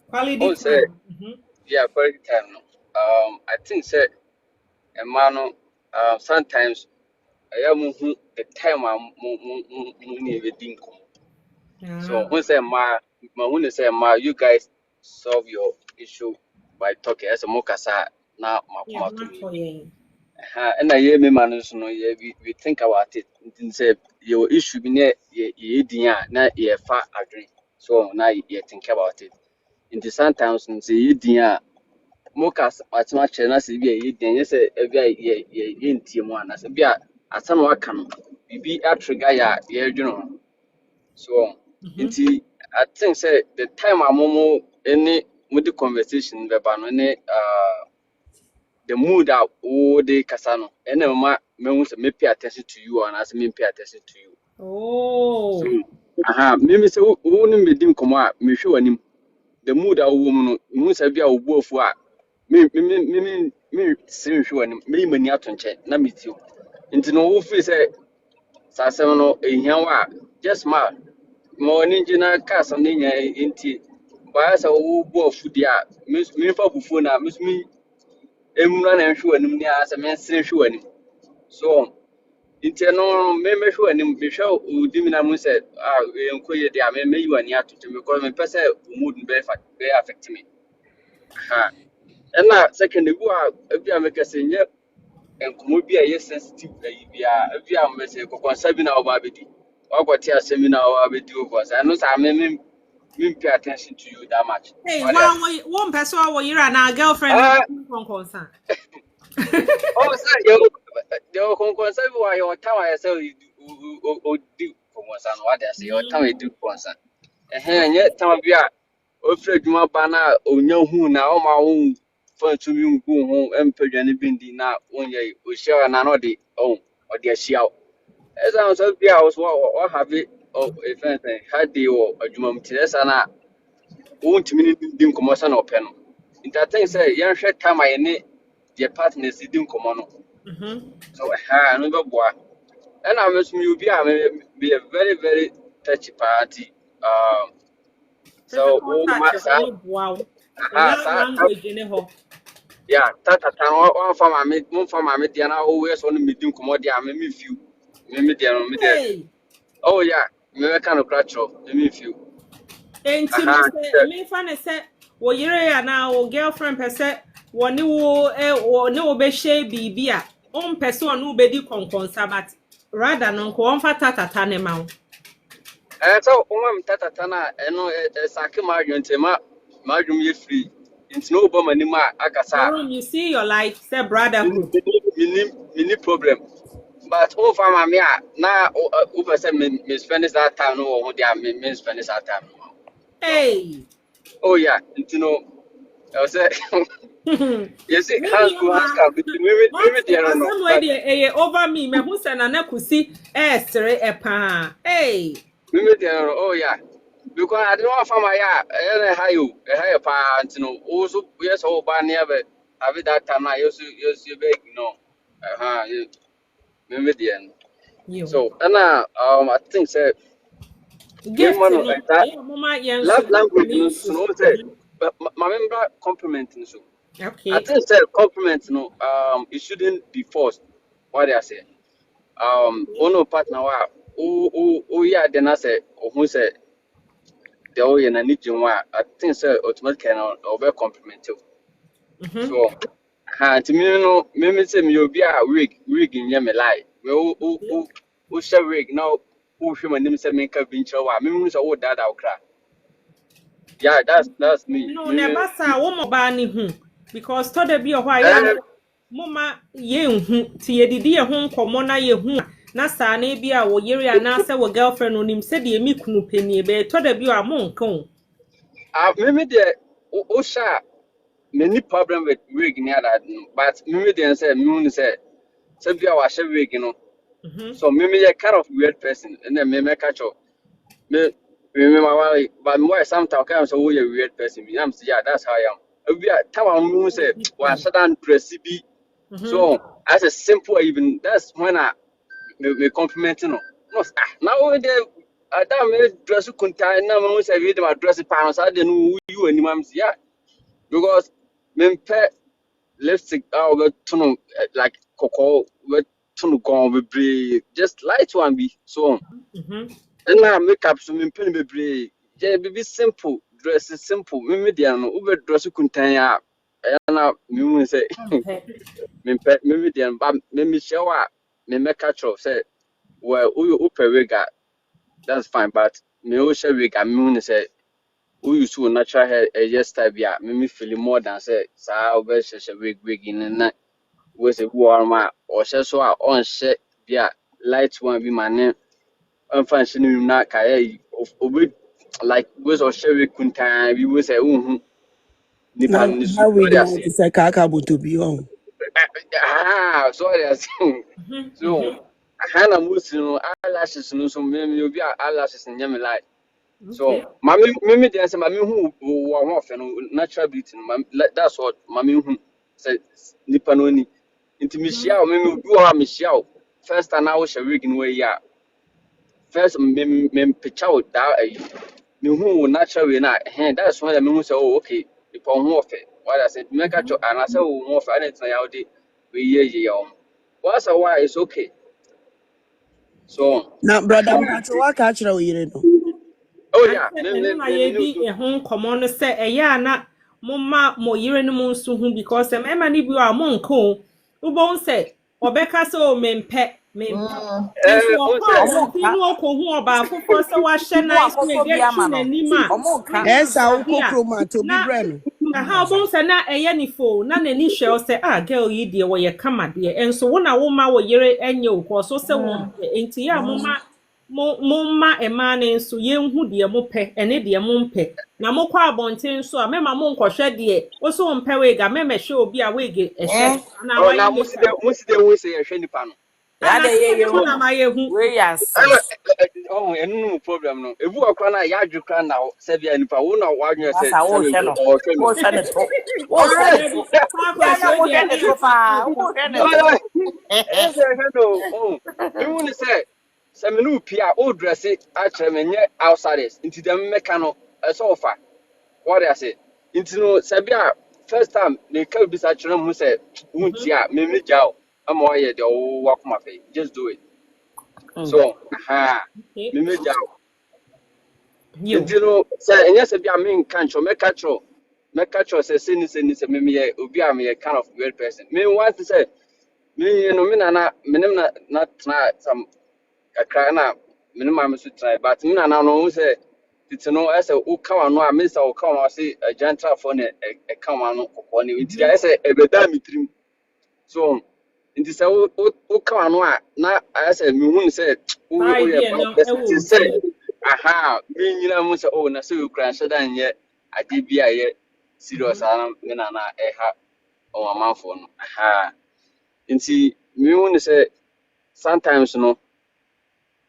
quality say time yeah quality time no I think say a man sometimes I am the time I'm never think so when say when say you guys solve your issue by talking as a mokasa na makuma to me and I hear me man so no we think about it say your issue be near ye dia na ye fa adwin so now you think about it in the sometimes say ye dia mokas atma che na se bia ye dia say bia ye ntiem ana se bia asama waka no bibi atrigger ya ye dwuno so nti I think say the time I'm more any with the conversation any the mood that all the casano and then me pay attention to you and as me pay attention to you. So Oh. me say who me dim come me show him the mood that woman no say be a wo fu a me see show him me mani atonche na me ti nti no wo fi say sasem no ehia wa just ma mo ni jina ka sam ni nya nti ba sa wo bo fu dia me fa bufu na me emuna na show him ni asa me see show him so nti no me show him me show udi na mu say enko ye dia me yi wani atonche because me pese mood be affect me ha and na second go a make say and could be a sensitive if you are messing for seminar of Abidi. Or what your seminar of Abidi was. I know I mean pay attention to you that much. Hey, What else? one person or you and our girlfriend from concern. Oh, sir, you can concern why your town I say you do for one son. What I say your town you do for one son. And yet, time we are afraid you are banner or no who now my own. For to me, go home and pay any bindi now when you share another own or dear shell. As I was up there, I was what have it or if anything, had the or a jumum tilesana won't mean dim commotion or pen. In that thing, say, young shed time I need their partners dim commono. So, I remember boy. And I must be a very, very touchy party. So, oh, my son, Wow. Language in a hole. yeah, Tata, one for my mediana always on the medium commodity. I made me few. Hey. Oh, yeah, me kind of crutch of me few. And to me, funny said, well, you're now or girlfriend per se, one new or no be shade be on person who be the consabat rather than on for tata tanemount. And so, Tata Tana, and no, a sake margin, margin you free. It's no bomb anymore. Akasa, You see your life, say brotherhood. mini problem. But over my mea, now, over some Miss Venice that time, or they are Miss Venice that time. Hey. Oh, yeah, you know, I was you see, hands go hands come, maybe they don't know. But over me, me who send an akusi, a pa. Hey. maybe they don't know. Oh, yeah. Because I don't know if I'm a higher part, you know, also, yes, oh, by never, have it that time, I used to beg, you know, maybe the end. So, and I think, sir, we Gift, want like that. mama, young Love language, so, but my member complimenting, so. okay. I think, sir, compliment, you know, it shouldn't be forced. What they are saying. Ono partner, yeah, then I say, who said, the oil and I need you. I think, sir, automatically, or very complimentary. So, to me, no, maybe say you'll be a rig in your lie. Who shall rig now? Who human name say make a venture? Maybe so that I'll cry. Yeah, that's me. No, never saw one bani because to the be a while. Mama, ye tie didi ye ho komo na ye hu na sa na bia wo yere na se wo girlfriend onim se de mi kunu peni be to da bi a mo nkan. Maybe the Osha many problem with rig near that, but maybe they say, moon say, be our share rig, you know. So maybe a kind of weird person, and then maybe catch up. Me remember why, but more sometimes I'm so weird person. I'm yeah, that's how I am. We are Tower Moon said, well, certain dress be. So as a simple even that's when I me compliment no. No, now they I don't dress contain now when say we my dress pounds. I don't know you and mom yeah because me pet lipstick over tunu like cocoa with tunu gone be just light one be so on. And now makeup so me pen be be simple dress is simple. Me dey no over dress contain ya na me say me dey but me show me make catch up say well who wigger that's fine but me who share wigger me say who use to natural hair just type yeah me feel more than say sa over share wig in na we say warm or share so on share yeah light one be my name unfunctioning na kai like was or sherry kuntan we was a Now, nipan nisu how we what they demand say. to say kaka to be on. So what they say. So Hana Muslim eyelashes no so maybe you be eyelashes in yemi like. So mami dey say mami who one natural beauty that's what mami who say nipa no ni. Inti me shia o me do ha me shia first time I was a rig in way ya. First me picture that me who natural way na that's why me who say oh okay nipa ho ofe. What I said make a cho and I say oh ho ofe and na ya dey we ye what's a why it's okay. So Now, brother, Patrick, what catch you know? oh And yeah, ɛno na yɛdi ɛho nkɔmmɔ no sɛ ɛyɛ a na momma mo yere no mu nso ho because ɛmɛma no bi a monka o wobɛhu sɛ ɔbɛka sɛ o mempɛ nso ɔkɔ abɔnten no ɔkɔhu ɔbaa foforɔ sɛ wahyɛ nice wig atwi n'anim a Yes, I will cook Roma to be na brand. aha ɔbɛhu sɛ na ɛyɛ ne fo na n'ani hwɛ wo sɛ girl yi deɛ wɔyɛ kama deɛ ɛnso wo na woma wo yere ɛnyɛ wo kɔ so sɛ wɔmpɛ enti yɛ a momma ɛmaa ne nso yɛnhu deɛ mopɛ ɛne deɛ mompɛ na mokɔ abɔnten nso a mɛma mo nkɔhwɛ deɛ wo so wompɛ wig a mɛmɛhwɛ obi a wig ɛhyɛ na oh na wayɛ musi de we say ehwe nipa no. ya de ye so na ma yɛhu we ya sis Oh enu problem no. Ebu akwa na ya adwukra na se bia nipa wo na wadwe se asa se wo we hwe no o hwe no. wo hwe ne to wo Oh hwe ne to ya na wo hwe ne to pa wo hwe ne to eh hwe no. Oh me hu ni se me no pia o dress akere me nye outsiders nti dem meka no so ofa. What I say nti no se bia first time me ka bi sa akere mu se wunti a me me jao am o ye de o wakoma fe just do it. So me me jao nti no se enye se bia me nka ncho me catch say say me me obi am ye kind of weird person me want to say me you know me na try some kakra na me no ma me so try but me na no say it no as a uka no a me say uka no say a gentle for ne e kan no kokko ne nti I say e beda me trim so nti say uka no a na I say me hu say o ye best say aha me nyina mu say oh na say ukra shedan ye ade bia ye serious ana me na ha o amanfo no aha nti me hu say sometimes no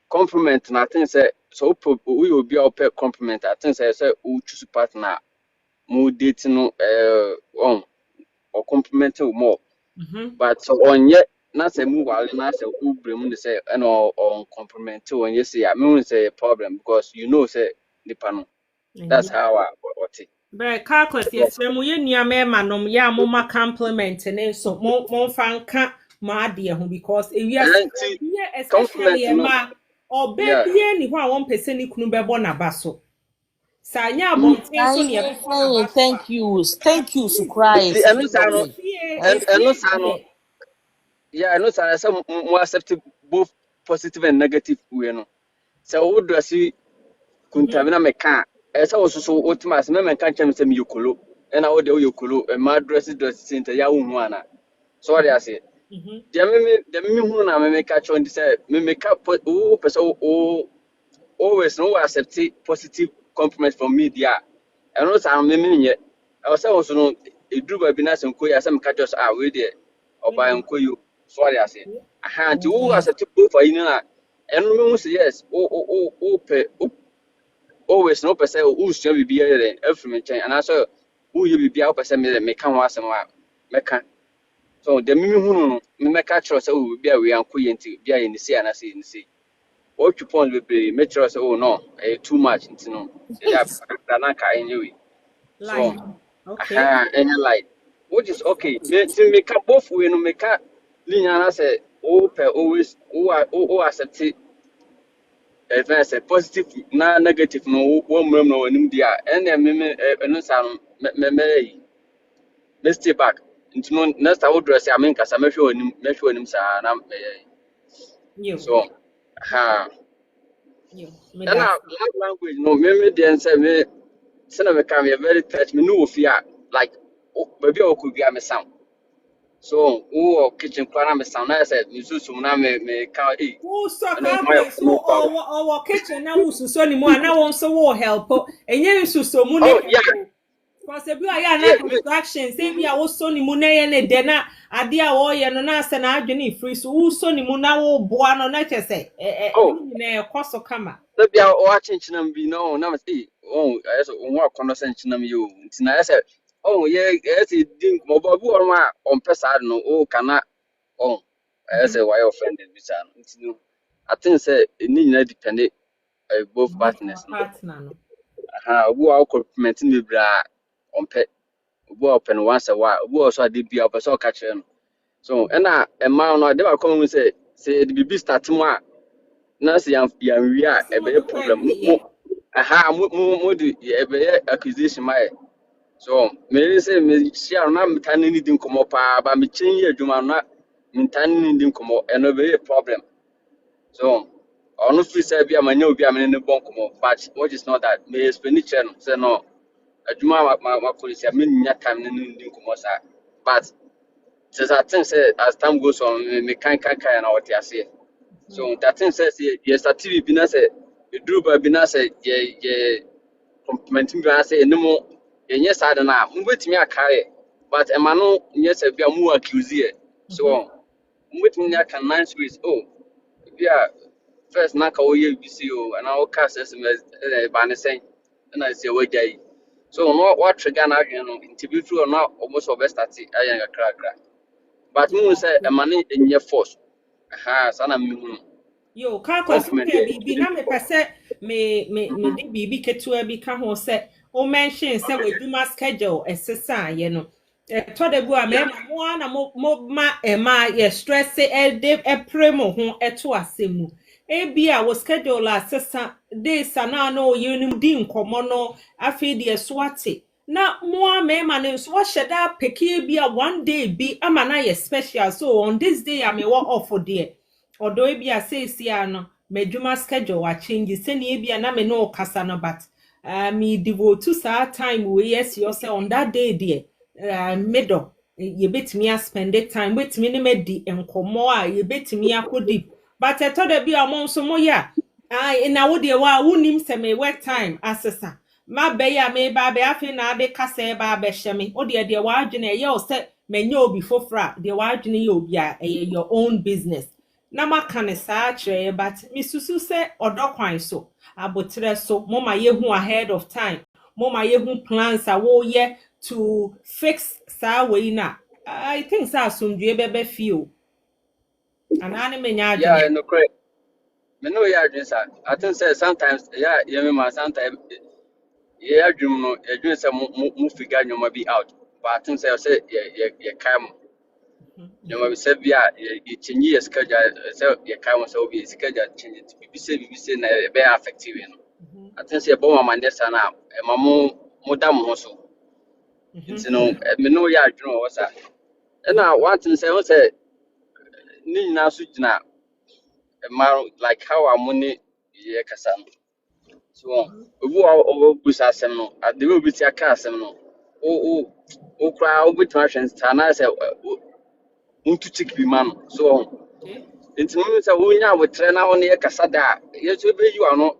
compliment na I think say so we will be our compliment I think say we choose partner more date no on or compliment more but so on yet na say move wale na say we bring say and on compliment on yes say I mean say a problem because you know say nipa no that's how I what it But calculus yes mu ye nua mema nom ya moma compliment ne so mo fanka ma ade ho because ewiase and compliment especially no ma yeah obedie ni ho a won pese ni kunu bebo na baso sa nya abonten so ne bebo na baso thank you to Christ and no and no sano efie yeah no sano say more accept both positive and negative way no so wo dress kuntamina meka esa wososo ultimas me menka chem se mi yokolo na wo de yokolo ma dress center ya wo hu ana so what I say de me hu na me meka chon say me meka wo person wo always no accept positive compliment from media and no say me nye I was also no eduru ba bi na se nko ya se meka just we de oba nko yo so what I say aha nti wo accept both for you na eno me hu say yes o pe always no person who should be here every mention and also who you be out person me can was me can so the me hu no me ka tro say we be we anko yenti be aye ni see and say ni see what you point be me tro say oh no too much nti no yeah na ka anyway like so okay any light which is okay me can both we no me ka linya na say oh per always who accept if I say positive na negative no one room no anim dia and then me no san me stay back into no next I would dress I mean cause I me show anim sa na so me and that now language no me dey say me say na me come very touch me no fear like baby o could be am sound So who kitchen corner me sound I said you so na me can eat. Who so And car my place no who problem. or kitchen na who so ni mo na won so wo help. Enye so mu ne Oh yeah, help. Because if you are na yeah, construction say bi a wo so ni mu na ye ne de na ade a wo ye no na ase na adwene free so who so ni mu na wo boa no na che say oh ni na ekoso kama. the be our watching chinam be no na me see. Oh I said on what conversation chinam you. Tina I said oh yeah yes it didn't mo ba bu on pesa no oh kana oh I said why offended me san. I think say ni na depend both partners. Partner no. Obu a compliment me bra on pet. Obu open once a while. Obu also dey be up so catch no. So e ma no dey come say the baby start mo a na say yan wi a e be problem. Mo di e be accusation my. So me say me share na me tan ni din komo pa ba me chen ye adwuma na me tan ni din komo e no be problem. So ono free say bi amanya obi amene ne bon komo but what is not that me expenditure no say no adwuma ma police me nya time ne din komo sa but since I think say as time goes on me kan na what you say so that thing says yes that TV bi na say you do ba bi na say ye compliment bi na say enimo ye nya sad na mo betimi akaye but ema no nya say bi amu accuse ye so mo betimi nya kan nice ways oh yeah first na ka oye bi see oh and I cast SMS ba ne sen na say wajai so no what trigger na adwen no interview through na almost over start ayan kakra but me say e mane enye force sana me Yo, calculus compliment okay, bibi na me pese me di bibi ketua bi ka ho se o mention se we do my schedule exercise ye no. To de bu a me yeah na mo ma e ma ye stress e de e premo ho e to asemu. E bi a wo schedule asesa de sana na o ye nim di nkomo no afi de swate. Na mo me ma ne so sheda peke bi a one day bi ama na ye special so on this day I me work off for there. Odo ebi a say ano medjuma schedule wa change se ni ebi na me no kasa no but me devote to sa time we yes you say on that day there middle ye betimi spend the time betimi ne medi enkomo a ye betimi akodi but eto da bi amon so mo ya na wo de wa wonim se me work time asesa ma be ya me ba be afi na de kasa e ba be hye o de wa adwene ye o se menye obi fofra de wa adwene ye obi a your own business na maka ne saa kyerɛ but misusu sɛ ɔdɔ so abotre so moma yehu ahead of time moma yehu plans a woyɛ to fix saa way na I think sɛ asomdue bɛbɛ feel anaa ne menya yeah adwene no correct me no yeah adwin sa I think say sometimes yeah me ma sometimes yeah adwin no adwin say mo figure nyoma be out but I think say ye kai mo nyoma be say bia ye change your schedule say ye kai mo say obi schedule change it be say na be affective no I think say bo mama ndesa na e ma mo da mo so nti no me no yeah adwin o sa na one thing say o say ni nyina so gyina like how our money ye kasa no so obu o busa asem no ade we bi ti aka asem no o kra o bi twa hwen sta na say untu tik bi man so okay nti mo say wo nya wo tre na wo ne kasa da ye so be you ano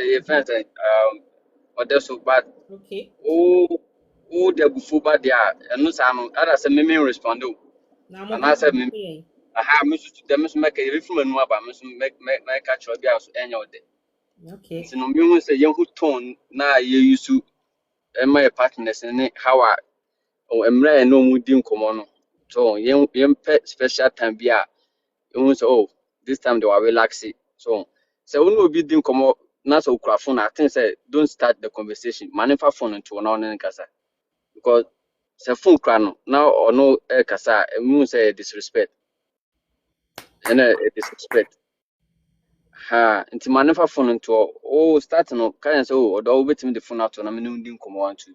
ye friend other so bad okay o de bufu ba dia eno sa no ada say me respond o na mo and I bɛka said mo me yɛ aha me so dem so make e fi manu aba me so make catch obi aso enya ode okay nti no me hu say yehu tone na ye yusu my partners ne how a emra no mu di nkomo no so yem special time bia you say oh this time they were relaxing so we no be di nkomo na so kura phone I think say don't start the conversation manifa phone into na on kasa because say phone kura no now or no kasa e say disrespect and disrespect nti manifa phone into start no kan say oh do wetin the phone out na me no di nkomo want to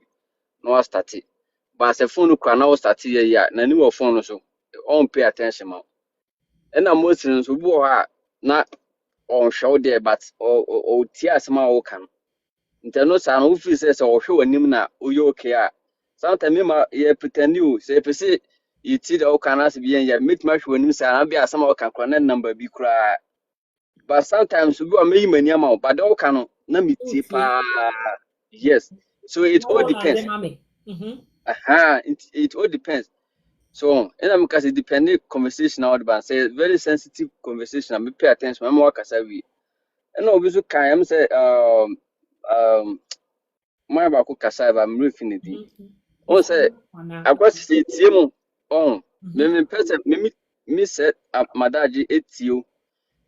no I start it. But as a phone cry now start here na ni wo phone so on pay attention ma and na most so bo ha na on show there but o tia asema o kan inteno sa no feel say o hwe wanim na o you okay a sometimes me ma ye pretend you say pese you see the all can as be and meet much when you say I'll be as some can connect number be cry. But sometimes we go me many amount, but all can na me tipa. Yes. So it all depends. It all depends. So, and I'm because it dependent conversation out about say very sensitive conversation. I pay attention. I'm more because we. And obviously, I'm say my about kasa I'm refinity. On say I got see team on. Me person me set my daddy etio.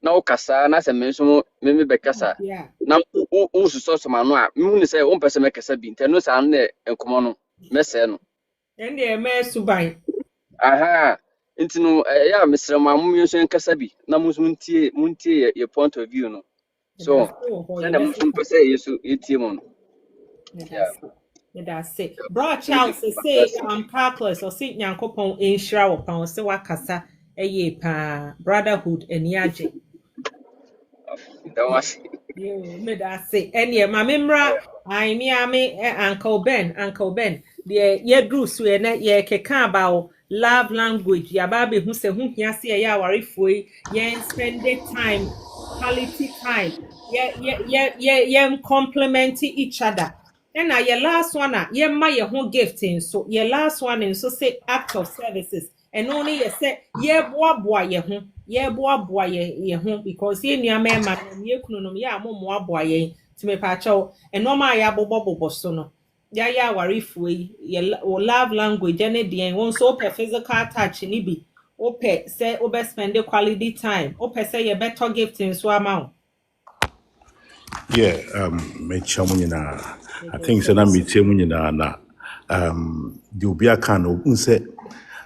Na kasa na se me so me be kasa. Na u so so ma no a me hu say on person me kasa bi. Ntano sa na enkomo no me se no. And the me subai. Aha. Nti no ya mesrɛ ma mo nso nkasa bi na mo nso muntie your point of view no. So, na mo nso mpɛ sɛ yesu etie mo no. That's it. Bro Charles say calculus or say nyankopon enhira wo pa se wakasa eye pa brotherhood eniaje. That was Me that say any ma memra I me Uncle Ben the ye drew so na ye keka about love language ya ba be hu se hu hia se ya warefoi ye spend the time quality time ye complement each other. And now your last one, ye my your home gifting. So your last one and so say act of services. And only you say ye boy ye home, ye boy ye home because ye near me man ye kunum ya mo boy ye to me pacho and no my ya bobo bosono. Ya worry fui ye love language any day and one so per physical touch ni bi. Ope say obe spend the quality time. Ope say ye better gifting so amount. Yeah, I think so. Na na the obia can unse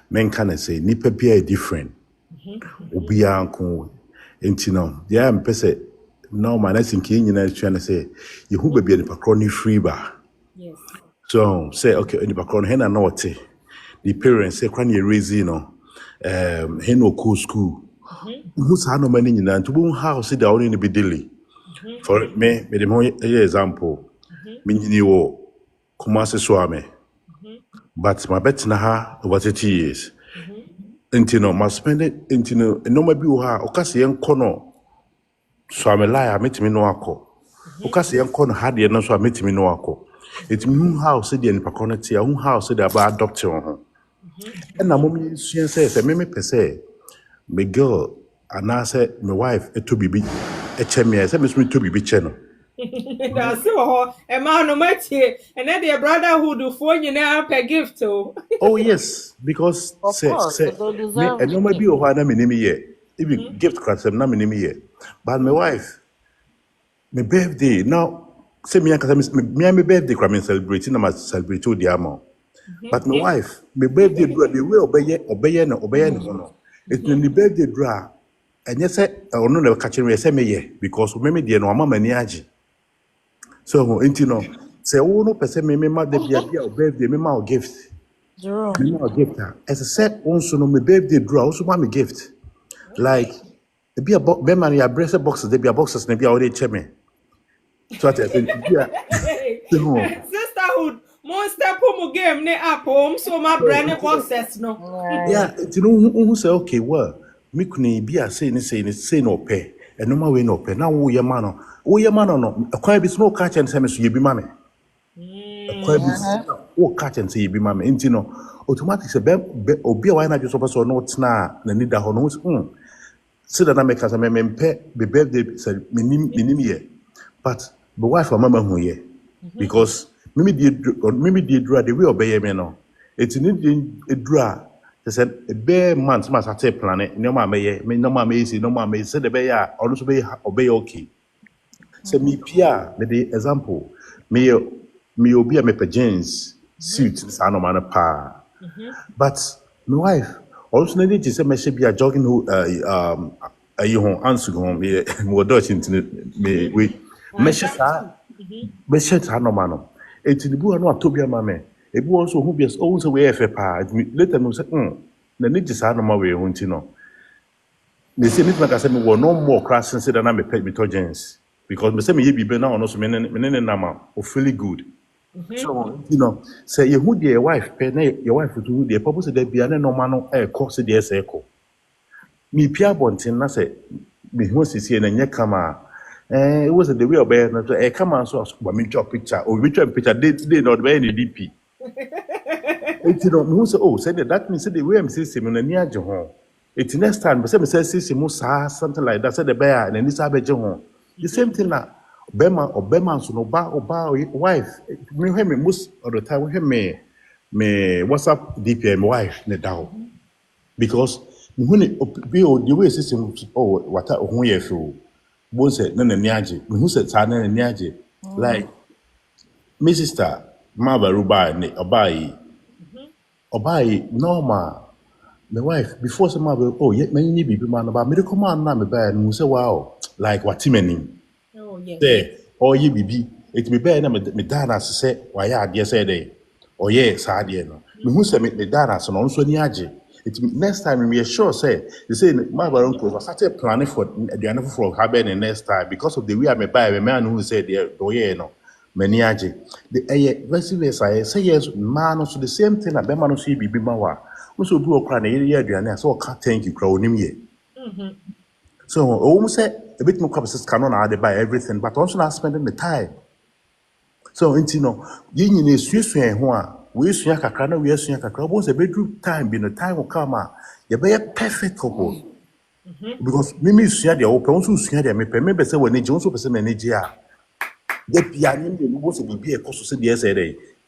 men can say nipa bia different. Obia anko entino. Yeah, mpese no man I think nyina trying to say you who be nipa crony free ba. Yes. So say okay nipa crony hen na what the parents say kwan ye raise no hen no cool school. Who sa no many nyina to bo house da only be daily. For me the more example. Minini wo Kumasi Swame. But my bet na ha over 30 years. Intino must spend it intino no maybe ha okasi yen kono Swame laya metimi no ako. Okasi yen kono ha de no so metimi no ako. It mean how say the pakonati a how say the about adoption ho. And na mommy suen say me pese me girl and I say my wife to bibi echeme say me to bibi che no. That's so a man no matter and then the brotherhood for you now per gift too. Oh yes, because Of course, say they me deserve and no maybe it. o na me name ye. Even gift class na me name ye. But my wife, my birthday now say me my birthday crime celebrating na celebrate the amount. But my wife, my birthday do the way obey no. It's the birthday draw. And yes, I no never catch me say me ye because me dey no mama ni agi. So intino say oh no person me ma dey be birthday me ma gift. Jerome. Me no gift. As I said, also no my birthday draw also want me gift. Like be a box, be man ya bracelet boxes. There be a boxes. There be already cheme. So I think yeah. No. Sisterhood, monster pomo game ne up home so my brand boxes no. Yeah, you know who say okay, well, me kuni be a say no pay. And no way no pay. Now who your man no. Who your man no. A quite bit no catch and say me so you be mammy. A quite bit no catch and say you be mammy. Into no automatic say be obi why na just supposed to not na need that no. So that I make as a pay be birthday say minim ye. But the wife of mama who ye. Because mimi di draw the way obey me no. It's need a draw. They said a bare month must have a planet. No mamma me no mamma is no mamma said the bear also be obey okay. So me pia me the example me obi a me jeans suit sano man pa. But my wife also needed to say me should be a jogging who you home answer home me more Dutch into me we measure sa no mano. Eti the boy no atobia mame. E boy also who be so we efe pa. Later no say na need sa no ma we ho nti no. They say me make say me no more crash say that na me pet me to gens because me say me ye bibe na ono so me ne na ma o feel good. So, say you who your wife, your wife to the purpose that be an normal course the echo. Me Pia Bontin, I say, me who is here and kama. It was the way of bear, a come on, so I mean, your picture, or which picture they not wear any DP. Who say, oh, said that means the way I'm system in a near John. It's next time, but some say system, something like that, said the bear and this Abbey John. The same thing now. Bema so no ba wife me hear me most of the time we hear me WhatsApp DPM wife ne down because when be the way system what ho ye feel bon say na na niaje me who say sa na niaje like my sister ma ba ruba ne obai normal my wife before some yeah me ni bibi man ba me recommend na me ba no say wow like what timeni. Oh, yes. Say, oh, ye bibi, it be better me dana say, why ya dear say day, or ye, sad ye no. Me who say me dana so no so niaje. It next time me sure say, you say my baron was started planning for the another for happen next time because of the way I may buy a man who said there, oh yeah no, me niaje. The verse I say yes, man so the same thing that be man see bibi mawa. Also do a cry ye aduane so can't thank you crow nim ye. So almost say a bit more capacities cannot add by everything, but also not spending the time. So yin is sweet one. We swing a crana, we swing a crowd. Was a bedroom time, being a time will come out. You be a perfect couple. Because Mimi swing the open, also swing them. Remember, say when they Jones was a manager. The piano was to be a cost of the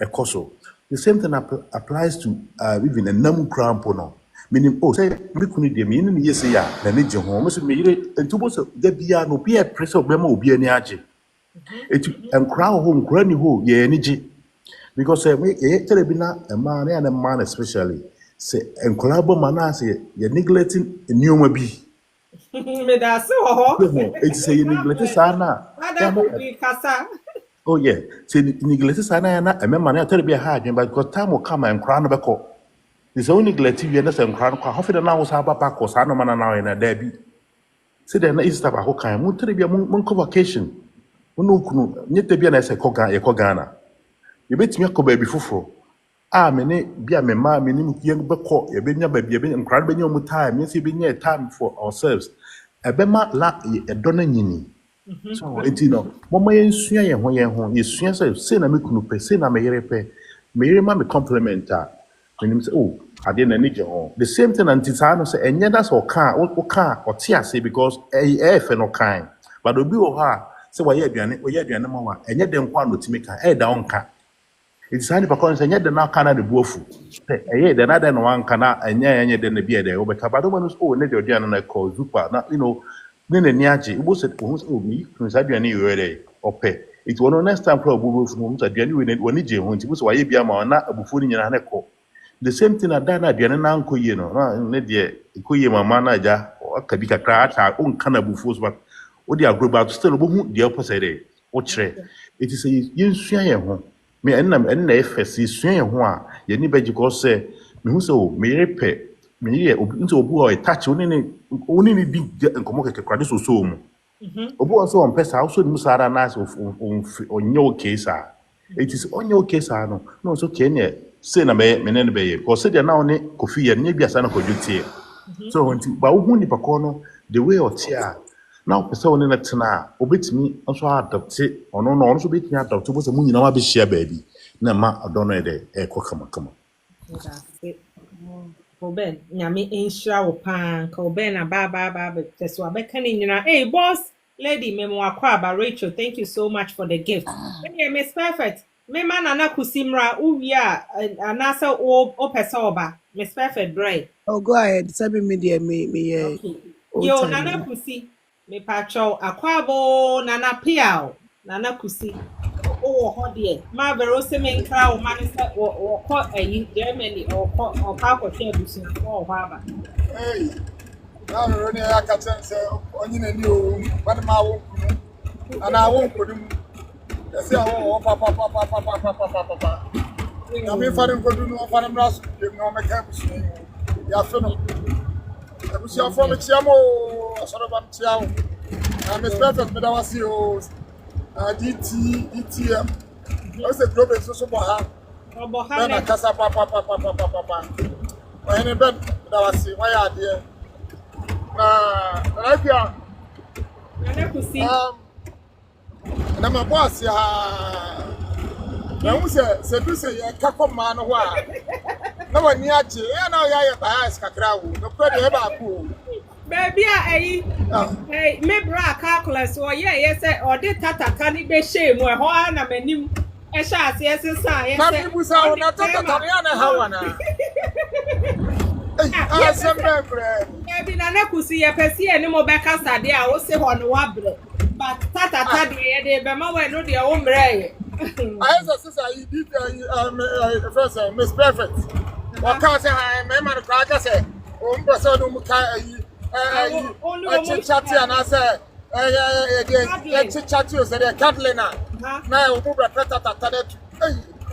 a coso. The same thing applies to even a num crampono. Meaning, oh, say, me couldn't be meaning, yes, yeah, the nature home, so me, and to was the piano be a press of memo be an aji. It and crown home, granny ho, ye energy. Because we a man and a man especially say, and collabo manas, you're neglecting a new maybe. Me da so. It's a neglected sana. Oh, yeah, say neglected sana, and a man, I tell you, be a hard, but because time will come and crown of a court. It's only neglected, you understand, crown, half an hour was have a back or sana man now in a debby. Say, then it's about how kind, won't tell you a monk vacation. No, yet to be an essay, Kogana. You bet me a baby fufu. Me be a mamma, meaning young bucko, a benya baby, and crab in your time, yes, be near time for ourselves. A bema la a donanini. So, Mama and Suya, when you're home, is Suya, say, I make no pay, say, I may repair. May mamma compliment her. When you say, oh, I didn't need your home. The same thing until Sano say, and yet that's or car, or tear say, because a no kind. But the bill of her, say, why you're doing mamma, and yet then one would make her down car. It's only because I the now can the bofu. Eh, the other one cannot, and then the beer there, but Cabadomanus, oh, let your Diana call Zupa. Now, Nene Niaji, was it me, who's had any ready or pay. It was no next time for a boo from the genuine when it was why be a man, not a buffoon in an echo. The same thing I done at Diana Uncle, Nedia, Kuyama manager, or Kabika crash, our own kind of buffos, but what they are about still the opposite day. What it is a yin share home. Me and FS is swing one, ye need because say, me who so me repair, me into a boy touch only big and come to credit so soon. Obo so on pesa also musara nice on your case. It is on your case, no, so Kenya, say na me nene because say now ne coffee and maybe a son of duty. So until Bauni Pacono, the way of tear. Now, person in a tana, obit me, also adopt it, or no, also bit me adopt was a moon, be share baby. No, ma, I don't know the come. Koben, nyame insha wo pan, Koben ba teso abekani nyina. Hey boss, lady memo akwa ba Rachel, thank you so much for the gift. Hey, Miss Perfect. Me man ana kusimra uwia anasa o pesa oba. Miss Perfect dry. Oh, go ahead. Send me there, me. Okay. Yo, nana kusi. Me pacho akwabo nana piao. Nana kusi. Oh, hodie. Ma vero se men kra o man se o ko Germany or ko share business or haba. Hey. Now we're running a cat and say only a new but my won't and I won't put him. Say oh papa. I mean for him go do no for him last no make campus. Ya fino. I was your from Chiamo sort of Chiao. I'm expected me that was you DTM. I say Globe so boha. Oboha Na kasa papa. When ben that was why are there. Like ya. Nana kusi. Na my boss ya. Na who say do say ya kakoma no ho a. Na wani aje. Ya na ya bias kakra wo. No kwede e ba ku. Baby hey me bra calculus o ye say o de tatata ni be shame e ho na manim e sha ase esesa ye say na busa o na tatata ya na hawa na asembe bre baby na na kusi ye pese ye ni mo be kasa de a o se ho no wa bre but tatata de ye de be ma we no de o mre ye I say sister you did first Miss Perfect what can say me man cry say o mbo say no mu ka chat and I say chat you say Catalina na o mu bra tatata de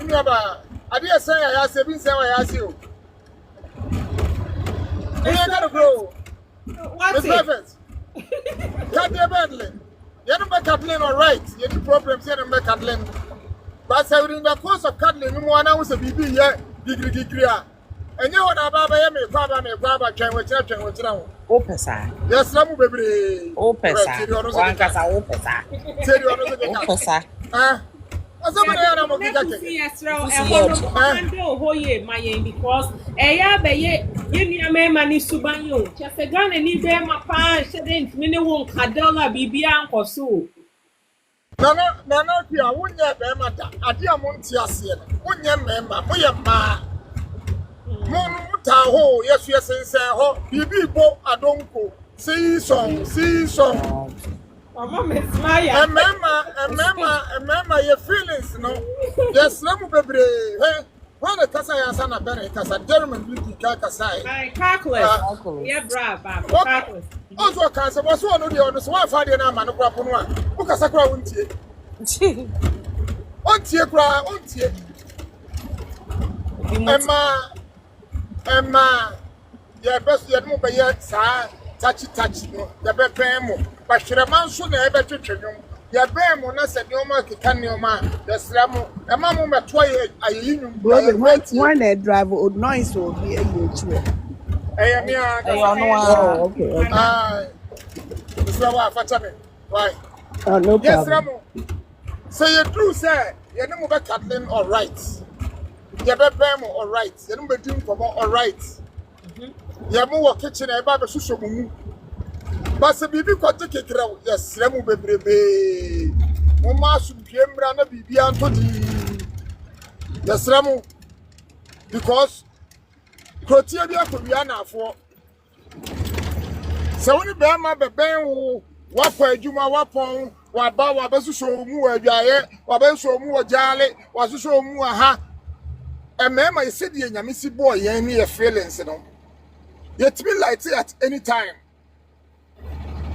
you know ba I dey say I say bin say I see you gotta grow. What's perfect? Can't be badly. You don't make cuddling all right. You have problems. You don't make cuddling. But so in the course of cuddling, you want to say, "Baby, yeah, degree." And you want to buy me, grab, change with you. Open sir. Yes, some baby. Open sir. One casa open sir. Tell you another Open sir. because eya be ye ni amema ni suban yo chese gane ni be ma pa shedent me ne won kadala bibia nkoso Nana pia wonye be ma da ade amonti ase no wonye mema moye ma mon ta ho yesu yesensen ho bibi bo adonko see song mama me smile Remember your feelings, no? Yes, let me be brave. When the Kasa Yasana Bene Kasa, German beauty Kakasai. I calculate. Yeah, brave. Calculate. Also, Kasa was one of the others, one Friday now, Manakwapuna, Ukasakra Unti. Unti. Emma, your best yet move by yet, sir. Touchy, no, the Bepemo, but Shiraman soon ever to you. Your bam on us at your market, can your man, the Slamo, a mamma, my toy, I even one driver would noise will be a YouTube. Okay. Why? Oh, no yes, problem. Ramo. So you do say, you're no more cuddling all right. You're bam all right. You're not doing for all right. You're more kitchen, a barber sushi. But the baby got to take it out. Yes, Ramo baby. Mama should be a baby Anthony. Yes, Ramo. Because Crotia could be an for. So when the Bama Baban Wapa Juma Wapon, Waba Wabasu Mua Jaye, Wabasu Mua Jale, Wasu Mua Ha. And Mamma is sitting in a missy boy, any feelings, you know. Yet be like it at any time.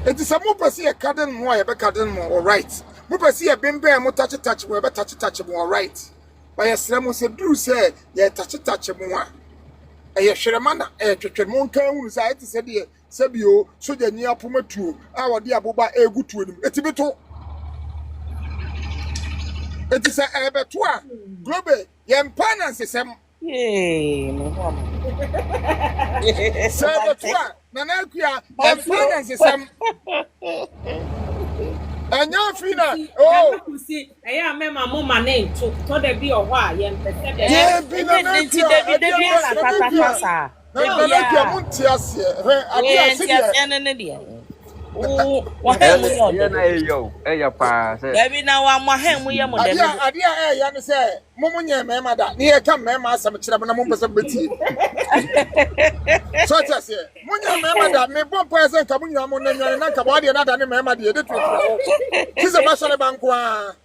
It is a more per se a cardin more, a cardin more, all right. More per se a bimbe, more touch, wherever touch more, all right. By a slam said, do say, yeah, touch more. A Shiramana, a Tremonka, who said, Sabio, so the near Pumetu, our dear Boba, a good to him. It's a bit. It is a abattoir. Globe, Yam Panas is some. Yay, no woman. Sabatua, Nanakia, and Panas is some. And your Fina, oh, see, I am my mama name to the be a while, yeah, Baby, now I'm my hand with your mother. I say, Momunya, Mamma, near come Mamma, some Chinaman of Betty. So I say, Munya, Mamma, that may one person coming on and Nakabadi and other Mamma, she's a Masala Banqua.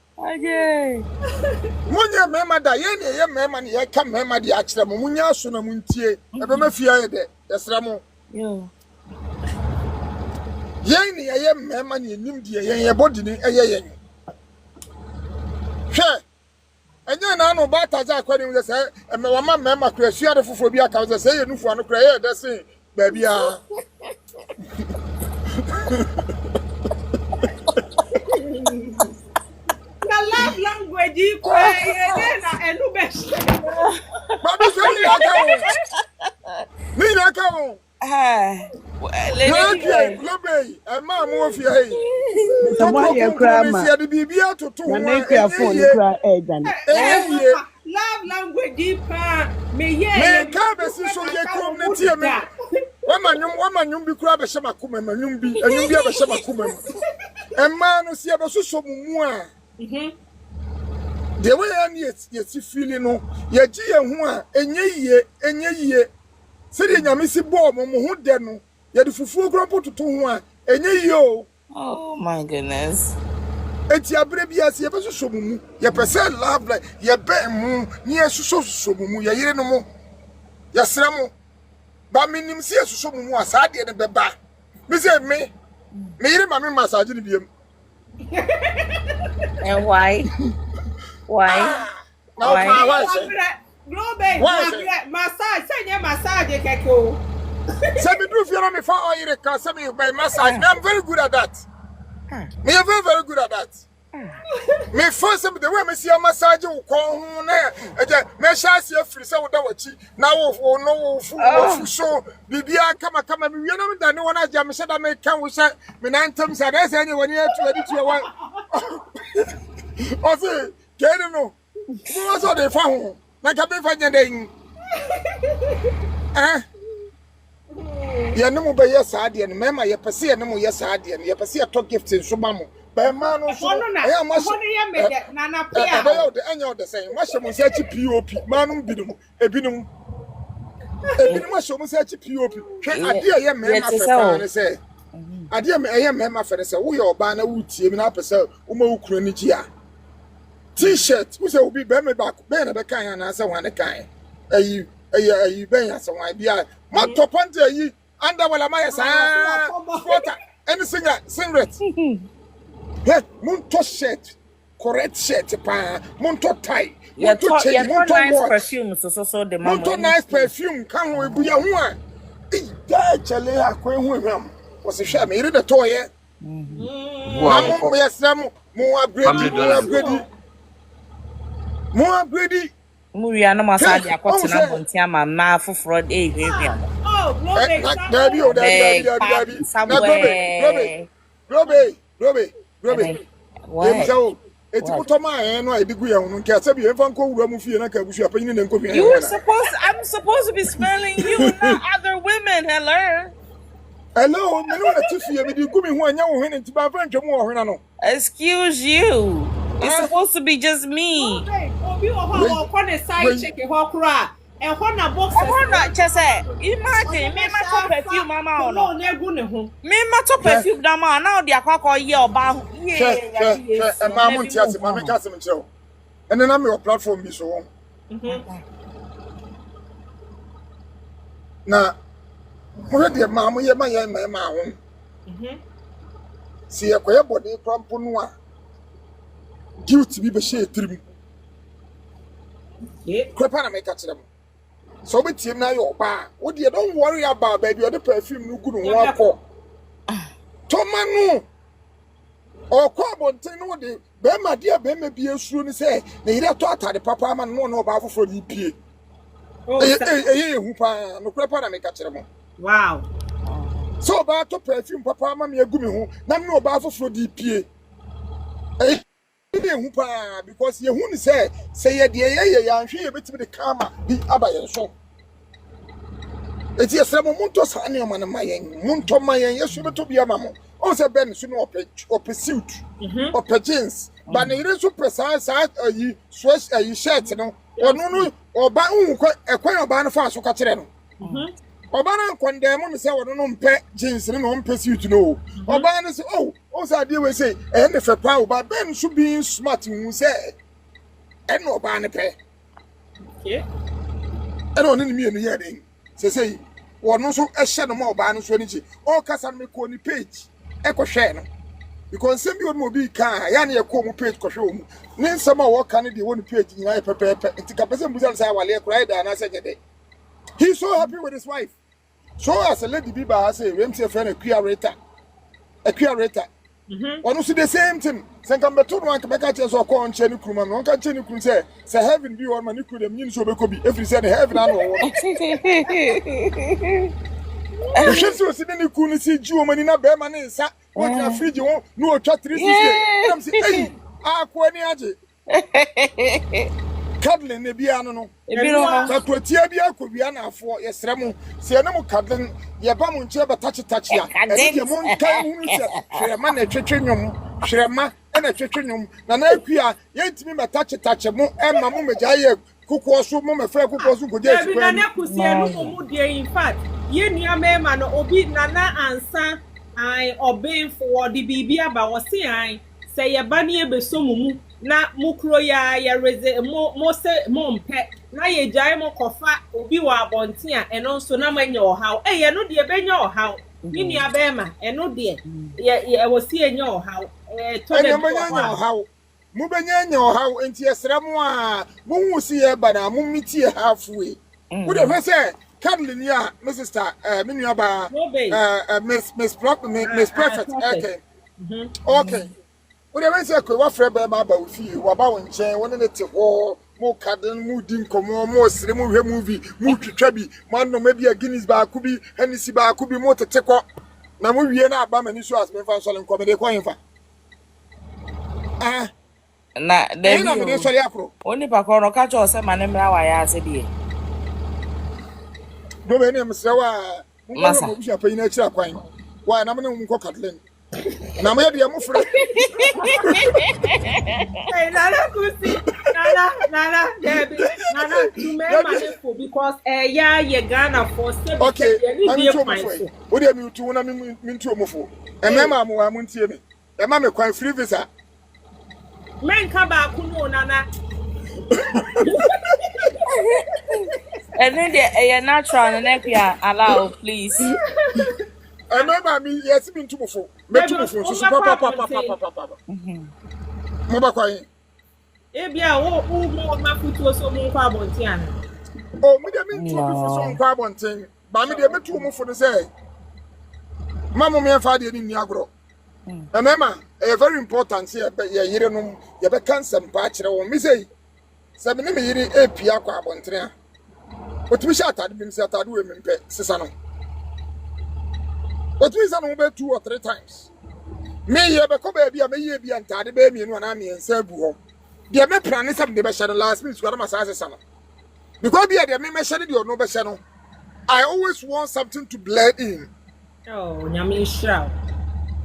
Munya, Mamma, Diana, Mamma, I come Mamma, the Acham, Munya, Sunamunti, ever me fear it. Yes, Ramo. Yenny, I am Mamma, you knew your body, a yen. Sure. And then I know about as I call him, say, and my mamma, she had a phobia, I was saying, you for no prayer, that's it, baby. The love language, you cry. fie hey. Someone here cry ma. See the bibia to Na na cry phone cry Dani. Love language deeper. Me Me ka be si so ye krom ne tie me. Wama nyum bi kura be hye makoma ma nyum bi be hye makoma mu. Emma no si be so so mumu a. The way any yes feeling no ye gi ye ho a enye yie. Se de nyame si bo mo ho de no ye de fufuo kura pototo ho a enye yie o. Oh my goodness. Eti abre bia se ye be so so mumu ye pese love like ye be mu ni ye so so mumu ye yire no mo ye sra mo ba minim se ye so mumu asa de ne beba me say me yire ma me massage ni biem. And why? Why? Why? Massage, say your massage, Keko. Say me do feel me for oil can say me by massage. I'm very good at that. Me am very, very good at that. Me first the way me see a massage ko ho na me sha see free say wo da wachi na wo no fu so bibia kama me wi na me da ne wona ja me say da me kan wo say me na ntam say da say ni woni atu wa o say kede no wo so de fa ho na ka be fa nyande ye no mo be yes ade ne mema ye pese ye no mo yes ade ne ye pese ye to gift so ma mo be ma no so ya ma so ye me de na na pe be yo de anya de say ma she mo say chi pop ma no binum ebinum ma she mo say chi pop hwe ade ye mema fe pa ne say ade me ye mema fe ne say wo ye oba na wutie mi na pese wo ma wukuro ni ji a t-shirt wo say obi be me back be na be kan na say wan kan ayi ben ya so wan bia ma topante ayi anda wala ma yesa water anything singlet hey munto shirt correct shirt pa munto tie munto change munto nice perfume so the mama munto nice perfume kan ho ebu ya ho a da chale akwa hu hwam wo se hwa me ire de to ye mo yesa mo upgrade Muria no massage akoti na bonti ama na foforo e hwehwe mo. Oh, Globe. What? Eti kutoma no edigu ya unu nke asabi emfa nko wura mu fie na ka busu apanyi ne nko hwe. I'm supposed to be smelling you, not other women. Hello, me no na tifie me di gumi ho anya wo hwe nti ba fa ntwem wo hwe na no. Excuse you. It's supposed to be just me. Obi o ho the side check ho kura. E ho na box. E ho na chese. Imagine me ma top perfume mama ono. No na egu ne ho. Me ma top perfume da ma na odi akwa ye oba. E ma mo ntiase ma me ka se me kire. Ene na me o platform bi so won. Na mo de ma mo ye ma ye ma ho. Si e koye body krampo no a guilty bi be share tirim. Krepa na make kire mo. So be team na your ba. What you don't worry about baby or the perfume no good one akọ. Tomanu. O kwa bonten no de be ma dia be ma bi esuru ni say na ire to atade papa ama no ba foforo di pie. Hu pa no krepa na make kire mo. Wow. So ba to perfume papa ama me agumi ho na me no ba foforo di pie. Hu pa because ye hu ni say ye de ye anhwe ye betimi de kama bi abaye so. Eti esra mo munto sa ne o man mayen munto mayen yesu beto bia ma mo. O se ben su no op suit. Op jeans. Ba ne ire so presa sa ayi sweat ayi shirt no. Onu no oba hu ko ekwan oba no fa so ka kire no. Oba na kwandem mo se wono no mpe jeans no mpe suit no. Oba na se o sa dey we say e ne fe pa oba ben so being smart hu say e no oba ne pe. E no ni mi enu ye den. Say wono so e hye no ma oba no so ni chi. O kasa me ko ni page. E ko hwe no. Because some people mo bi kan ya na e ko mu page ko hwe mu. Ni nsama wo kan de woni page nyina e pepepe. Ntika pese mbuzan say wale kura da na say gede. He's so happy with his wife. So as a lady Biba has a Ramsey friend a curator. One see the same thing. Sen kan beto no anka beka che so ko on cheni kruma no kan cheni krun say heaven be on man ku dem yin so be ko bi every say heaven an wo. You should see the ni ku ni si ju o mani na be ma ne nsa What na fridge no twa 360. I'm say hey, Akua ni age. Cuddling ne bia no. Na krotia bia akobia na afo yesrɛ mo. Se na mo cuddling ye ba mo nche ba touch ya. E de mo nkan hu se hwema na twetwe nwom. Hwema na twetwe nwom. Na akua ye ntimi ba touch mo ma mo megya ye kuko so mo me fra kuko so koje sikwa. Na na kusie no mo die in fact. Ye nua mema no obi nana ansa ai obin for the bibia ba wo se ai se ye ba ne ebeso mu na mukro ya reze mo se mo mpe na ye jai mo kofa obi wa abonten a eno nso na manya ohaw ye no de benya ohaw ni nua bema eno de ye wo si enya ohaw to de manya ohaw mu benya nya ohaw enti esra mo a mo hu si ye ba na mo mitie halfway wo de fe se Caroline ya my sister me nua ba Miss Perfect okay okay we dey say ko wa frɛ ba ma ba ofi wa ba won nkyɛn won ne te ho mo kaden mu din komo mo sire mo hwɛ movie mo twitwa bi mo no ma bi a Guinness ba ku bi Hennessy ba ku bi mo tete kɔ na mo wie na aba mani so as me fa so le nkɔ me de kɔ hinfa na de na me de so le akro oni pa kɔ no ka cho se mane mra wa ya ase die do me ne msra wa mo bi apa ina kira kwan wa na me ne mo kɔ kadlen na me de mo frɛ hey nana kusi nana debi nana to me manefo because ya ye Ghana for say okay I'm too much wo de mi tu na mi tu omofo e me ma mo wa mo ntie me e ma me kwan free visa men ka ba ku no nana and then the natural and ekya allow please Remember me, yes, been to before. Met to before, so papa. Mo ba kwai. Bia wo ma futu so mo kwa bontian. Oh, me dey mean to before so kwa bonten. Ba me dey metu mo for no say. Mama me fa de ni agro. Remember, a very important here ye yire no ye be kan sem pa kire wo me say. Se me ne me yire epia kwa bonten a. Otumi sha atade bi me say atade we me mpe sisa no. But we say no 2 or 3 times. Me ye be ko ba bia me ye bia ntade ba mienu na me ensa bu ho. De me plan some de be share last minute so ma say sana. Because bia de me share de no be share no. I always want something to blend in. Oh, nyame shira.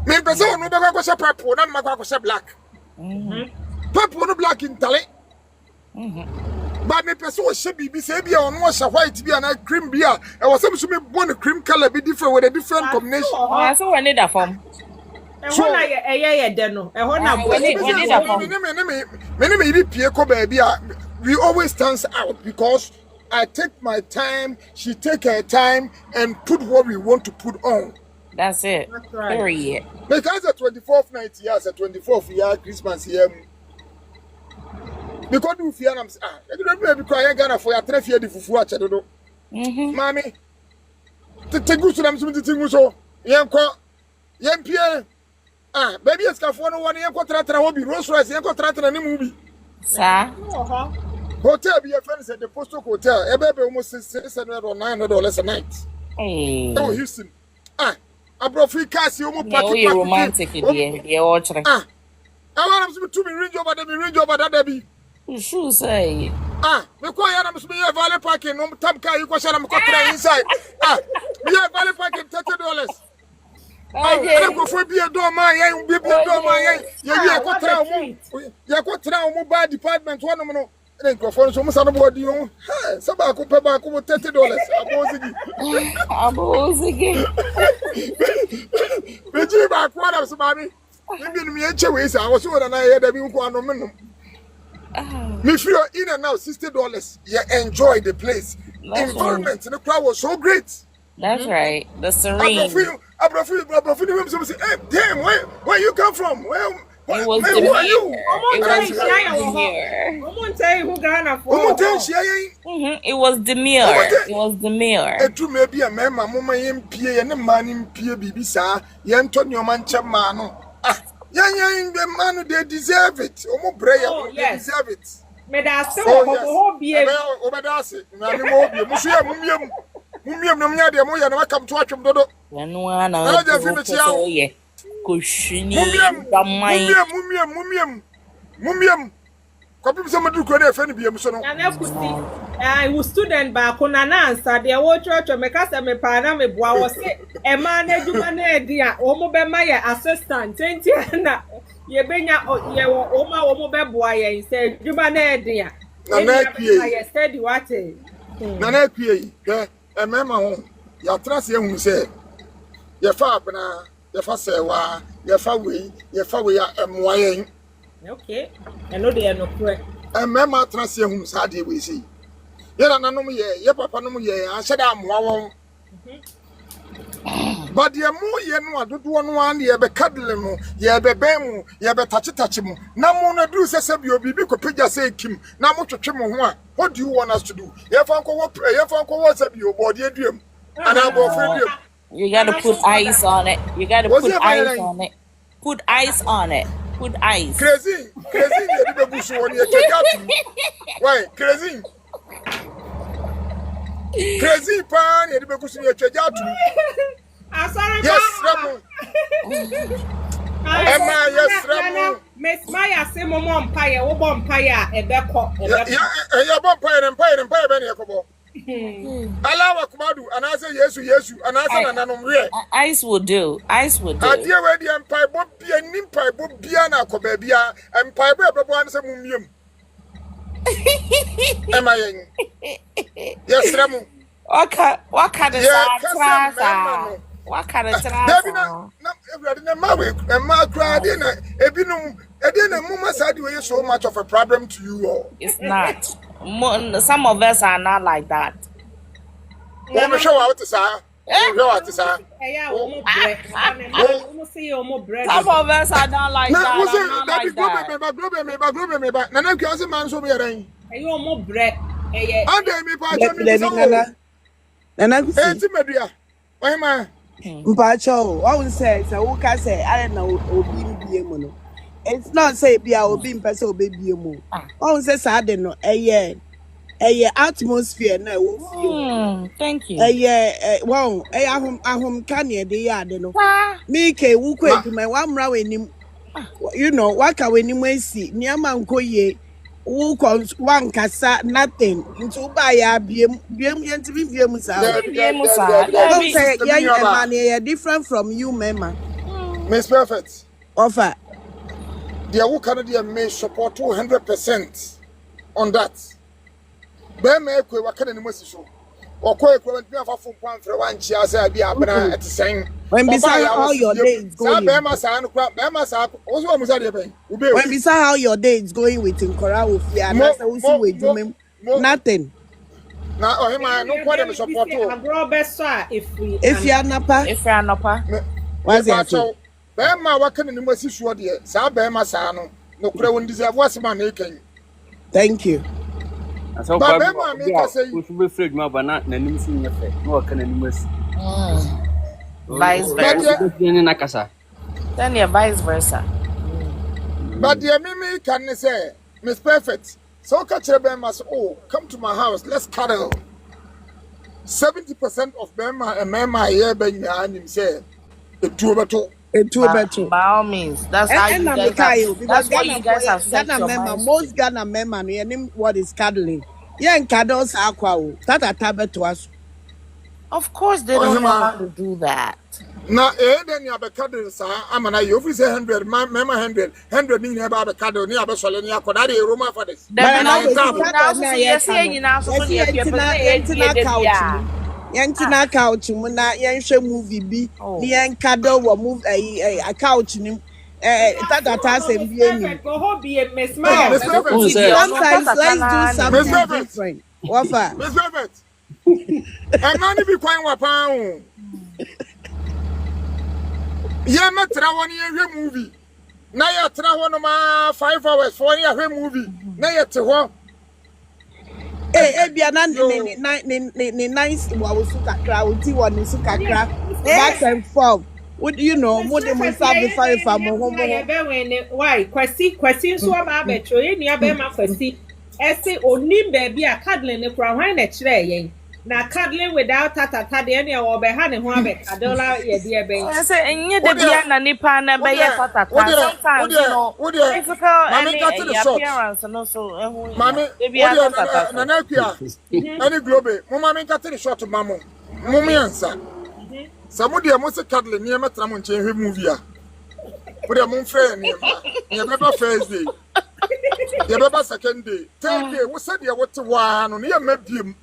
Me be say no be ko share purple na me ko share black. Purple no black in tale. But me person was she be say bia on was white bia na cream bia. E was some me born cream color be different with a different combination. So we need that form. So na ye de no. E ho na we need that form. We always stands out because I take my time, she take her time and put what we want to put on. That's it. That's right. Period. Because the 24th night here, the 24th year Christmas here. Because you fear I'm because I Ghana for your 3 years the fufu a chedo. Mommy. Te gusto na msumi tingu so. Yenko. Yempie. Baby escafo no one yenko tratra obi Rolls Royce yenko tratra ni mubi. Sir. Hotel be your friend said the Postal Hotel. Ebebe almost $600 or $900 a night. Hey. Oh, Houston. Abrofi kasi omo party party. Romantic idea. Yeah, watch it. I want them to be range over that baby. Sure say. Me ko ya na me ya valley parking no tam car you go share am ko try inside. Me ya valley parking $30. I go for be a door man, ya be door man, ya ko try omo. Ya ko try omo bar department one no. Then go for so musa no body o. Say ba ko pe ba ko $30. Abozigi. Me ji ba ko na so mami. Me eche we say I was so na ya da bi ko anu me. If you're in and out $60, you enjoy the place. That's environment in the crowd was so great. That's right. The serene. I say, hey, damn, where you come from? Who are you? It was demure. It was demure. It too may be a man, my mama MP and a man in P. Bibisa, Yantonio Manchamano. Yeah, the man they deserve it. Omo prayer, they deserve it. Me da so ho bie. Obedase. Na me mo bie. Musu ya mumiem no nya de mo ya na kam to atwem dodo. Wanu ana. Na je fi me chia. Kushini damai. Mumiam. Copy some do credit for any be so. Nana kuti I student ba ko na answer de wo church me kasa me pa na me boa wo se e ma na adwuma na edi a wo mo be ma ye assistant 20 na ye benya ye wo ma wo mo be boa ye se adwuma na edi a na pie ye steady what na pie e mema ho ya trase ehun se ye fa abna ye fa sewa ye fa we ya emoa yen. Okay. I know they are not correct. And Mamma Transia whom Sadi we see. Yet anonymous, ye papa no ye, I said I'm one. But ye more ye no, I don't want ye be cuddling, ye be bemu, ye be touch him. No more do say you be because say Kim, now much of him one. What do you want us to do? If Uncle what's up your body dream, and I'll go for you. You gotta put ice on it. You gotta put ice on it. Put ice on it. Put ice. Crazy, you the bush one you check out. Why, crazy? Crazy pan, you the bush you check out. I'm sorry, yes, Ramu. Emma, yes, Ramu. Miss Maya, say, Mom, Paya, or Bompire, a backup. Yeah, Bompire and Benny. Allow Kumadu, and I say yes, and I say an ice will do. Ice will do. I dear ready and pipe be a nimpi bobiana cobebia and pipe one some mumium. Am I? Yes, Ramu. What kind of what kind of and my cried in a binum, a dinner, Mumma said you are so much of a problem to you all. It's not. Some of us are not like that. Let me show out to sir. Show out to sir. Some of us are not like that. Mpacho, I would say, so who can say, I don't know, Obi. It's not say be our being person baby mo. Oh, says I don't know. A atmosphere no. Thank you. Wow, ahum kanye de ya de no. Me ke wu kwe to my one raw enim. You know, what can we see? Niama nkoye. Wu kon one kasa nothing. Ntu ba ya biem yenti biem sa. Don't say yeah man different from you mema. Miss Perfect. Offer. The Awu Canadian may support 200% on that. Bemekwe wakana ni mwesi show. Okwe kwa ntumi afa fun kwan fra wan chia say bia abena etisen. When beside how your day is going. Bema sa no kwa bema sa oso amusa de ben. When beside how your day is going with Nkora Ofi and that's we see we do nothing. Na ohima no kwa dem support o. If you are napa. What's it? Bema wakana ni mwesi show de sa bema sa no kura won deserve wasema na eken. Thank you. So Bema make us say we should be afraid ma bana na nim si nyefe no wakana ni mwesi. Vice versa. Then you're vice versa. But the mimi can say, Miss Perfect, so catch Bema say, oh, come to my house, let's cuddle. 70% of Bema and Mema here being behind him say, a two battle. By all means, that's how you guys have, that's what you guys have set your minds. Most Ghana member, no name what is cuddling. Yeah, and cuddles Akua. That a tablet to us. Of course, they don't know how to do that. Now, then you have a cuddle, sir. I'm an I office 100, member 100 meaning about a cuddle near Bassolenia, Kodari, Roma for this. Yantina couch, Muna, Yansha movie B, the Yankado will move a couch in him. Tata and be sometimes let's do something different. Wafa. Miss Perfect. I'm not even quite wapang. Yeah, not one year movie. Now you're trying 5 hours for a year movie. Now you're to one. Be an nice back and forth. Would you know what they must have the fire from home? Why? Question so about betray near Bema Kwesi. Ese onim baby a cuddling the crown a tray. Now cuddling without tata any or behind him Adola ye be. I say enye de bia na nipa na be ye tatata. Sometimes you know physical any appearance and also Mami, de bia tatata. na kwa. Any globe, mo mami cut the short mamo. Mummy answer. Some dia mo se cuddle near metra mo nche hwe movie a. Wo dia mo frɛ ne ma. Ye beba first day. Ye beba second day. Third day wo se dia wo te wa no ne ye mabiem.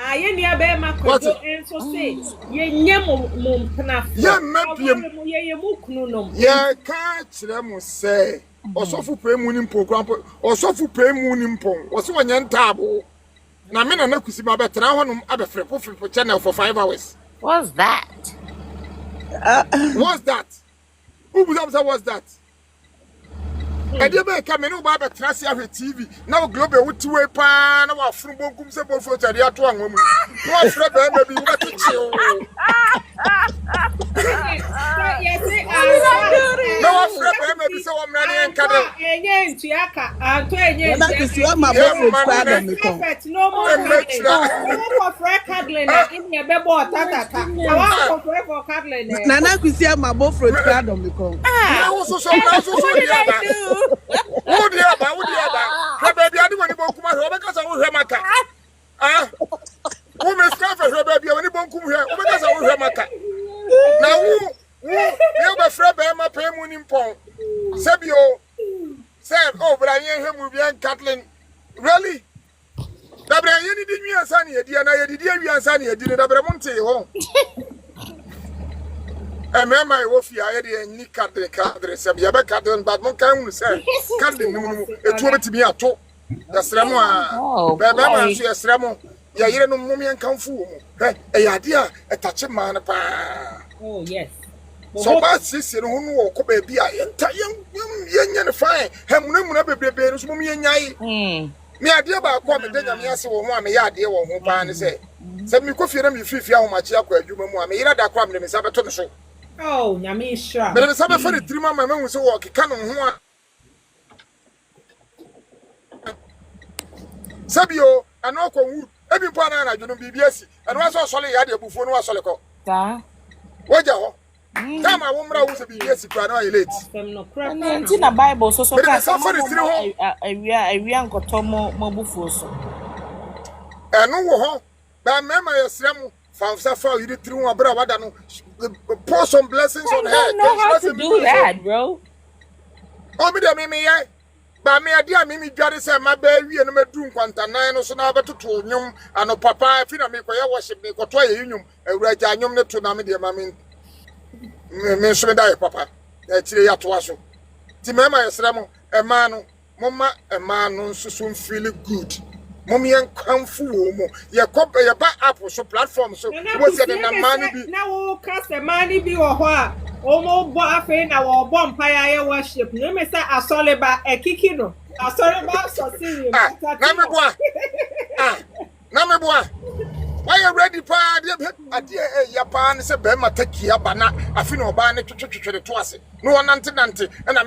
Ah, ye nia be ma kodo enso say ye nye mo mpna fo. Ye mabiem. Ye mu kunu nom. Ye ka kire mo say osofu pe mu ni mpo krampo. Osofu pe mu ni mpo. Wo se wonye ntabo. Na me na kusi ma betra honum abefre po channel for 5 hours. What's that? What's that? Who was that? What's that? I didn't come in over the Tracy TV. Now, Global with 2 pa, now from Bokum Sebo for the Atuan woman. What's the baby? What to chill? No, I'm maybe so I'm running and cuddle. No more cuddling in your bebo tata. Nana Kusia, my boyfriend, Cradom, because I also so oh dear, her baby, I do when you go come because I will have my cat. Ah, woman's cover her baby when you come here because I will have my cat. Now, you have a friend, my pay moon in Pong. Sabio said, oh, but I hear him with young Catlin. Really? That you did me a sunny, dear, and I did you a sunny, didn't have a monte home. I remember my wife, I had a new cat, the cadre, Sabia Cadden, but one can say, Cadden, it told to be a talk. The Sramo, Baba, she has Sramo, Yair no mummy and come fool. A idea, a touch of man. Oh, yes. So bad sister who know be a young fine, have no never be bears, mummy and yai. Me idea about what the Yas or one may idea or who pan say. Send me coffee and me 50 how much you may not that crumb them is about to show. Oh, Yami sure. But it's about 3 months, my mom was walking, canon one. Sabio, and no wood, every banana, you know, BBS, and once I saw you had a buffoon was solico. What y'all? Time I won't rouse a BBS, you are late. And in a Bible, so a young Cotomo Mobufoso. And no, but remember your Sremo. Found you did through my brother. Pour some blessings on her. I don't know how to do that, bro. Oh, me, the but me, dear Mimi, Daddy said, my baby, and my doom, Quantanino, so now to Tunium, and no papa, I feel I make worship me, for 12 union, and Red Janum to Nami, dear mammy. Mention that, papa. That's the Atuaso. Timema is Ramo, a man, Mama, a man, so soon feeling good. Mommy and come fool, your copper, your back apple, so platform, so what's it in the money? Now, cast the money be or what? Almost boyfriend, our bonfire worship. No, Mr. Asoliba, a kikino. Asoliba, so serious. Number one. Why you ready, pa? Dear, your pan is a bema take here, but not a funeral ban to twice. No one nanti, and I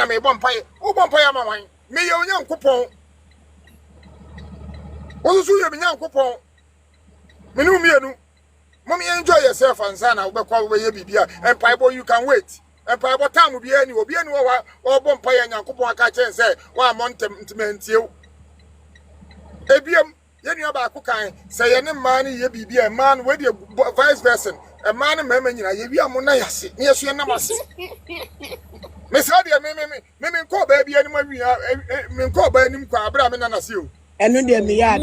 may bonfire. Oh, bonfire, my mind. Me, your young coupon. What do you mean, young coupon? Menu, mommy, enjoy yourself and son. I'll be called away, and Piebo, you can wait. And Piebo time will be anywhere, or bonfire and young coupon catch and say, why montem to mentio. Ebium, Yenny about cooking, say any money, ye be a man with your vice versa, a man and memory, ye are monayasi, yes, you are not. Miss Hadia, me call baby, any me call by him, Abraham and Asu. And then me yard.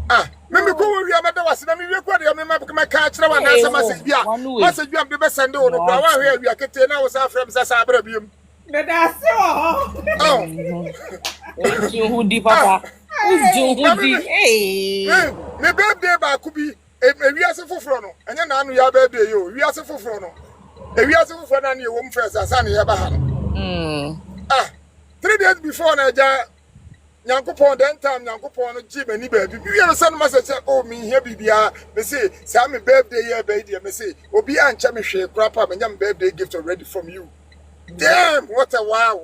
Ah, maybe go with your mother was let me record your my catch and answer message. Message you have the best and do no power here. We are getting now as our friends as Abraham. That's all. Oh, who deep, papa? Hey, my birthday back could be a real for frono, and then I'm your birthday. You, we are for frono. A real for fun and your home first as Annie Abahan. Ah, 3 days before Naja. Yankopon den time Yankopon Jim and baby. You ever send message oh me here bibia me say my birthday here baby me say obi ancha me hwe crap am yam birthday gift already from you. Damn, what a wow.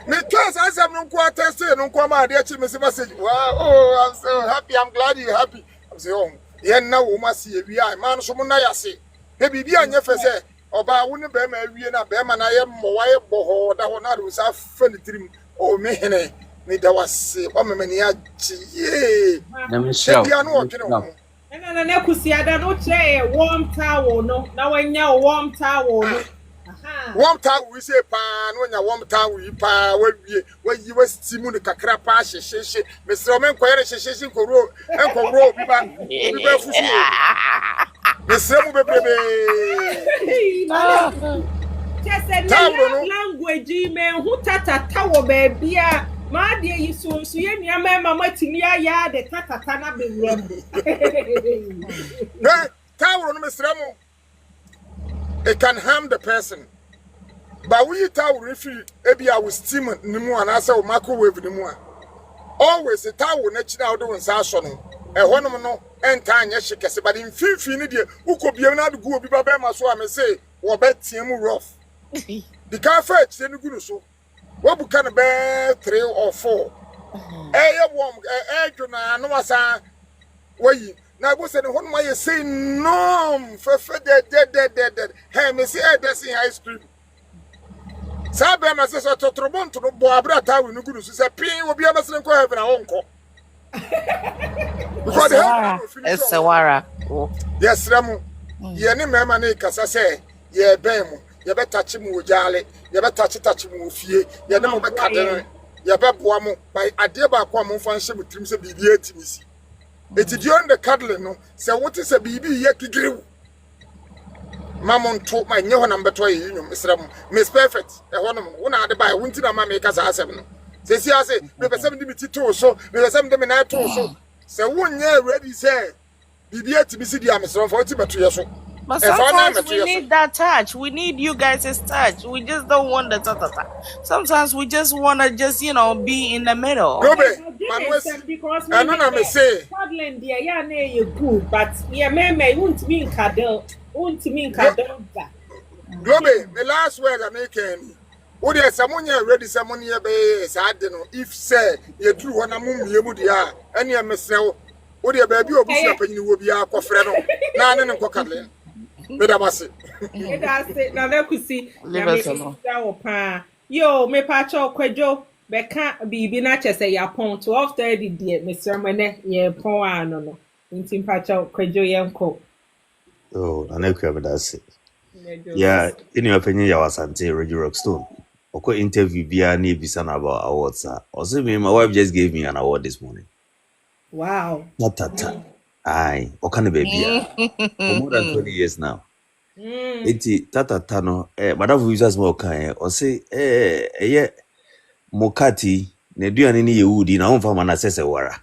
Me case I said no quarter say no come out there message. Wow, oh, I'm so happy. I'm glad you're happy. I'm saying, oh, yeah, now we must see we are man so na ya say. Baby bi anya fe say oba wo ne be ma awie na be ma na ye mo wa ye bo da ho na do sa fa ni tirim. Oh, me hene me da wase o me mani achi ye. Na me show. Bia no odwene ho. Na kusiada no che warm towel no. Na wanya warm towel no. Warm towel we say pa no nya warm towel we pa we yi steam no kakra pa hyehyehye mesro men koyere hyehyehye nkoro enkoro bi ba fufu mesro mu bebrebe just a language me hu tata wo ba bia ma de yi so ye nua mama timi ya de tata na bewura mu towel no mesro mu it can harm the person. But we towel refill ebi I will steam nimu and answer microwave nimu. Always a towel next now doing sasson. A honum no and time yes she but in fifi ni de who be another go be baba so I say or bet him rough. The car fetch then good so. What can be 3 or 4? Warm no was way. Now go say one way say no for dead. Hey me say that's in ice cream. Sabe ma se so totrobon to bo abrata we no gunu se pin obi abasere ko heaven awonko because the Sawara yes ramu ye ne mema ne kasa se ye ben mu ye be touch mu ojale ye be touch mu fie ye ne mo be kadere ye be boa mu by ade ba kwa mo fan hye mutrim se bibi atimisi eti on the cuddle no se wote se bibi ye kigire Mamon told my new number 2 Miss Perfect, a woman, one out by winter, my makers are 7. They see, I say, we were 72 so, we were 79 so. So 1 year ready, say, be to be city, I'm so 40 but 2 years so. But sometimes we need that touch. We need you guys' touch. We just don't want the ta-ta-ta. Sometimes we just want to just, be in the middle. Because I don't know, say, cuddling, dear, yeah, you good, but yeah, me won't mean cuddle. Globe, the last word I make any. Would there someone ready someone here be if say you drew one among you would ya any a messel would your baby or be up and you will be a cofreno none and cocatlin. But I must say, that's it. Now, let us see. Yo, me pacho kwejo. Beka bibi na chese ya pon 12:30 dear Mr. Mene ye pon no. Intim pacho kwejo yenko. Oh, I know that's it. Yeah, in your opinion, you was Sante Reggie Rockstone. Okay, interview via ni bisan about awards. Also, my wife just gave me an award this morning. Wow. Not that. Aye, okane baby. For more than 20 years now. Eti tata no madam users more kan o say yeah mokati na duane ni yehudi na onfa mana sese wara.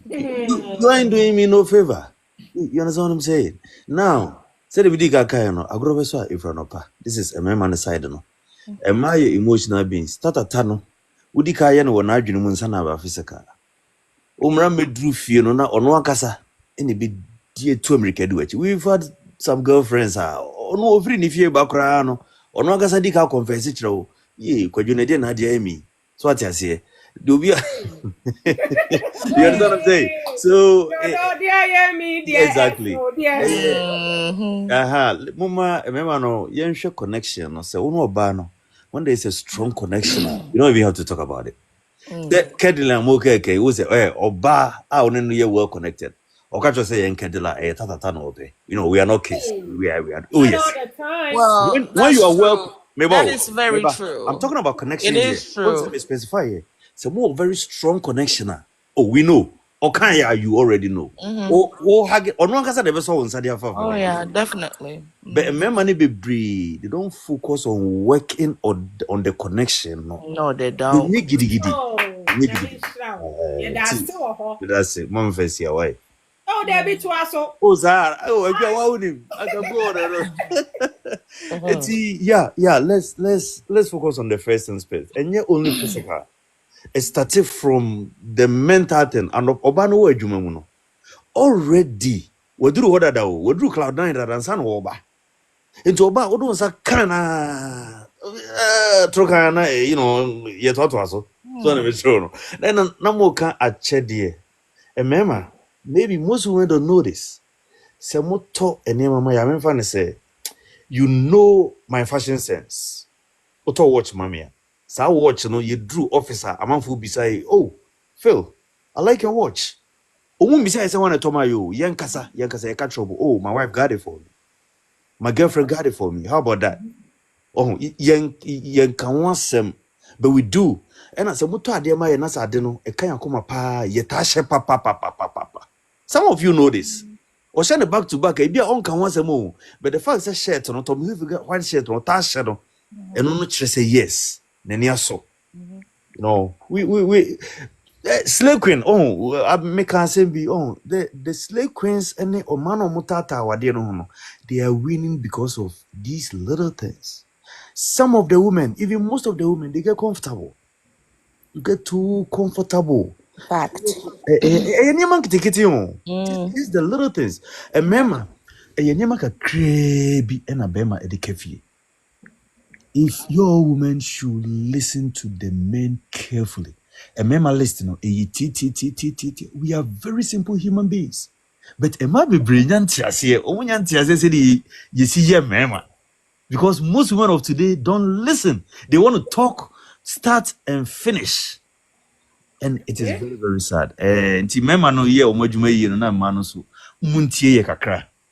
You ain't doing me no favor. You understand what I'm saying? Now, say the video guy no agrobe so ifranopa. This is a man side no. E my emotional beings. Tata no. Udi kaya no na adwene mu nsa na ba physical. Umra medru fie no na ono akasa ene be die to America do achi. We've had some girlfriends ono ofri ni fie ba kra no. Ono akasa di ka confess kire ye kwadwene de na de ami. So atiase. Do be you understand what I'm saying? So exactly. Mama, remember no, you connection. No, say uno bano. When there is a strong connection, you don't even have to talk about it. That Kedila Moke who say, Oba, I only you well connected. Or can't you say Kedila tata no obe? We are not kids. We are. Oh yes. Well, when you are well, that is very true. I'm talking about connection. It is here. true. Let me specify here. It's a more very strong connection. Oh, we know. Okay, you already know. Oh, yeah, definitely. But money be breed. They don't focus on working on the connection. No, they don't. That's it. Mom face your wife. Oh, there be to us. Oh, Zara. Oh, I can go. Yeah. Let's focus on the first instance. And yet only physical. It started from the mental thing and obano ejumamuno. Already, we do what we do cloud nine and san oba. Into oba, we don't say kana. Trokana, yet what was so. So, I'm sure. Then, no more can I ched dear. And remember, maybe most women don't know this. Some more talk and name my yamen fan say, you know my fashion sense. Auto watch, mamma. So, watch, you drew officer, a man who beside, oh, Phil, I like your watch. Oh, besides, I want to tell my you, young Kasa, I catch trouble. Oh, my wife got it for me. My girlfriend got it for me. How about that? Oh, young can want some, but we do. And as a motor, dear my and as I don't know, a kind of pa, yetasha papa. Some of you know this. Or send it back to back, a beer on can once a more. But the fact that shirt on top, you got one shirt or tash shadow, and on not say yes, then so. No, we. Slave queen, I make us say be the slave queens and the Omano Mutata Wadino, they are winning because of these little things. Some of the women, even most of the women, they get comfortable. You get too comfortable. Fact. It's the little things. And mema, a crabby and a bema edikefi. If your woman should listen to the men carefully, and remember, listen, we are very simple human beings. But am I be brilliant here? You see here, mema. Because most women of today don't listen. They want to talk, start, and finish. And it is very, very sad. And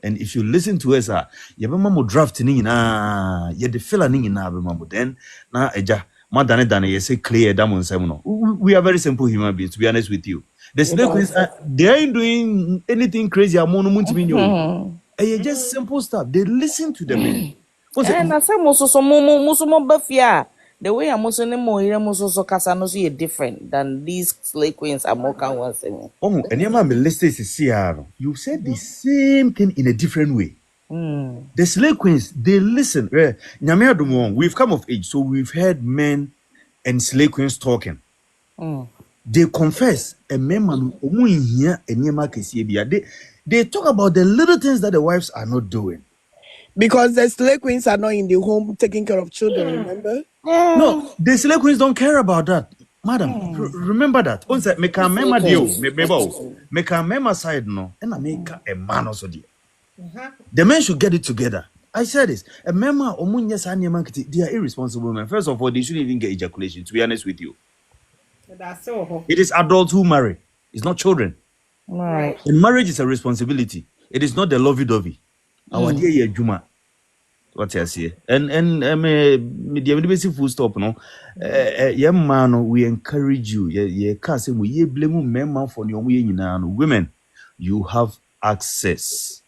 and if you listen to us, you have draft you the filler then na eja you say clear we are very simple human beings, to be honest with you. The snake queens, they ain't doing anything crazy. And just simple stuff. They listen to the men. And I say muso bafia. The way I'm also nemo here muso kasa no so different than these slave queens are more can once. Oh, and your man listen you said the same thing in a different way. The slave queens, they listen. We've come of age, so we've heard men and slave queens talking. They confess, and men they talk about the little things that the wives are not doing. Because the slave queens are not in the home taking care of children, remember? No, the slave queens don't care about that. Madam, remember that. Once make a mema deal, make a mema side no, and I make a man also deal. The men should get it together. I said this. A mema they are irresponsible men. First of all, they shouldn't even get ejaculation, to be honest with you. It is adults who marry. It's not children. Right. And marriage is a responsibility. It is not the lovey-dovey. Our dear Juma. What I say? And me full stop no. Man, we encourage you. Can't say we blame men for your women. You have access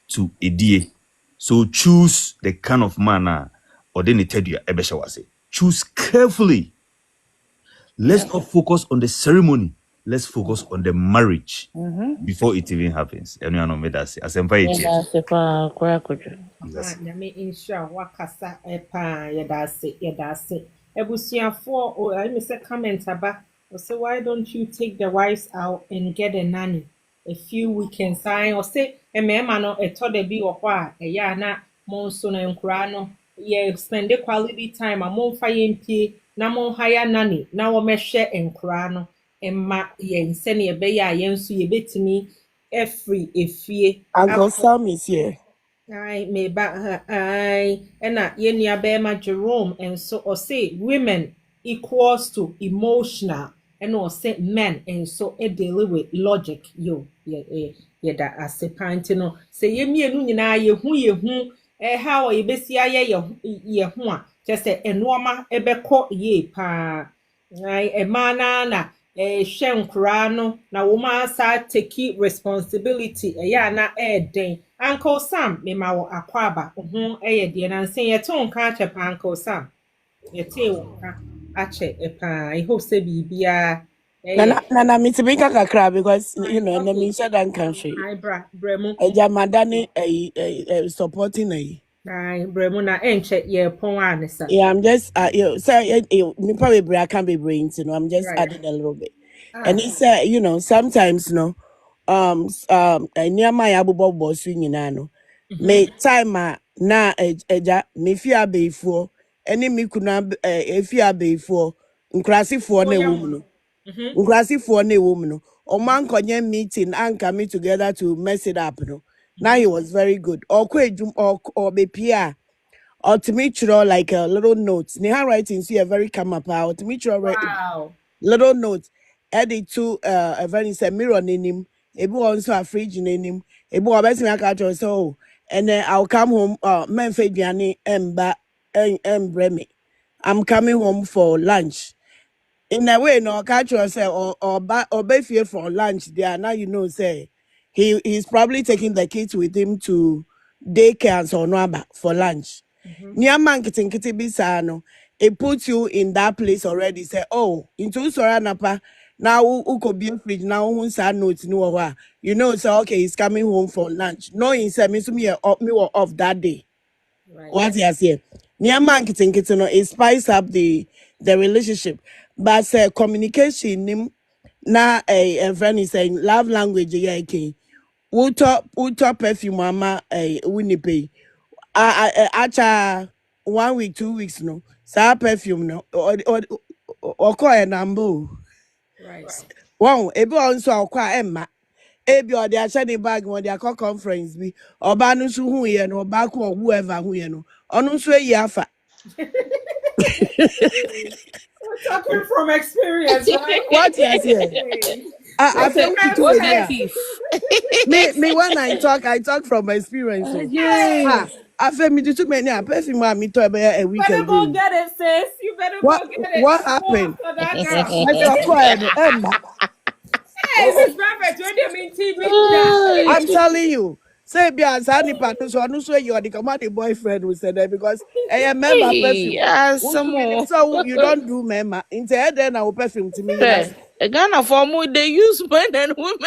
to a DA. So choose the kind of man or then tell you choose carefully. Let's not focus on the ceremony. Let's focus on the marriage before it even happens. Anyone made that say? Nyame insha wakasa epa yedase ebusuafo I me say comment aba or say why don't you take the wives out and get a nanny a few weekends sign or say e mema no eto de bi wo kwa e ya na monso na nkura no ye spend quality time amon fa yempie na mon hire nanny na wo mehwe nkura no emma ye nse ne be ya yensu ye betimi every efie Uncle Sam is here. I me ba and yenya bema Jerome and so or say women equals to emotional and or say men and so it deal with logic yeah that as a pint no say ye mienu nyina ye hu how ye besia ye hu a just say enoma ebekọ ye pa e mana na hwe no na wo ma sa take responsibility ya na den Uncle Sam me ma wo Akwa ho de na nsen ye to nka ache pa Uncle Sam ye te wo nka ache pa I hope say bibia Nana mitibika kakra because you know na me said that country. ai bremu Ejamadani supporting ai bremu na enche ye pon anisa. Yeah, I'm just say me probably I can't be brains, I'm just Right. adding a little bit. And he said, sometimes near my abubo boss no. Me time na eja me fia be for ene me kuna efi abeifo nkrasifo Oh na yeah, ewo mu mono. no nkrasifo na ewo mu no oman konye meeting and coming together to mess it up no. Now he was very good okwa ejum or be pia or to me like a little notes ne handwriting see a very come up or to me Wow. little notes edit to a very say mirror nenim ebi also a fridge nenim ebi obesi me aka so and then I'll come home men fe duane emba embreme I'm coming home for lunch in a way no catch yourself or be here for lunch there now you know say he's probably taking the kids with him to daycare and so on for lunch near marketing kitty bisano it puts you in that place already say oh into soranapa now who could be a fridge now who's sad notes no you know say okay he's coming home for lunch no he said me up me were off that day Right. what you say? Near marketing, it spice up the relationship, but communication na a friend is saying love language yeah okay. We talk perfume mama Winnipeg. Acha 1 week 2 weeks no. Sa perfume no or call a number. Right. Wow, ebi also kwa Emma. Ebi or they share the bag when they call conference bi. Oba no so hu ye no oba ko whoever hu ye no. Onu so yi afa. We're talking from experience, right? What you say? Hey. I Mr. feel What to do what it a here. Perfect. thief. Me when I talk from experience. So Yay. I feel me too many. I pay me me to a You week better go ago. get it, sis. You better What go get it. what I'm going happened? after that girl. I saw quiet Emma. Hey, Miss Perfect, when you mean TV chat. I'm Hey. telling you. Say be as any partner so I know say you are the command boyfriend who said that because I member Hey, perfume. some more. So you don't do member. Instead then I will perfume to me. Hey, a Ghana for more they use men and women.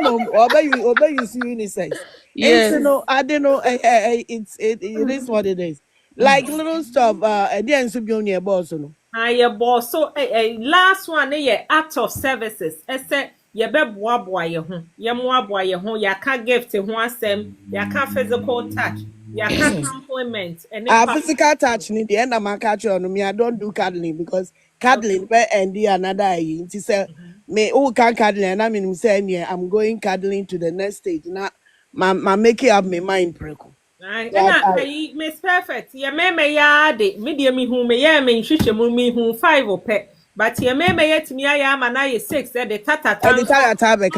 Mom, obey you see unisex. And so Yes. no, I don't know. It is what it is. Like little stuff. And then so be on your boss, no. Yeah, boss. So, last one, act of services. I said, you be boa ye ho. Ye boa ye ho. Ya can gift ho asem. Ya can physical touch. Ya can compliment. And Physical touch need the end of my catch on me. I don't do cuddling because okay. cuddling be and the another. It say me who can cuddling and I mean saying yeah, I'm going cuddling to the next stage. Now, my making up my mind preko. Right. And That I Miss Perfect. Ya me ya de. Me de me hu me ya me nhwehwe mu me hu 5 ope. But ya me ya timi ya ma na ye 6 the tata and the tanso. tire back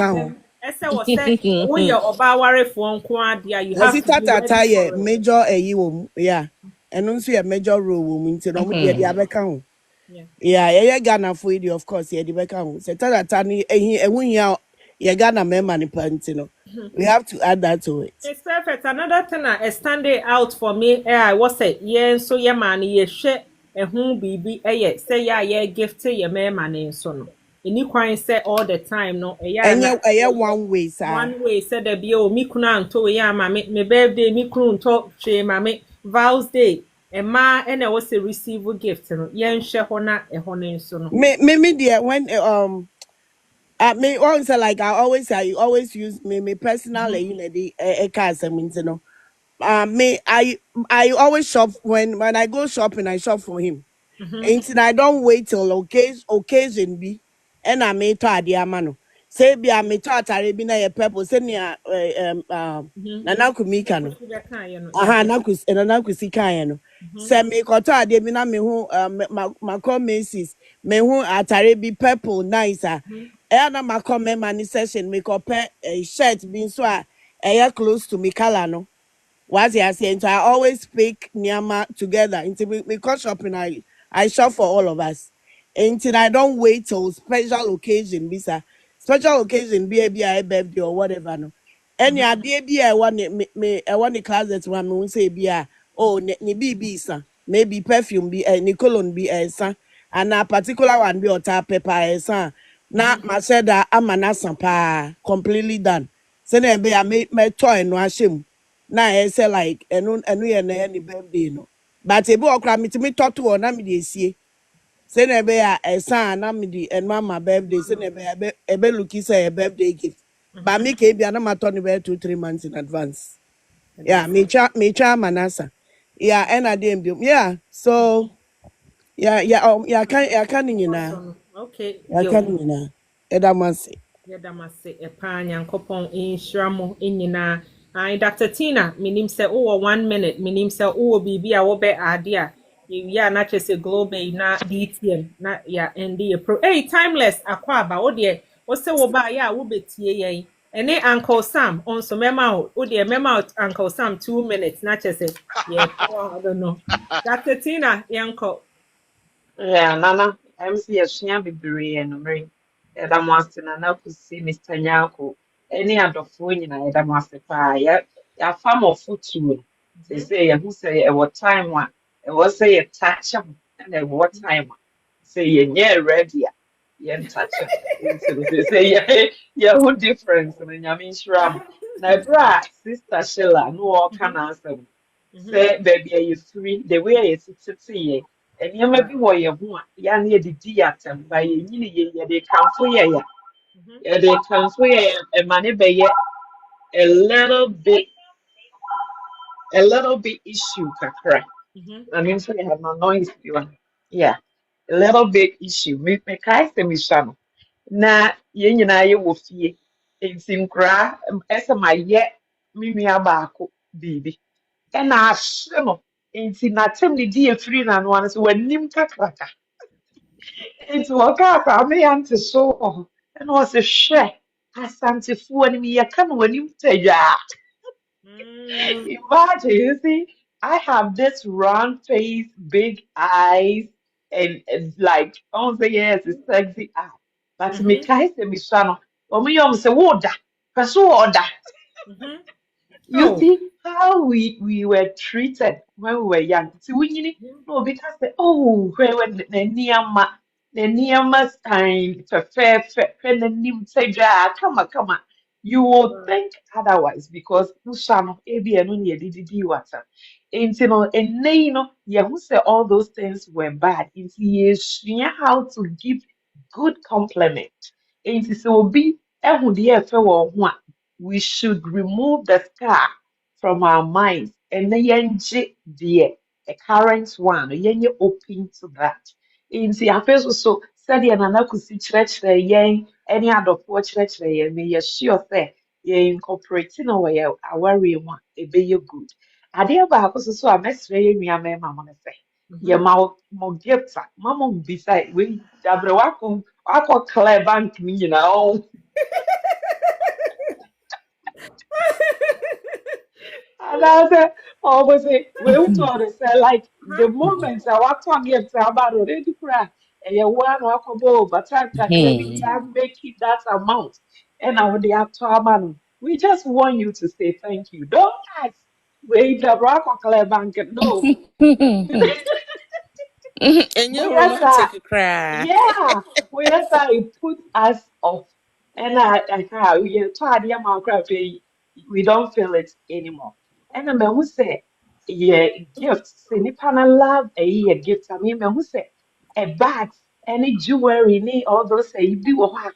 Ese wo se wo ye oba warefo nko ade you have to Sita be ready tata ye for it. major wom yeah and also a major role wom nti no mo de abeka ho Yeah. yeah ye Ghana for it of course ye de beka ho sita tata ni ehun ya ye Ghana member ni panti no we have to add that to it. It's perfect. Another thing that is standing out for me, I was say, yeah, so yeah, man, yeah, share a home baby, yeah, say yeah, gift to your man, so no. And you can say all the time, no, yeah, na Enye one way sir. one way said there be oh, me kuna unto yeah, mammy, me birthday, me kuna unto she, mammy, vows day, and ma, and I was a receive a gift, no, yeah, share hona, a honey, so no. Me dear when me always like I always use me personal you know the car something you know me I always shop when I go shopping I shop for him. Until I don't wait till occasion be and I may to ade ama no. Say be I may to atare bi na ye purple say near nana kumika no. Aha nana kusi kan no. Say me ko to ade bi na me hu ma Macy's me hu atare bi purple nice ah. E na ma come man session me ko pe shirt bi so a close to me color no. What's I saying? So I always pick Nyama together. Until we go shopping, I shop for all of us. Until I don't wait till special occasion, bisa special occasion be a birthday or whatever. No, any idea be I want me I want the closet one won't say be a oh ni BB sa maybe perfume be a cologne be a sa and a particular one be or tap pepper a sa. Na my said that I'm an asampa completely done. So then be I made my toy no ashim. Na say like enu ye na any birthday no but ebi okra me talk to na me dey sie say na be ya esa na me di en mama birthday say na be ebe looky say a birthday gift but me ke bia na ma turn be 2-3 months in advance yeah me cha manasa Yeah, and I didn't be. Yeah. So yeah, can you know? Okay, Yeah, yo. can you know? Edamasi. Yɛda mo ase ɛpaa nyankopɔn nhyira mo nyinaa. Ai Dr. Tina, menim sɛ wowɔ 1 minute, menim sɛ wowɔ biribi a wobɛ ade a yɛwie a na kyerɛ sɛ global na DTM na ya ɛnde yɛ pro. Hey, timeless akɔ aba wo deɛ wo sɛ wo baayɛ a wobɛtie yɛn ɛne Uncle Sam nso mɛma wo deɛ mɛma wo Uncle Sam 2 minutes na kyerɛ sɛ yɛtoa hɔ no. Dr. Tina yɛnkɔ. Yeah, Nana, MC Yashia Bibiri and Mary. Edamasi Nana could see Mr. Nyako. Any other phone in Edamasi Pie. Ya farm of food too. They say, who say, what time one? It was say a touch of and at what time. Say, yeah, ready. Yeah, touch of. They say, yeah, who difference? And I mean, Shram. Na bra, sister Sheila, no all can answer. Say, baby, are you free? The way it's nneɛma bi wɔ yɛn ho a yɛa ne yɛde di atam ba yɛnyini yɛde kamfo yɛde kamfo ɛma ne bɛyɛ a little bit issue kakra. I mean, so you have no noise bi wɔ yeah, a little bit issue mekae sɛ mehyia no na yɛn nyinaa yɛwɔ fie nti nkoraa ɛsɛ mayɛ me nua baako biribi ɛna ahye no nti n'atam ne di efiri n'ano ano so w'anim kakraka. Nti wɔkaa saa me yɛante so wɔ hɔ ɛna ɔse hwɛ asantefoɔ no meyɛka no w'anim tadwaa. Imagine, you see, I have this round face, big eyes, and like, I don't say yes, it's sexy eye. But me kai se me shano, or me yom se woda, kaso order. You Oh. see how we were treated when we were young. See, no, because oh, where when the niyama sign, when the nim say, come on. You will think otherwise because Usano, Abi, and only did water. And you know, and then, you know, yeah, who said all those things were bad? And yes, how to give good compliment. And so be, we should remove the scar from our minds and then the current one yenye open to that nti afeso so sɛdeɛ nana kusi kyerɛkyerɛ yɛn ɛne adɔfoɔ kyerɛkyerɛ yɛn no yɛsure sɛ yɛn incorporate no wɔ yɛn awareɛ mu a ɛbɛyɛ good adeɛ baako so so a mɛsrɛ yɛn nua mɛma mo no sɛ yɛma mo gift a mama mo bisa wei dabrɛ wakɔ clear bank no nyinaa and I said, oh, was it? We told us like the moment I was talking about already cry. And you want to walk but I credit can make it that amount. And I would have to man. We just want you to say thank you. Don't ask. Wait, the rock or bank. No. Enye We are romantic cry. yeah, whereas it put us off. And we tried the amount of we don't feel it anymore. And I mean, who say, yeah, gifts, any panel love a year gift. I mean, who say, a bag, any jewelry, any all those say, you do what?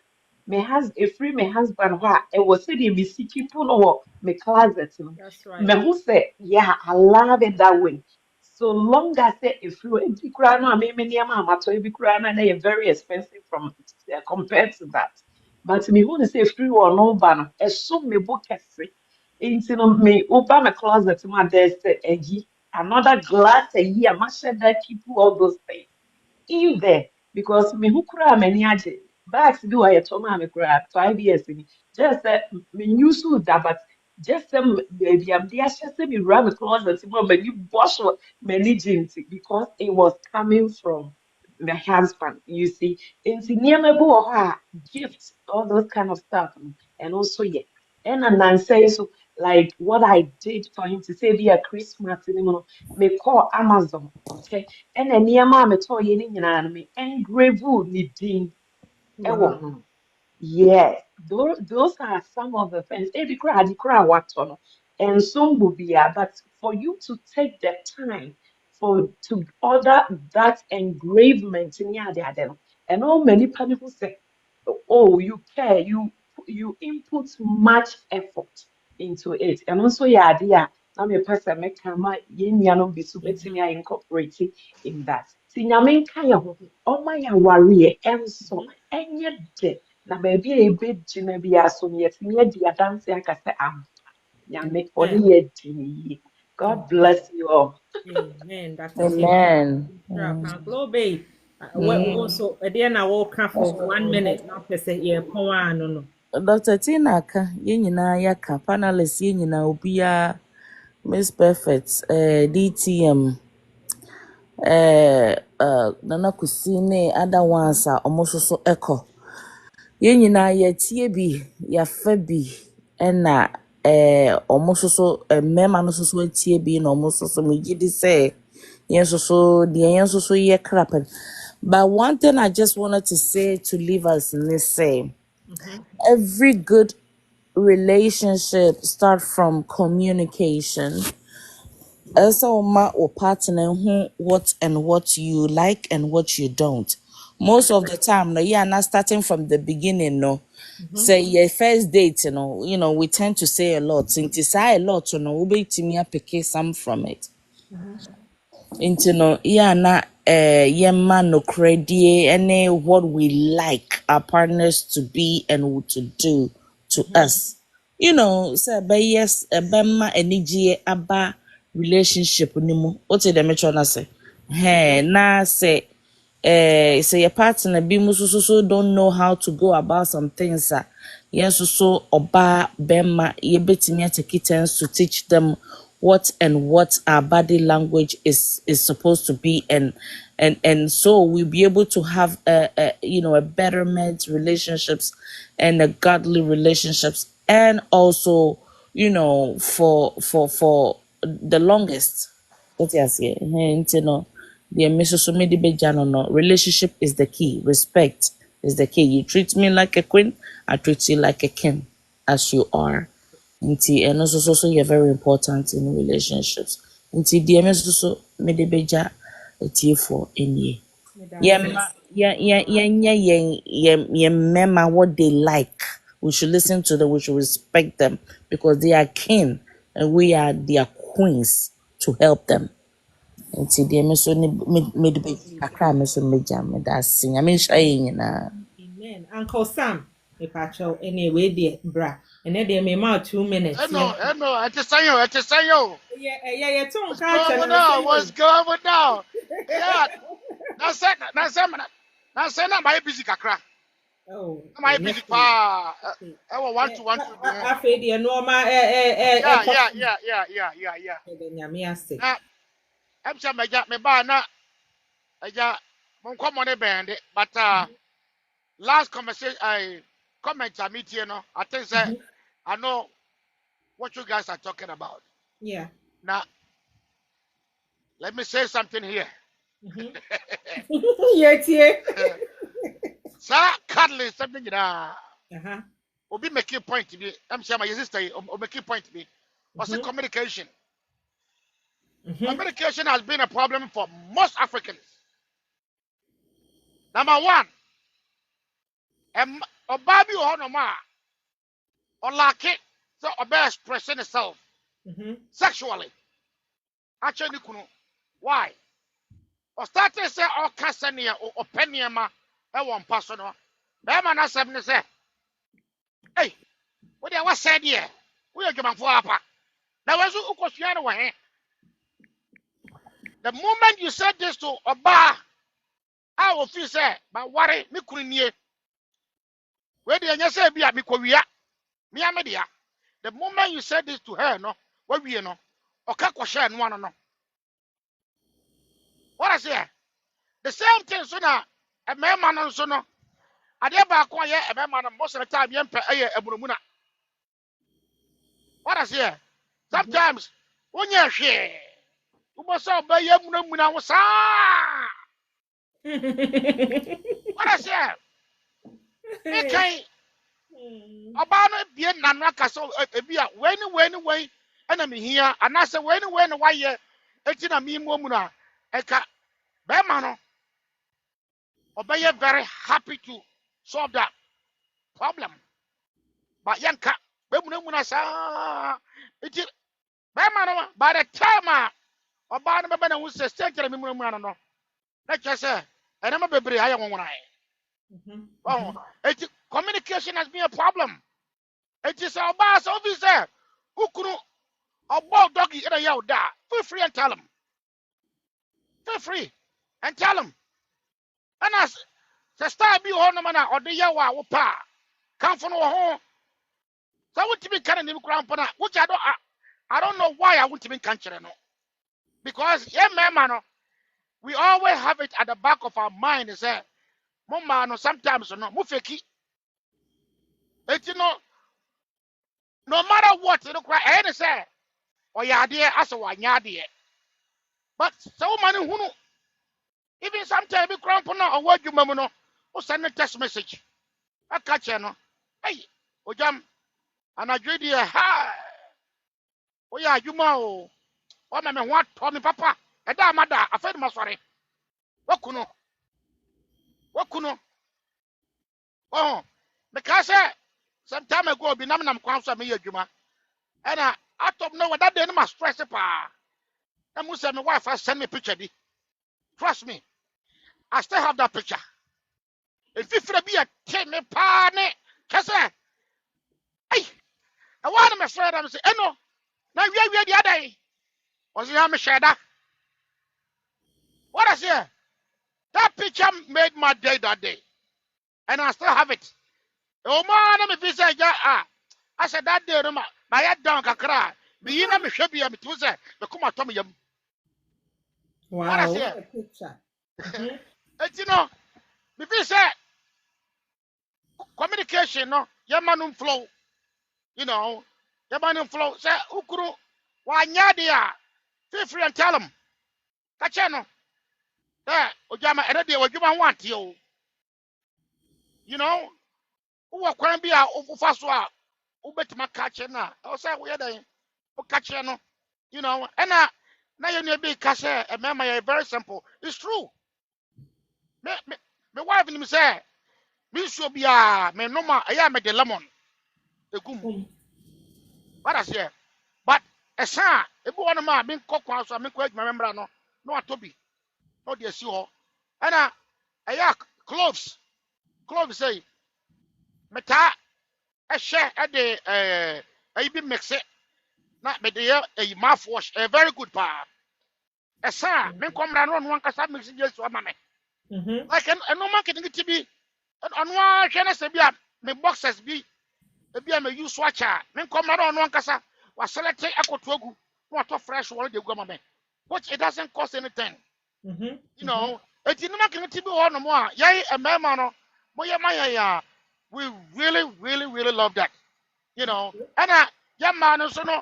Me has a free me husband, what? It was said, me see people or me closet. That's right. Me who say, yeah, I love it that way. So long as if you ebi koraa no a me nneɛma a matɔ ebi koraa no na yɛ very expensive from compared to that. But me hu ne sɛ efiri wɔ no ba no ɛso me bo kɛse. Nti no me woba me closet mu a there's ayi another glass ayi a mahyɛ da keep all those things in there because me who cry many agye bags bi wɔ yɛtɔ maa me koraa 5 years ni just sɛ me use da but just sɛ baby am de ahyɛ sɛ me wura me closet mu a m'ani bɔ so m'ani gye nti because it was coming from my husband you see nti nneɛma bi wɔ hɔ a gifts all those kind of stuff no and also yeah ɛna nansɛ yi so like what I did for him to say be a Christmas ni mu no me call Amazon okay ɛna nneɛma a metɔɔeɛ no nyinaa no me engrave ne din ɛwɔ Wow. ho. Yes, those are some of the things. Ebi koraa ade koraa a watɔ no, nso mbo biara, but for you to take the time to order that engravement ne ade ade no, ɛno ma nipa no ho sɛ, oh, you care, you input much effort into it. And also yɛ ade a I'm a person make kama yenyanom bisu betimi I incorporate in that. Si nyame nka ye ho o ma ya ware enso enye de na baby e begina bi aso ne yetimi adi adanse akase am nyame oni ye di. God bless you all. Amen. Dr. Tim. Amen. Can Globe. What Mm. also a dear now walk for 1 minute. Now per se yeah, no. Dr. Tina aka, yɛn nyinaa yɛaka, panelists yɛn nyinaa obiara, Miss Perfect, DTM, Nana Kusine, other ones a ɔmo nso so ɛkɔ. Yɛn nyinaa yɛtie bi, yɛafa bi, ɛna ɔmo nso so mmarima no nso so atie bi na ɔmo nso so megye di sɛ yɛn nso so deɛ yɛn nso so yɛ krapɛ. But one thing I just wanted to say to leave us in this say, every good relationship start from communication. Also, ma or partner who what and what you like and what you don't. Most of the time, no, yeah, not starting from the beginning, no. Say your first date, we tend to say a lot. Since you say a lot, we be to me pick some from it. Into no yeah na yema no credit any what we like our partners to be and to do to us. Say by yes bema eniji aba relationship ni mu. What the metro na say? Hey, na say say your partner be so don't know how to go about some things. Yes, so oba bema ye betimi take turns to teach them what our body language is supposed to be, and so we'll be able to have a betterment relationships and a godly relationships, and also for the longest. What you say? The no. Relationship is the key. Respect is the key. You treat me like a queen, I treat you like a king, as you are. And also you're very important in relationships. The also medebeja a for any. Remember what they like. We should listen to them, we should respect them because they are king and we are their queens to help them. Nti deɛ me so ne mede bɛdi kakra me so megya meda ase nyame nhyira yɛ nyinaa. Amen. Uncle Sam, if I show anyway, dear bra, and then they may out 2 minutes. Hello, I just say you. Yeah, tongue What's catch going and on? What's going on? Yeah, that's it. That's it. I'm busy, kakra. Oh, I'm busy, pa. I want one to be home. I feel the normal, Yeah. Now, I'm sure me ba na, mon come on a band, but last conversation, comment I meet you know, I think that I know what you guys are talking about. yeah. Now, let me say something here. Yeah. Sir, cuddling something, Uh-huh. Obi make a point to be. I'm sure my sister will make a point to be. What's the communication? Communication has been a problem for most Africans. Number one, Obabi Honoma or Laki, so Oba expressing itself sexually. Actually, why? Or starting say all Cassania or Peniama, a one person. Bama na 7 say, hey, what they was said here? We are given for apa. Now, was who question away? The moment you said this to Oba, I will feel say, but worry, me couldn't hear. Where the answer be at me, Korea, me media. The moment you said this to her, no, what we know, or Kakosha and one no. What I say? The same thing, so now, a man on so no. I never acquire a man most of the time, a Burmuna. What I say? Sometimes, when you're share, you must obey Yamuna was what I say? Okay. About it being Nanaka so be a when enemy here, and I say when why ye it's in a me womuna eka bemano obey very happy to solve that problem. But yanka bemuna sa it bɛrima no by the time ɔbaa no bɛbɛ na ho sɛ sɛ nkyerɛ me mu no na kyerɛ sɛ ɛnɛma bebree ayɛ nwonwonae eti communication has been a problem. It is our boss officer who could about doggy in a yell da. Feel free and tell him. Feel free and tell him. And as the star be on man or the yawa or pa come from our home. So I want to be kind of new grandpa, which I don't know why I want to be country no. Because yeah, man, we always have it at the back of our mind. Is that mama no sometimes no mufeki. It's no matter what you know, cry say or ya dear as a one ya dear. But so many who know, even sometimes be cramp or what you mamma or send a text message. I catch you no. Hey, o jam and I dread you ha. Oh yeah, you mo. Oh man, what Tommy Papa? A damn mother, I fed my sorry. What kuno? What kuno? Oh, because some time ago, be named Council me, Juma. And I don't know what that day must stress pa. I must say my wife has sent me a picture. Trust me, I still have that picture. If you be a 10 pane, Kasa, hey, I want my friend. I'm saying, no, now we are the other day. Was it share that? What I say? That picture made my day that day, and I still have it. Oh man, if you say, yeah, I said that day, my head down, Kakra, be in a shabby, I'm to say, the Kuma Tommy. What I Wow, say? what a picture. And you know, if you say communication, no, your man flow, you know, your man flow, say, Ukuru, why, Yadia, feel free and tell him. Kachano, Ojama, and idea what you want you. You know, who are going to be a Ufaswa, who bet my catcher. I was saying, we are there, catcher, no, you know, and now you need to be cashier, and remember, very simple. It's true. My wife and me say, me should be a me no ma, I am a lemon, the gum. What I say, but a son, if one of my being cock house, I mean, quite remember, no, to be, no, dear, see all. And I yak cloves say, meta, a share at the a be mix it, not be there, a mouthwash, a very good pa. A son, men come down one cast up mixing just one mammy. Like a no man can get to be on one chance to be up, me boxes be a be a use watcher, men come down one cassa, was selecting a cotogu, what a fresh water you go, mammy. Which it doesn't cost anything. You know, it didn't make it to be one more. Yay, a mamma, Moya, we really love that. You know, and young man, so no,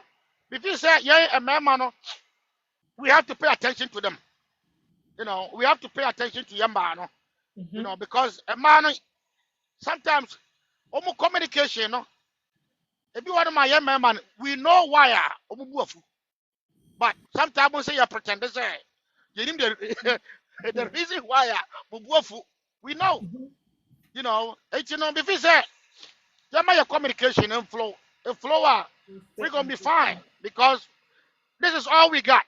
if you say, yay, a mamma, we have to pay attention to them. You know, we have to pay attention to young man, you know, because a man sometimes almost communication, no. If you want my young man, we know why but sometimes we say you pretend to say you need the reason why we know. You know, it's you know, if you say your communication and flow, we're gonna be fine because this is all we got.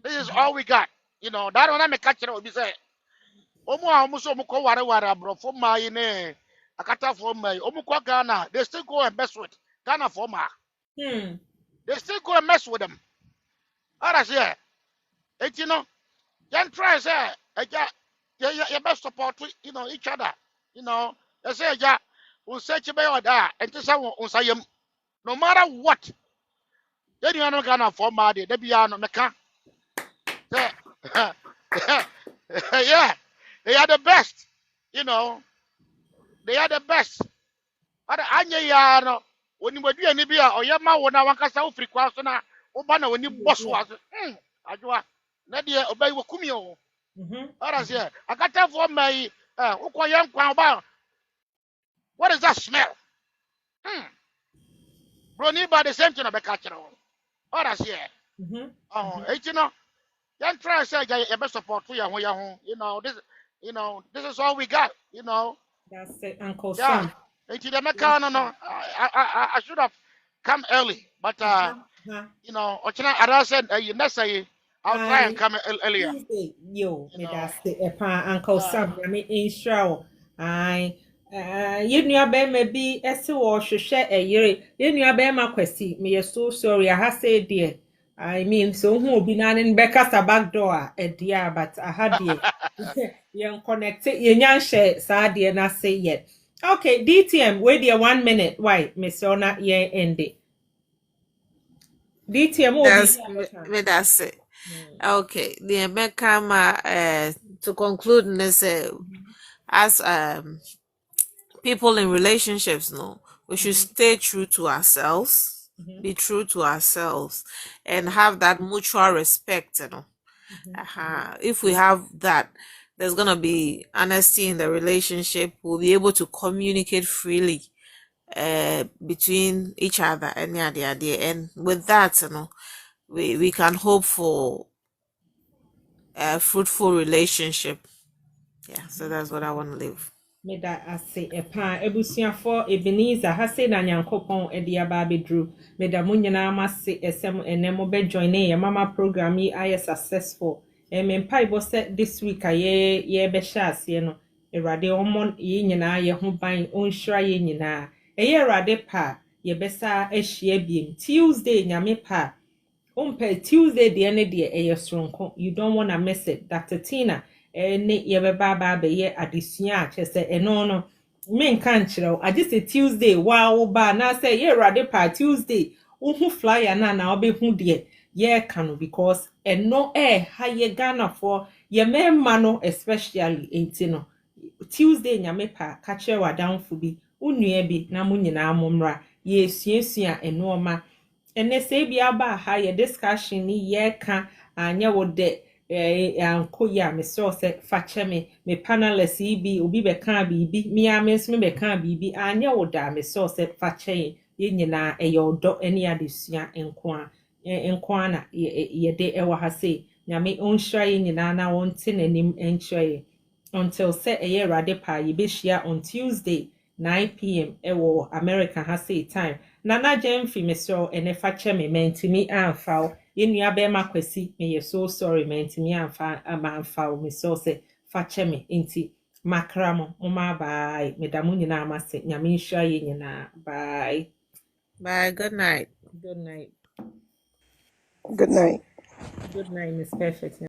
This is all we got. You know, that one I'm a catcher will be say, almost ware bro for my in akata for my omukwa Ghana, they still go and mess with Ghana for my. They still go and mess with them. Others here. It's you know, young try say, you best support you know each other. You know, they say ja un search by order and to say un say no matter what. Then you are not Ghana for my day, they be no meka. Yeah, they are the best. You know, they are the best. Ada anya ya no oni wadu ani bia oyema wona wankasa wo free kwa so na wo ba na oni boss wa so adwa na de obai wo kumi o ara se akata for mai wo ko yan kwa ba what is that smell bro ni ba the same thing na be ka kire wo ara se oh you know yan try say ya be support ya ho this is all we got you know That's it, Uncle yeah Sam. it's the mechanic no I should have come early, but you know, I said next day I'll try and I come earlier. Tuesday, yo, You me know, that's the Uncle Sam, I mean, in show. I, you knew about maybe as to wash a share a year, you knew about my question. Me, so sorry, I have said, dear. I mean, so who be none in Becca's a back door, a dear, but I had dear. Young connected, you young share, sad dear, not say yet. Okay, DTM, wait there 1 minute. Why, Miss Ona, yeah, end it. DTM will be That's here. that's it. Okay, the America to conclude this as people in relationships, no, we should stay true to ourselves, be true to ourselves, and have that mutual respect, you know. If we have that, there's gonna be honesty in the relationship. We'll be able to communicate freely between each other and and with that, you know, we can hope for a fruitful relationship. Yeah, so that's what I want to live. Meda ase epa ebusuafo Ebenezer ha se na nyankopon e dia ba bedru meda mo nyina ma se esem enemo be join ye mama program yi aye successful me mpa ibo se this week aye ye be sha ase no erade omon ye nyina ye ho ban onhira ye nyina eye erade pa ye besa ahia biem Tuesday nyame pa Tuesday the end de e yesronko you don't want to miss it. Dr. Tina ne ye be ba ye adesua a chese eno no men kan kire I just say Tuesday wow ba na say ye rade pa Tuesday uhu flyer na obehu de ye kanu because eno ha ye Ghana for ye memma no especially enti no Tuesday nyame pa ka kire wadanfo bi unua bi na munyina amomra ye suasua eno and they say be about higher discussion ni ye can anya wo de anko ya me so se fache me panelists bi obi be kan bibi me amens me be kan bibi anya wo da me so se fache ye nyina eyodo ene adesua enko na ye de ewa ha say nyame onhira ye nyina na wonte nanim enhire until say eye rade pa ye be share on Tuesday 9 p.m. ewo America ha say time Nana Jemfi Mesro and if I chemi mentimi anfao in ya be makwesi me ye so sorry mentimi anfa amanfao me so se fachemi inti makramo mama bye medamu nyina amase nyame nhia ye nyina bye Bye. Good night. good night Good night. Miss Perfect.